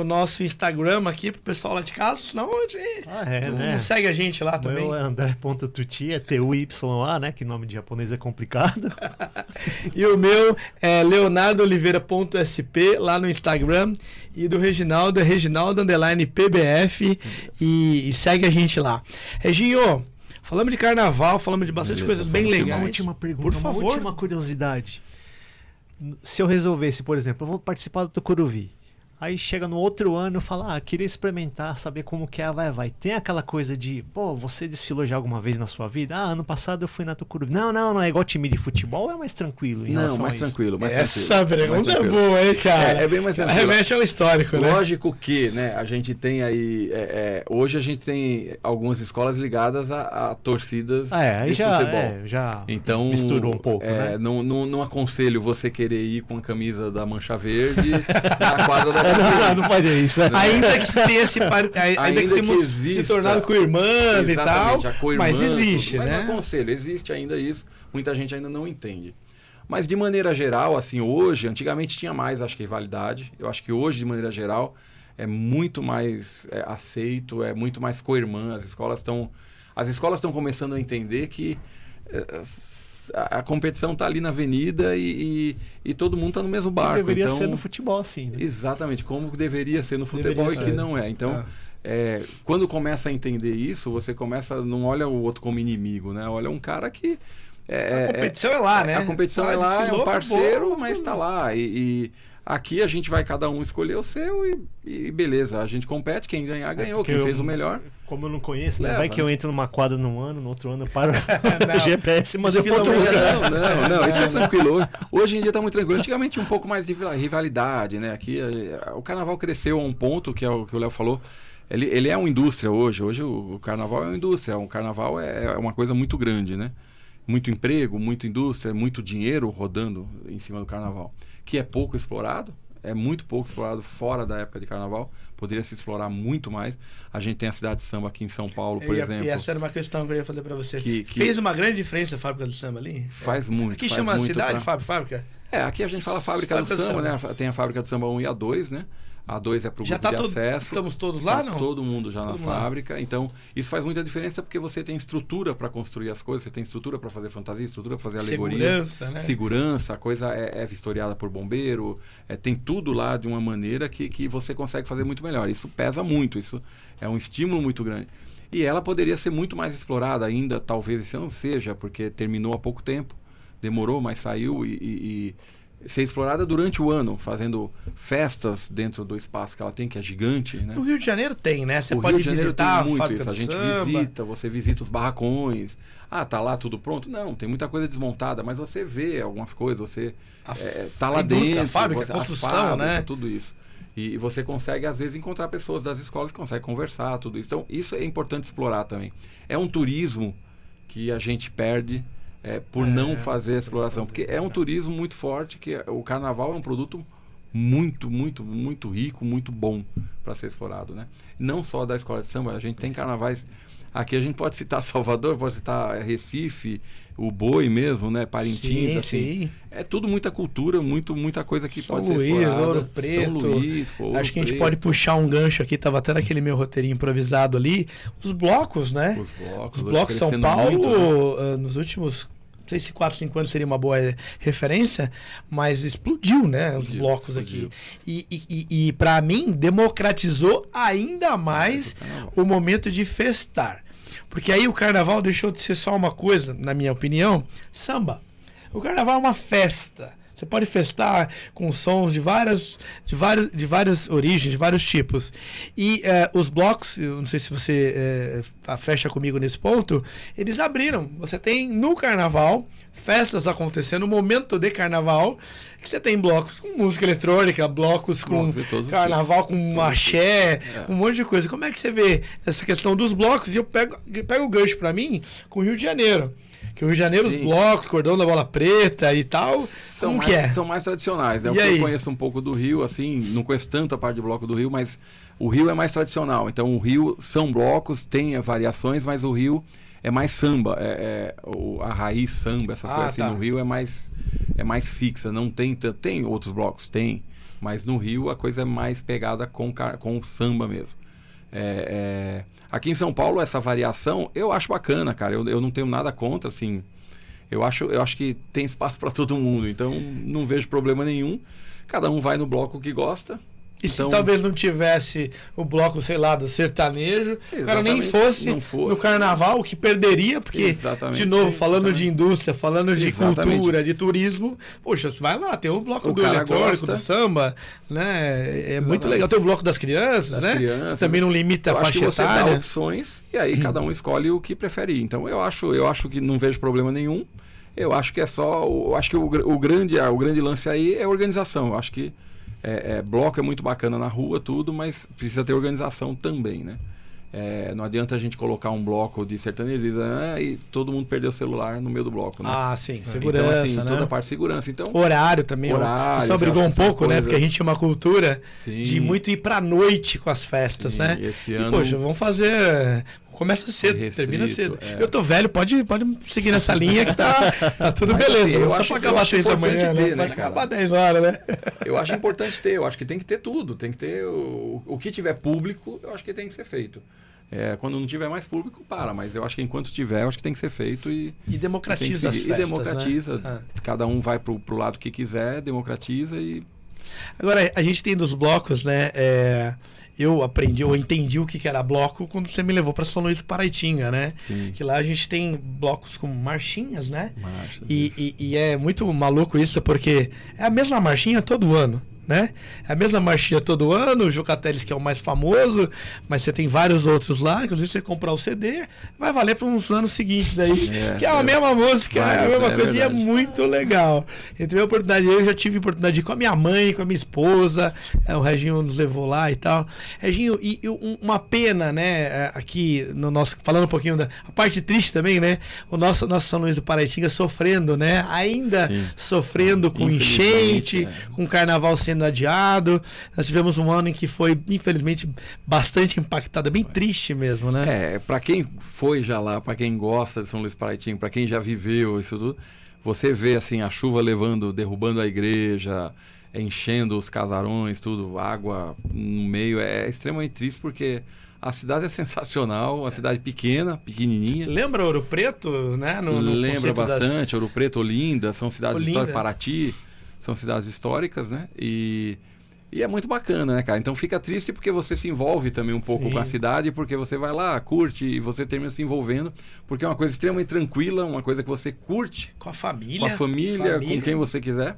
S1: nosso Instagram aqui pro pessoal lá de casa, senão
S2: né?
S1: Segue a gente lá também.
S2: O meu é André.tuti, é TUYA, né? Que nome de japonês é complicado.
S1: E o meu é leonardooliveira.sp lá no Instagram. E do Reginaldo é Reginaldo_PBF e segue a gente lá. Reginho, falamos de carnaval, falamos de bastante coisas bem legais.
S2: Uma última pergunta,
S1: por favor.
S2: Uma última curiosidade. Se eu resolvesse, por exemplo, eu vou participar do Tucuruvi. Aí chega no outro ano e fala, queria experimentar, saber como que é a vai. Tem aquela coisa de, você desfilou já alguma vez na sua vida? Ano passado eu fui na Tucuruvi. Não, é igual time de futebol, é mais tranquilo em relação a isso?
S3: Tranquilo.
S1: Essa pergunta é boa, hein, cara?
S3: É bem mais tranquilo.
S1: Remete ao histórico, né?
S3: Lógico que, né, a gente tem aí, hoje a gente tem algumas escolas ligadas a torcidas
S2: aí
S3: de futebol.
S2: Já
S3: então,
S2: misturou um pouco, né?
S3: Não aconselho você querer ir com a camisa da Mancha Verde na quadra da
S2: não faria isso.
S1: Ainda que tenha ainda que temos se tornado com irmãs e tal, mas existe,
S3: mas
S1: né?
S3: Não aconselho, existe ainda isso. Muita gente ainda não entende. Mas de maneira geral, assim, hoje, antigamente tinha mais, acho que, rivalidade. Eu acho que hoje, de maneira geral, é muito mais aceito, é muito mais co-irmã. As escolas estão as escolas estão começando a entender que a competição está ali na avenida e todo mundo está no mesmo barco.
S2: Deveria
S3: então,
S2: ser no futebol assim, né?
S3: Exatamente, como deveria ser no futebol
S1: Deveria
S3: e que
S1: ser.
S3: não é. Então, quando começa a entender isso, você não olha o outro como inimigo, né? Olha um cara que...
S1: a competição é lá, né?
S3: A competição é lá, é um parceiro, mas está lá. E aqui a gente vai cada um escolher o seu e beleza. A gente compete, quem ganhar, ganhou. Quem fez o melhor.
S2: Como eu não conheço, né?
S3: Leva,
S2: Vai que eu
S3: né?
S2: entro numa quadra num ano, no outro ano eu paro
S1: Não.
S2: no GPS, mas eu
S1: Desfila
S2: outro
S1: amanhã.
S2: lugar.
S3: Não, isso é tranquilo. Hoje em dia está muito tranquilo. Antigamente tinha um pouco mais de rivalidade, né? Aqui o carnaval cresceu a um ponto, que é o que o Léo falou. Ele é uma indústria hoje. Hoje o carnaval é uma indústria. O carnaval é uma coisa muito grande, né? Muito emprego, muita indústria, muito dinheiro rodando em cima do carnaval. Que é pouco explorado. É muito pouco explorado fora da época de carnaval. Poderia se explorar muito mais. A gente tem a cidade de samba aqui em São Paulo, por exemplo.
S1: E essa era uma questão que eu ia fazer para você.
S3: Que
S1: Fez uma grande diferença a fábrica do samba ali?
S3: Faz muito.
S1: Aqui
S3: faz
S1: chama
S3: muito
S1: cidade, fábrica?
S3: Aqui a gente fala fábrica do samba, né? Tem a fábrica do samba 1 e a 2, né? A 2 é para o grupo de acesso.
S1: Estamos todos lá, não?
S3: Todo mundo já
S1: Todo
S3: na
S1: mundo lá.
S3: fábrica. Então, isso faz muita diferença porque você tem estrutura para construir as coisas, você tem estrutura para fazer fantasia, estrutura para fazer alegoria.
S1: Segurança, né?
S3: Segurança, a coisa é vistoriada por bombeiro, tem tudo lá de uma maneira que você consegue fazer muito melhor. Isso pesa muito, isso é um estímulo muito grande. E ela poderia ser muito mais explorada ainda, talvez esse ano seja, porque terminou há pouco tempo, demorou, mas saiu e ser explorada durante o ano, fazendo festas dentro do espaço que ela tem, que é gigante, né?
S1: No Rio de Janeiro tem, né? Você
S3: O
S1: pode
S3: Rio de Janeiro
S1: visitar
S3: tem
S1: a
S3: muito
S1: fábrica
S3: isso. A
S1: do
S3: gente
S1: samba.
S3: você visita os barracões. Ah, tá lá tudo pronto? Não, tem muita coisa desmontada, mas você vê algumas coisas, você tá lá
S1: indústria,
S3: dentro,
S1: a fábrica,
S3: você,
S1: a construção,
S3: fábrica,
S1: né?
S3: tudo isso. E você consegue, às vezes, encontrar pessoas das escolas que conseguem conversar, tudo isso. Então, isso é importante explorar também. É um turismo que a gente perde por não fazer a exploração, porque é um turismo muito forte, que o carnaval é um produto muito, muito, muito rico, muito bom para ser explorado, né? Não só da escola de samba, a gente tem carnavais. Aqui a gente pode citar Salvador, pode citar Recife, o Boi mesmo, né? Parintins,
S1: Sim,
S3: assim.
S1: sim.
S3: É tudo muita cultura, muita coisa que
S1: São
S3: pode ser
S1: Luís,
S3: explorada.
S1: Ouro Preto.
S3: São Luís, Ouro
S1: Acho que a gente
S3: Preto.
S1: pode puxar um gancho aqui, tava até naquele meu roteirinho improvisado ali. Os blocos, né?
S3: Os blocos.
S1: Os
S3: hoje
S1: blocos São
S3: crescendo
S1: Paulo,
S3: muito, né?
S1: nos últimos, não sei se 4, 5 anos seria uma boa referência, mas explodiu, né? Os blocos
S3: explodiu.
S1: aqui. E para mim, democratizou ainda mais o momento de festar. Porque aí o carnaval deixou de ser só uma coisa, na minha opinião, samba. O carnaval é uma festa. Você pode festar com sons de várias origens, de vários tipos. E os blocos, eu não sei se você fecha comigo nesse ponto, eles abriram. Você tem no carnaval festas acontecendo, no momento de carnaval, que você tem blocos com música eletrônica, blocos com
S3: Blocos de todos os
S1: carnaval,
S3: tipos.
S1: com
S3: Todos os
S1: axé,
S3: tipos.
S1: um monte de coisa. Como é que você vê essa questão dos blocos? E eu pego o gancho para mim com o Rio de Janeiro. Que o Rio de Janeiro,
S3: Sim.
S1: os blocos, cordão da bola preta e tal, como que é?
S3: São mais tradicionais. É o
S1: E
S3: que
S1: aí?
S3: eu conheço um pouco do Rio, assim, não conheço tanto a parte de bloco do Rio, mas o Rio é mais tradicional. Então o Rio são blocos, tem variações, mas o Rio é mais samba. A raiz samba, essas coisas assim,
S1: tá.
S3: no Rio é mais fixa. Não tem tanto. Tem outros blocos, tem. Mas no Rio a coisa é mais pegada com o samba mesmo. Aqui em São Paulo, essa variação, eu acho bacana, cara. Eu não tenho nada contra, assim. Eu acho que tem espaço para todo mundo, então não vejo problema nenhum. Cada um vai no bloco que gosta.
S1: E se
S3: Então,
S1: talvez não tivesse o bloco, sei lá, do sertanejo, o cara nem
S3: Exatamente,
S1: fosse no carnaval, o que perderia, porque,
S3: Exatamente,
S1: de novo, falando
S3: exatamente.
S1: de indústria, falando de
S3: Exatamente.
S1: cultura, de turismo, poxa, vai lá, tem um bloco
S3: O
S1: do
S3: cara
S1: eletrônico,
S3: gosta.
S1: do samba, né? É muito
S3: Exatamente.
S1: legal. Tem o bloco das crianças,
S3: Das
S1: né?
S3: crianças,
S1: Também não limita a
S3: eu acho que
S1: faixa
S3: você dá
S1: etária.
S3: opções e aí cada um escolhe o que prefere ir. Então eu acho que não vejo problema nenhum. Eu acho que é só. Eu acho que o grande lance aí é a organização. Eu acho que bloco é muito bacana na rua, tudo, mas precisa ter organização também, né? Não adianta a gente colocar um bloco de sertanejo e todo mundo perder o celular no meio do bloco, né?
S1: Ah, sim, segurança,
S3: então, assim,
S1: né?
S3: toda a parte de segurança. Então,
S1: Horário também.
S3: Horário,
S1: o pessoal
S3: você
S1: brigou
S3: acha
S1: um
S3: que essas
S1: pouco, né?
S3: coisas-
S1: Porque a gente tinha uma cultura
S3: Sim.
S1: de muito ir pra noite com as festas,
S3: Sim,
S1: né?
S3: esse
S1: E,
S3: ano-
S1: poxa, vamos Começa cedo,
S3: restrito,
S1: termina cedo.
S3: é.
S1: Eu tô velho, pode seguir nessa linha que tá tudo
S3: Mas,
S1: beleza.
S3: assim,
S1: Não
S3: eu
S1: precisa
S3: acho-
S1: acabar
S3: eu
S1: às 6 da
S3: acho
S1: manhã,
S3: importante
S1: né?
S3: ter, né,
S1: Pode
S3: cara?
S1: acabar 10 horas, né?
S3: Eu acho importante ter, eu acho que tem que ter tudo. Tem que ter o que tiver público, eu acho que tem que ser feito. Quando não tiver mais público, para. Mas eu acho que enquanto tiver, eu acho que tem que ser feito
S1: E
S3: tem que
S1: democratiza as
S3: seguir.
S1: festas,
S3: E democratiza.
S1: né?
S3: Cada um vai pro lado que quiser, democratiza e...
S1: Agora, a gente tem dos blocos, né? Eu entendi o que era bloco quando você me levou para São Luís do Paraitinga, né?
S3: Sim.
S1: Que lá a gente tem blocos com marchinhas, né?
S3: Marchas,
S1: E é muito maluco isso, porque é a mesma marchinha todo ano, né? É a mesma marchinha todo ano, o Jucateles que é o mais famoso, mas você tem vários outros lá, inclusive você comprar o CD, vai valer para uns anos seguintes aí, que é a mesma música, é a mesma coisa, e é
S3: verdade.
S1: muito legal. Eu tive a oportunidade, eu já tive a oportunidade de ir com a minha mãe, com a minha esposa, o Reginho nos levou lá e tal. Reginho, uma pena, né, aqui no nosso, falando um pouquinho da a parte triste também, né, o nosso São Luís do Paraitinga sofrendo, né, ainda
S3: Sim.
S1: sofrendo com
S3: Infelizmente,
S1: enchente, com carnaval sendo adiado. Nós tivemos um ano em que foi, infelizmente, bastante impactado, bem triste mesmo, né?
S3: Para quem foi já lá, para quem gosta de São Luís Paraitinga, para quem já viveu isso tudo, você vê assim a chuva derrubando a igreja, enchendo os casarões, tudo, água no meio, é extremamente triste porque a cidade é sensacional, uma cidade pequenininha.
S1: Lembra Ouro Preto, né?
S3: Lembra bastante, Ouro Preto, Olinda, são cidades
S1: Olinda.
S3: históricas, Paraty, são cidades históricas, né? E é muito bacana, né, cara? Então fica triste porque você se envolve também um pouco
S1: Sim.
S3: com a cidade, porque você vai lá, curte e você termina se envolvendo, porque é uma coisa extremamente tranquila, uma coisa que você curte
S1: Com a família.
S3: com a família, com quem você quiser,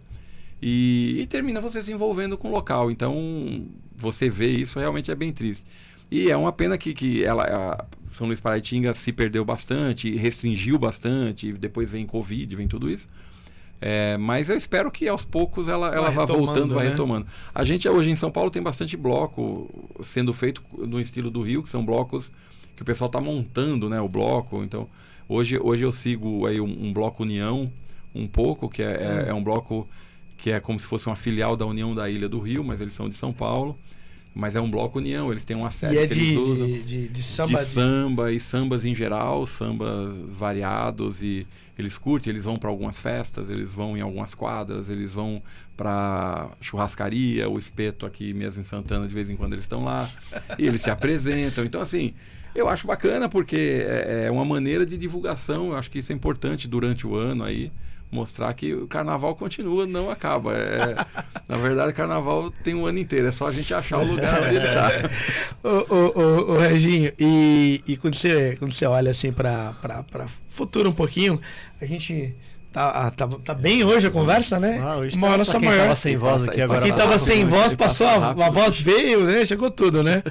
S3: e termina você se envolvendo com o local. Então você vê isso, realmente é bem triste. E é uma pena que a São Luís Paraitinga se perdeu bastante, restringiu bastante, depois vem Covid, vem tudo isso. Mas eu espero que aos poucos ela vá voltando, vai
S1: né?
S3: retomando. A gente hoje em São Paulo tem bastante bloco sendo feito no estilo do Rio, que são blocos que o pessoal está montando, né, o bloco. Então, hoje eu sigo aí um bloco União, um pouco, que é um bloco que é como se fosse uma filial da União da Ilha do Rio, mas eles são de São Paulo. Mas é um bloco União, eles têm uma série
S1: E
S3: que eles usam
S1: de samba.
S3: de samba e sambas em geral, sambas variados, e eles curtem, eles vão para algumas festas, eles vão em algumas quadras, eles vão para churrascaria, o Espeto aqui mesmo em Santana, de vez em quando eles estão lá, e eles se apresentam. Então, assim, eu acho bacana porque é uma maneira de divulgação, eu acho que isso é importante durante o ano aí, mostrar que o carnaval continua, não acaba. Na verdade, o carnaval tem um ano inteiro, é só a gente achar o lugar onde ele está.
S1: Ô, Reginho, e quando você olha assim para futuro um pouquinho, a gente tá bem hoje a conversa, né?
S2: Hoje
S1: Uma hora só
S2: quem
S1: maior.
S2: tava sem voz aqui agora.
S1: Quem tava sem voz, passou, a
S3: rápido.
S1: voz veio, né? Chegou tudo, né?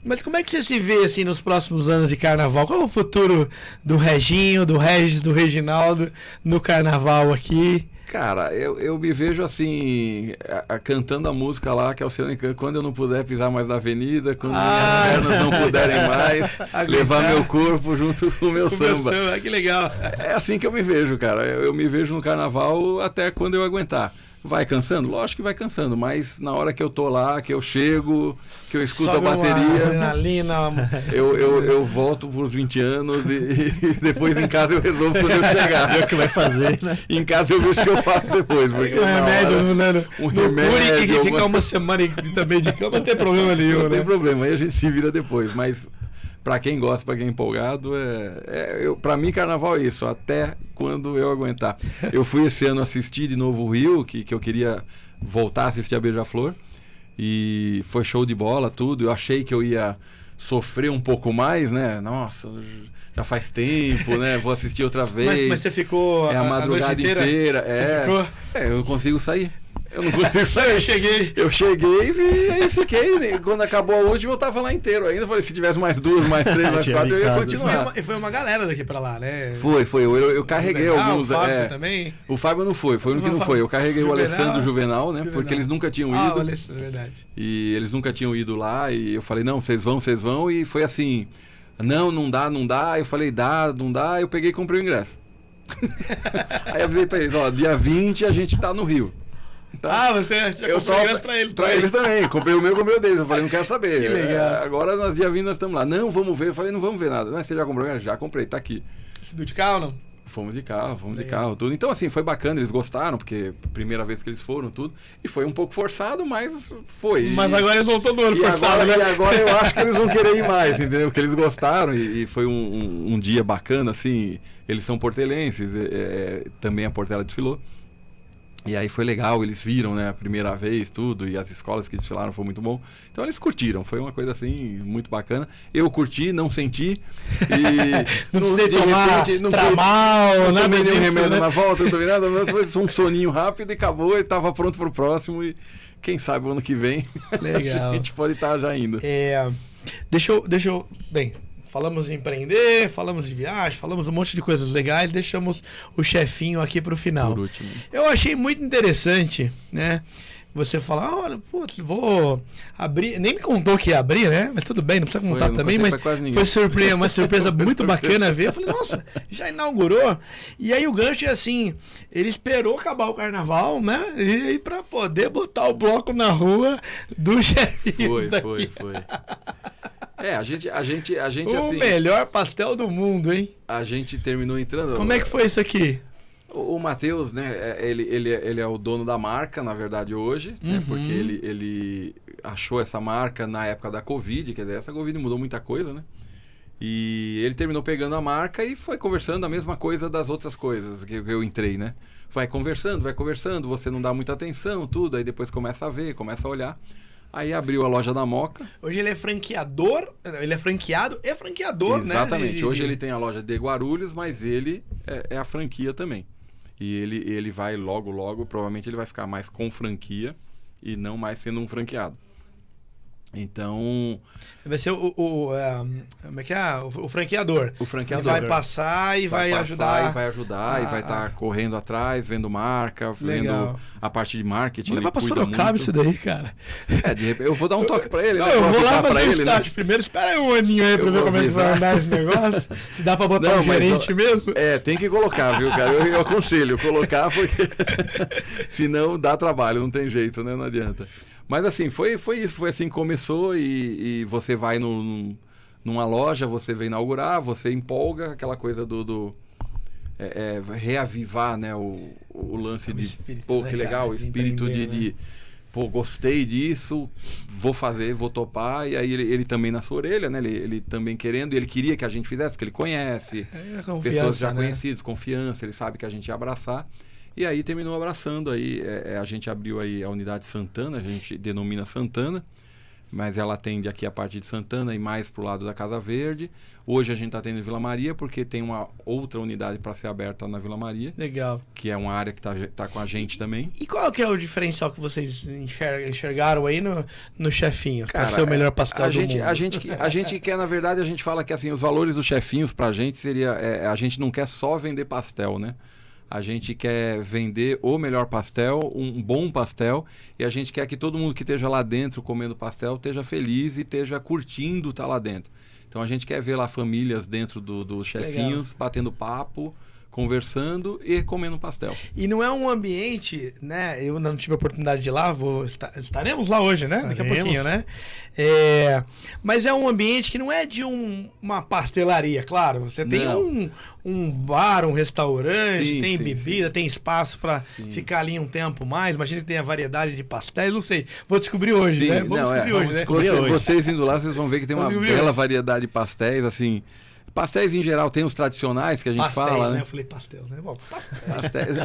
S1: Mas como é que você se vê assim nos próximos anos de carnaval? Qual é o futuro do Reginho, do Regis, do Reginaldo no carnaval aqui?
S3: Cara, eu me vejo assim, cantando a música lá, que é o Oceano Canta, quando eu não puder pisar mais na avenida, quando minhas pernas não puderem mais, levar meu corpo junto com o meu samba.
S1: Que legal.
S3: É assim que eu me vejo, cara. Eu me vejo no carnaval até quando eu aguentar. Vai cansando? Lógico que vai cansando, mas na hora que eu tô lá, que eu chego, que eu escuto
S1: Sobe
S3: a bateria,
S1: adrenalina.
S3: eu volto pros 20 anos e depois em casa eu resolvo quando eu chegar.
S2: Ver o que vai fazer, né?
S3: Em casa eu vejo o que eu faço depois. Porque
S1: Um
S3: na
S1: remédio,
S3: hora-
S1: né?
S3: um
S1: No
S3: remédio,
S1: cure que fica
S3: alguma-
S1: uma semana também de cama, não tem problema nenhum,
S3: Não tem
S1: né?
S3: problema, aí a gente se vira depois. Mas pra quem gosta, pra quem é empolgado, pra mim carnaval é isso, até quando eu aguentar. Eu fui esse ano assistir de novo o Rio, que eu queria voltar a assistir a Beija-Flor, e foi show de bola, tudo. Eu achei que eu ia sofrer um pouco mais, né? Nossa, já faz tempo, né? Vou assistir outra vez.
S1: Mas você ficou
S3: A madrugada
S1: noite
S3: inteira.
S1: Você ficou?
S3: Eu não consigo sair. Eu não consigo sair.
S1: Eu cheguei.
S3: Eu cheguei e vi, aí fiquei. Né? Quando acabou a última, eu tava lá inteiro ainda. Falei, se tivesse mais 2, mais 3, mais
S2: Tinha
S3: 4, eu ia
S2: brincado.
S3: continuar.
S1: E foi uma galera daqui pra lá, né?
S3: Foi. Eu carreguei
S1: Juvenal,
S3: alguns.
S1: O Fábio também.
S3: O Fábio não foi o único que não foi. Eu carreguei o
S1: Juvenal.
S3: Alessandro Juvenal, né?
S1: Juvenal.
S3: Porque eles nunca tinham
S1: Ah,
S3: ido.
S1: olha isso, é verdade.
S3: E eles nunca tinham ido lá. E eu falei, não, vocês vão. E foi assim, não dá. Eu falei, não dá. Eu peguei e comprei o ingresso. Aí avisei pra eles, ó, dia 20 a gente tá no Rio. Então,
S1: você comprou ingresso pra eles.
S3: Pra eles também. Comprei o meu e comprei o deles. Eu falei, não quero saber.
S1: Que legal.
S3: Agora nós dia 20 nós estamos lá. Não, vamos ver. Eu falei, não vamos ver nada. Mas você já comprou? Já comprei, tá aqui.
S1: Subiu de carro ou não?
S3: Fomos de carro, tudo. Então, assim, foi bacana, eles gostaram, porque primeira vez que eles foram, tudo. E foi um pouco forçado, mas foi.
S1: Mas agora eles vão todo ano forçado, né?
S3: E agora eu acho que eles vão querer ir mais, entendeu? Porque eles gostaram e foi um dia bacana, assim. Eles são portelenses, também a Portela desfilou. E aí foi legal, eles viram, né, a primeira vez, tudo, e as escolas que desfilaram foi muito bom. Então eles curtiram, foi uma coisa assim, muito bacana. Eu curti, não senti. E
S1: não sei tomar tramal,
S3: não tomei nenhum
S1: disso,
S3: remédio
S1: né?
S3: na volta, não tomei nada, mas foi um soninho rápido e acabou, e tava pronto pro próximo. E quem sabe o ano que vem
S1: Legal.
S3: a gente pode estar já indo.
S1: Deixa eu... Bem, falamos em empreender, falamos de viagem, falamos um monte de coisas legais, deixamos o chefinho aqui pro final.
S3: Por último.
S1: Eu achei muito interessante, né? Você falar, olha, putz, vou abrir. Nem me contou que ia abrir, né? Mas tudo bem, não precisa contar também, mas foi uma surpresa muito bacana ver. Eu falei, nossa, já inaugurou. E aí o gancho é assim, ele esperou acabar o carnaval, né? E pra poder botar o bloco na rua do chefinho.
S3: Foi. A gente
S1: o
S3: assim...
S1: melhor pastel do mundo, hein?
S3: A gente terminou entrando...
S1: Como é que foi isso aqui?
S3: O Matheus, né, ele é o dono da marca, na verdade, hoje, né, porque ele achou essa marca na época da Covid, quer dizer, essa Covid mudou muita coisa, né? E ele terminou pegando a marca e foi conversando a mesma coisa das outras coisas que eu entrei, né? Vai conversando, você não dá muita atenção, tudo, aí depois começa a ver, começa a olhar. Aí abriu a loja da Moca.
S1: Hoje ele é franqueador, ele é franqueado e franqueador,
S3: né? Exatamente. Hoje ele tem a loja de Guarulhos, mas ele é a franquia também. E ele vai logo, provavelmente ele vai ficar mais com franquia e não mais sendo um franqueado. Então...
S1: Vai ser como é que é? O franqueador.
S3: O franqueador.
S1: Ele vai passar e vai ajudar.
S3: E vai ajudar, e vai estar correndo atrás, vendo marca, vendo a parte de marketing.
S1: Vou levar pra Sorocaba isso daí, cara.
S3: De repente, eu vou dar um toque pra ele.
S1: Não,
S3: né?
S1: eu vou lá fazer o
S3: estágio,
S1: né? Primeiro, espera aí um aninho aí pra ver como é que vai andar esse negócio. Se dá pra botar um gerente mesmo.
S3: Tem que colocar, viu, cara? Eu aconselho colocar, porque senão dá trabalho, não tem jeito, né? Não adianta. Mas assim, foi isso, foi assim que começou e você vai numa loja, você vem inaugurar, você empolga, aquela coisa do reavivar, né, o lance de, pô, que legal, o espírito de pô, gostei disso, vou fazer, vou topar, e aí ele também na sua orelha, né, ele também querendo, ele queria que a gente fizesse, porque ele conhece, pessoas já conhecidas, confiança, ele sabe que a gente ia abraçar. E aí terminou abraçando aí, a gente abriu aí a unidade Santana, a gente denomina Santana, mas ela atende aqui a parte de Santana e mais pro lado da Casa Verde. Hoje a gente está tendo Vila Maria, porque tem uma outra unidade para ser aberta na Vila Maria.
S1: Legal.
S3: Que é uma área que tá com a gente também.
S1: E qual que é o diferencial que vocês enxergaram aí no chefinho?
S3: Para ser o melhor pastel do mundo? A gente quer, na verdade, a gente fala que assim, os valores dos chefinhos pra gente seria... a gente não quer só vender pastel, né? A gente quer vender o melhor pastel, um bom pastel, e a gente quer que todo mundo que esteja lá dentro comendo pastel esteja feliz e esteja curtindo estar lá dentro. Então a gente quer ver lá famílias dentro dos chefinhos, batendo papo, conversando e comendo pastel.
S1: E não é um ambiente, né? Eu ainda não tive a oportunidade de ir lá, estaremos lá hoje, né? Daqui a pouquinho, né? Mas é um ambiente que não é de uma pastelaria, claro. Você tem um bar, um restaurante, tem bebida, tem espaço para ficar ali um tempo mais. Imagina que tem a variedade de pastéis, não sei. Vou descobrir hoje, né? Vamos descobrir hoje, né?
S3: Vocês indo lá, vocês vão ver que tem uma bela variedade de pastéis, assim... Pastéis em geral, tem os tradicionais que a gente fala, né?
S1: Eu falei pastéis, né? Bom, pastéis.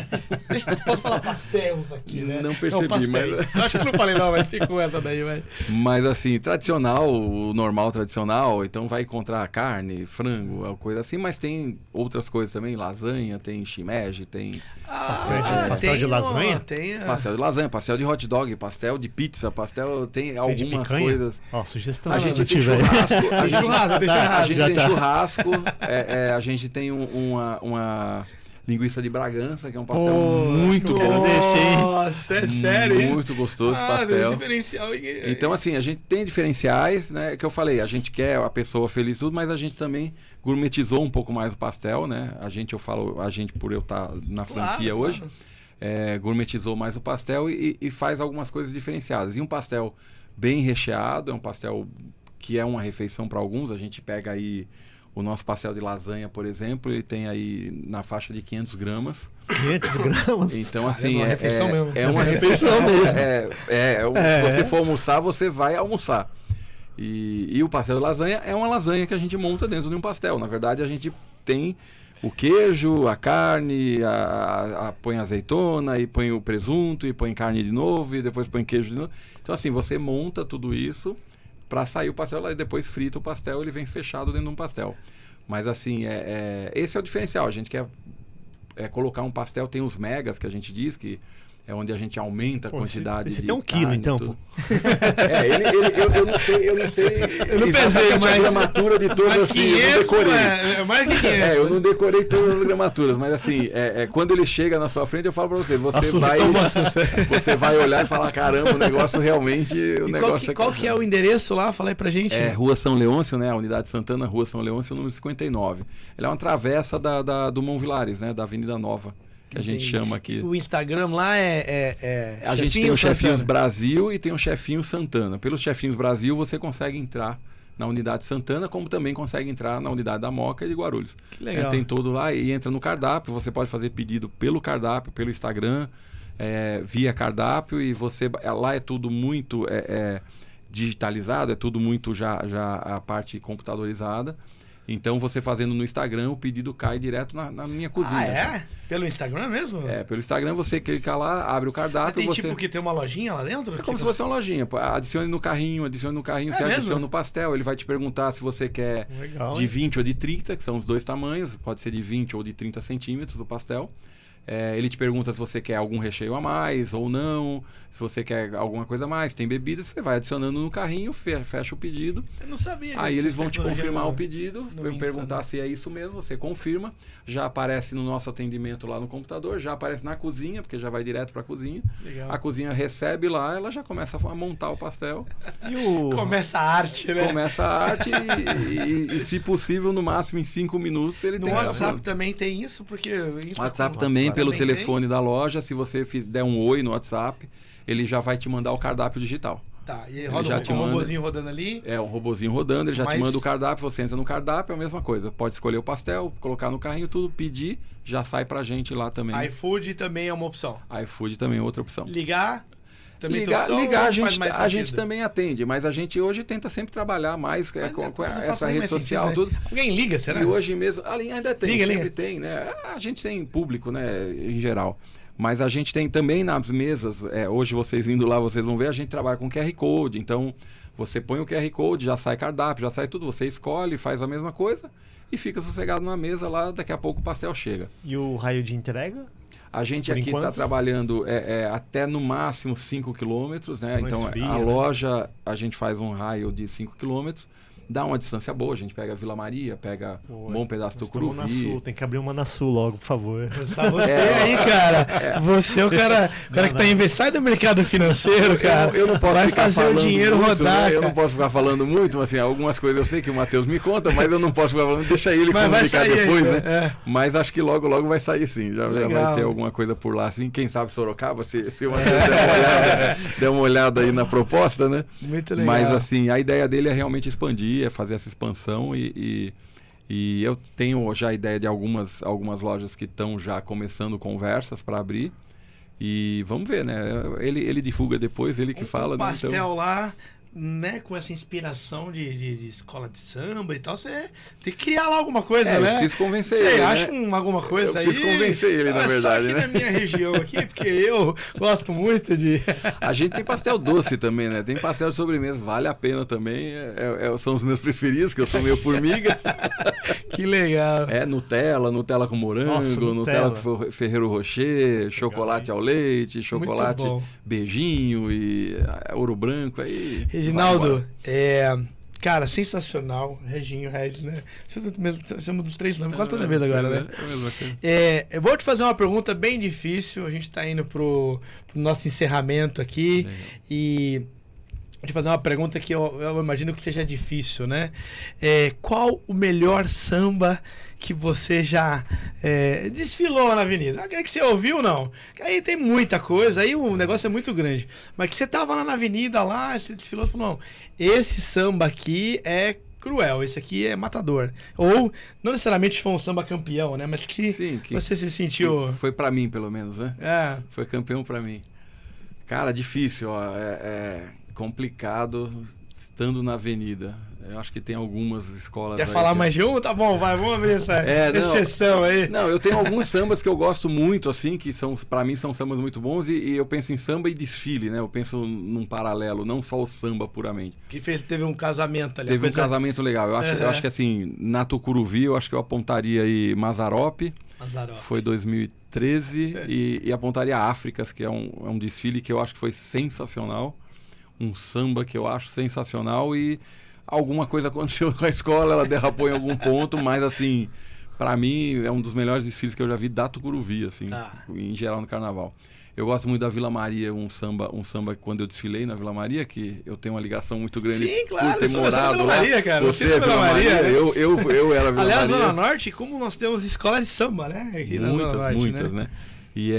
S1: Posso falar pastéis aqui, né?
S3: Não percebi, mas...
S1: Eu acho que não falei não, mas fica com essa daí, vai.
S3: Mas assim, tradicional, o normal tradicional, então vai encontrar carne, frango, coisa assim, mas tem outras coisas também, lasanha, tem shimeji, tem...
S2: pastel de lasanha?
S3: Pastel de lasanha, pastel de hot dog, pastel de pizza, pastel, tem algumas coisas.
S2: Sugestão.
S3: A gente tem churrasco, a gente tem churrasco. A gente tem uma linguiça de Bragança, que é um pastel muito bom.
S1: Nossa, é sério isso?
S3: Muito gostoso esse pastel.
S1: Diferencial.
S3: Então, assim, a gente tem diferenciais, né? Que eu falei, a gente quer a pessoa feliz tudo, mas a gente também gourmetizou um pouco mais o pastel, né? A gente por eu estar na franquia hoje. gourmetizou mais o pastel e faz algumas coisas diferenciadas. E um pastel bem recheado, é um pastel que é uma refeição para alguns. A gente pega aí o nosso pastel de lasanha, por exemplo, ele tem aí na faixa de 500 gramas.
S2: 500 gramas?
S3: Então, assim,
S1: é uma refeição mesmo.
S3: É uma refeição mesmo. Se você for almoçar, você vai almoçar. E o pastel de lasanha é uma lasanha que a gente monta dentro de um pastel. Na verdade, a gente tem o queijo, a carne, põe azeitona, e põe o presunto, e põe carne de novo, e depois põe queijo de novo. Então, assim, você monta tudo isso para sair o pastel lá e depois frita o pastel, ele vem fechado dentro de um pastel. Mas, assim, esse é o diferencial. A gente quer colocar um pastel, tem os megas que a gente diz que é onde a gente aumenta a quantidade de
S2: tem 1 quilo, então, pô.
S3: Eu não sei.
S1: Eu não pesei, mas
S3: a gramatura de todas, assim, eu não decorei.
S1: É mais que 500.
S3: Eu não decorei todas as gramaturas, mas assim, quando ele chega na sua frente, eu falo pra você, você vai olhar e falar, caramba, o negócio realmente...
S1: Qual que é o endereço lá? Fala aí pra gente.
S3: Rua São Leôncio, né? A Unidade Santana, Rua São Leôncio, número 59. Ela é uma travessa do Mont Vilares, né? Da Avenida Nova. Que a gente chama aqui.
S1: O Instagram lá
S3: a gente tem o Chefinhos Brasil e tem o Chefinhos Santana. Pelos Chefinhos Brasil você consegue entrar na Unidade Santana, como também consegue entrar na Unidade da Moca e de Guarulhos.
S1: Que legal.
S3: Tem todo lá e entra no cardápio. Você pode fazer pedido pelo cardápio, pelo Instagram, via cardápio, e lá é tudo muito digitalizado, é tudo muito já a parte computadorizada. Então, você fazendo no Instagram, o pedido cai direto na minha cozinha.
S1: Ah, é? Pelo Instagram mesmo?
S3: Pelo Instagram, você clica lá, abre o cardápio.
S1: Tem tipo que tem uma lojinha lá dentro?
S3: É como se fosse uma lojinha. Adicione no carrinho, você adiciona no pastel. Ele vai te perguntar se você quer de 20 ou de 30, que são os dois tamanhos. Pode ser de 20 ou de 30 centímetros o pastel. Ele te pergunta se você quer algum recheio a mais ou não, se você quer alguma coisa a mais, tem bebidas, você vai adicionando no carrinho, fecha o pedido.
S1: Eu não sabia.
S3: Aí eles vão te confirmar o pedido, perguntar se é isso mesmo, você confirma, já aparece no nosso atendimento lá no computador, já aparece na cozinha, porque já vai direto para a cozinha.
S1: Legal.
S3: A cozinha recebe lá, ela já começa a montar o pastel.
S1: Começa a arte, né?
S3: Começa a arte e se possível, no máximo em 5 minutos ele tem.
S1: No WhatsApp também tem isso, porque...
S3: WhatsApp também, pelo telefone da loja, se você der um oi no WhatsApp, ele já vai te mandar o cardápio digital.
S1: Tá, e roda um robozinho rodando ali.
S3: Um robozinho rodando, ele já te manda o cardápio, você entra no cardápio, é a mesma coisa. Pode escolher o pastel, colocar no carrinho, tudo, pedir, já sai pra gente lá também.
S1: iFood também é uma opção.
S3: iFood também é outra opção.
S1: Ligar também
S3: ligar a gente também atende, mas a gente hoje tenta sempre trabalhar mais com essa rede social,
S1: sentido,
S3: tudo.
S1: Né? Alguém liga, será?
S3: E hoje mesmo, ainda tem,
S1: liga.
S3: Tem, né? A gente tem público, né, em geral. Mas a gente tem também nas mesas, hoje vocês indo lá, vocês vão ver, a gente trabalha com QR Code. Então, você põe o QR Code, já sai cardápio, já sai tudo. Você escolhe, faz a mesma coisa e fica sossegado na mesa lá, daqui a pouco o pastel chega.
S2: E o raio de entrega?
S3: A gente aqui está trabalhando até no máximo 5 quilômetros, né? Então, a loja, a gente faz um raio de 5 quilômetros. Dá uma distância boa, a gente pega Vila Maria, pega um bom pedaço do Curuvi.
S2: Tem que abrir uma na Sul logo, por favor.
S1: Tá você aí, cara. Você é o cara que tá investindo. Sai do mercado financeiro, cara.
S3: Eu não posso ficar falando
S1: o dinheiro
S3: muito,
S1: rodar.
S3: Né? Eu não posso ficar falando muito, assim, algumas coisas eu sei que o Matheus me conta, mas eu não posso ficar falando, deixa ele comunicar depois,
S1: ainda,
S3: né? Mas acho que logo vai sair sim. Já vai ter alguma coisa por lá, assim. Quem sabe Sorocaba, se o Matheus der uma olhada aí na proposta, né?
S1: Muito legal.
S3: Mas assim, a ideia dele é realmente expandir, é fazer essa expansão e eu tenho já a ideia de algumas lojas que estão já começando conversas para abrir e vamos ver, né? Ele divulga depois, ele que fala.
S1: Pastel,
S3: né? Então...
S1: lá, né? Com essa inspiração de escola de samba e tal, você tem que criar lá alguma coisa, né?
S3: Eu preciso convencer ele. Você
S1: acha alguma coisa aí?
S3: Eu preciso convencer ele, na verdade. Só aqui,
S1: né? Na minha região aqui, porque eu gosto muito de...
S3: A gente tem pastel doce também, né? Tem pastel de sobremesa, vale a pena também. São os meus preferidos, que eu sou meio formiga.
S1: Que legal.
S3: Nutella com morango,
S2: Nossa,
S3: Nutella com Ferrero Rocher, chocolate ao leite, chocolate beijinho e ouro branco aí.
S1: Reginaldo, cara, sensacional. Reginho, Reis, né? Você é um dos 3 nomes, quase toda vez agora, né? Eu vou te fazer uma pergunta bem difícil. A gente tá indo pro nosso encerramento aqui. E Vou te fazer uma pergunta que eu imagino que seja difícil, né? Qual o melhor samba que você já desfilou na avenida? Aquele que você ouviu, não? Que aí tem muita coisa, aí o negócio é muito grande. Mas que você tava lá na avenida, lá, você desfilou, você falou, não, esse samba aqui é cruel, esse aqui é matador. Ou, não necessariamente foi um samba campeão, né? Mas que, sim, que você se sentiu...
S3: Foi pra mim, pelo menos, né? Foi campeão pra mim. Cara, difícil, ó. Complicado estando na avenida. Eu acho que tem algumas escolas.
S1: Quer falar mais de um? Tá bom, vai, vamos abrir essa exceção aí.
S3: Não, eu tenho alguns sambas que eu gosto muito, assim, que para mim são sambas muito bons, e eu penso em samba e desfile, né? Eu penso num paralelo, não só o samba puramente.
S1: Que teve um casamento ali.
S3: Teve um casamento legal. Eu acho que assim, na Tucuruvi, eu acho que eu apontaria aí Mazzaropi. Foi 2013, e apontaria Áfricas, que é um desfile que eu acho que foi sensacional. Um samba que eu acho sensacional, e alguma coisa aconteceu com a escola, ela derrapou em algum ponto, mas assim, pra mim é um dos melhores desfiles que eu já vi da Tucuruvi, assim, em geral no carnaval. Eu gosto muito da Vila Maria, um samba quando eu desfilei na Vila Maria, que eu tenho uma ligação muito grande.
S1: Sim, claro,
S3: por ter morado
S1: Vila
S3: lá.
S1: Maria, cara.
S3: Você é Vila Maria, eu era Vila
S1: Aliás,
S3: Maria.
S1: Zona Norte, como nós temos escola de samba, né? Aqui
S3: Muitas, né? E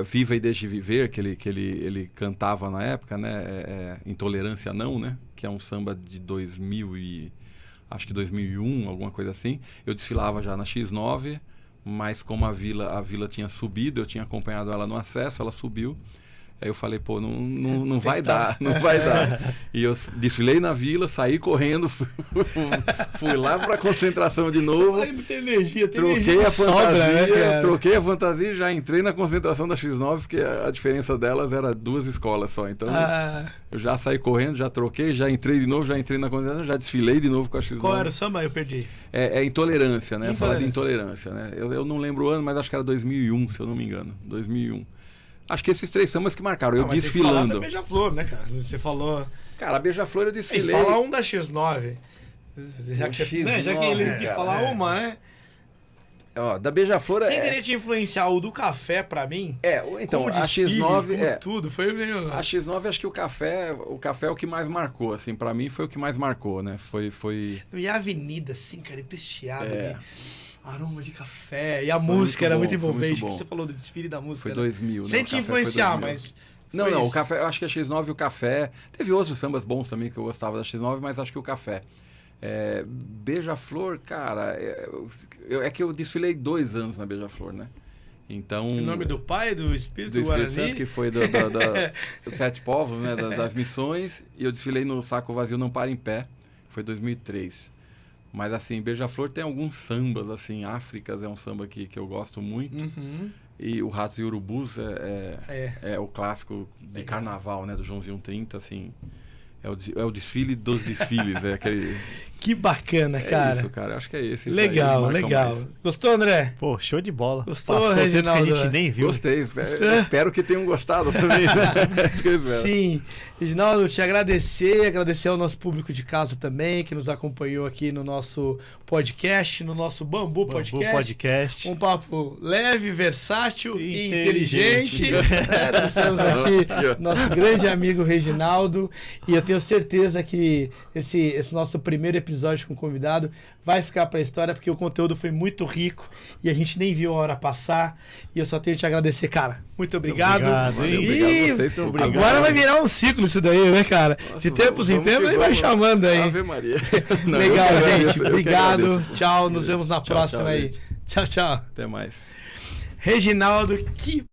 S3: Viva e Deixe Viver, que ele cantava na época, né? Intolerância Não, né? Que é um samba de 2001, alguma coisa assim. Eu desfilava já na X9, mas como a vila tinha subido, eu tinha acompanhado ela no acesso, ela subiu. Aí eu falei, pô, não vai dar, não vai dar. E eu desfilei na vila, saí correndo, fui lá pra concentração de novo.
S1: Tem energia,
S3: troquei a fantasia,
S1: sobra, né,
S3: troquei a fantasia e já entrei na concentração da X9, porque a diferença delas era 2 escolas só. Então eu já saí correndo, já troquei, já entrei de novo, já entrei na concentração, já desfilei de novo com a X9.
S1: Qual era o samba? Eu perdi.
S3: Intolerância, né? Falar de intolerância, né? Eu não lembro o ano, mas acho que era 2001, se eu não me engano. 2001. Acho que esses 3 sambas que marcaram. Eu desfilando.
S1: Tem que falar da Beija-Flor, né, cara? Você falou...
S3: Cara, a Beija-Flor eu desfilei...
S1: E fala um da X9. Já que ele quis falar uma, né?
S3: Ó, da Beija-Flor...
S1: Sem querer te influenciar, o do café, pra mim...
S3: Então,
S1: como desfile,
S3: a X9...
S1: tudo, foi meio...
S3: A X9, acho que o café é o que mais marcou, assim. Pra mim, foi o que mais marcou, né? Foi...
S1: E a avenida, assim, cara, empesteada aroma de café. E a música era muito envolvente. Você falou do desfile da música.
S3: Foi 2000.
S1: Sem te influenciar, mas...
S3: Não, o café, eu acho que a X9 e o café... Teve outros sambas bons também que eu gostava da X9, mas acho que o café. Beija-Flor, cara... É que eu desfilei 2 anos na Beija-Flor, né? Então...
S1: Em nome do Pai, do Espírito Guarani?
S3: Santo, que foi dos 7 povos, né? Das missões. E eu desfilei no Saco Vazio Não Para em Pé. Foi 2003. Mas, assim, Beija-Flor tem alguns sambas, assim. Áfricas é um samba que eu gosto muito.
S1: Uhum.
S3: E o Ratos e Urubus é o clássico de carnaval, né? Do Joãozinho 30, assim. É o desfile dos desfiles. Aquele...
S1: Que bacana, cara.
S3: É isso, cara. Acho que é esse.
S1: Legal, legal. Mais. Gostou, André?
S2: Pô, show de bola.
S1: Gostou, Reginaldo?
S2: Que a gente nem viu.
S3: Gostei. Espero que tenham gostado também.
S1: Sim. Reginaldo, te agradecer ao nosso público de casa também, que nos acompanhou aqui no nosso podcast, no nosso Bambu Podcast. Um papo leve, versátil e inteligente. Trouxemos aqui nosso grande amigo Reginaldo. E eu tenho certeza que esse nosso primeiro episódio com o convidado vai ficar para a história, porque o conteúdo foi muito rico e a gente nem viu a hora passar. E eu só tenho que te agradecer, cara. Muito obrigado.
S3: Obrigado a vocês.
S1: Agora vai virar um ciclo isso daí, né, cara? Nossa, de tempos em tempos ele vai chamando aí.
S3: Ave Maria.
S1: Legal, gente. Obrigado. Tchau. Nos vemos na próxima aí. Tchau, tchau.
S3: Até mais.
S1: Reginaldo, que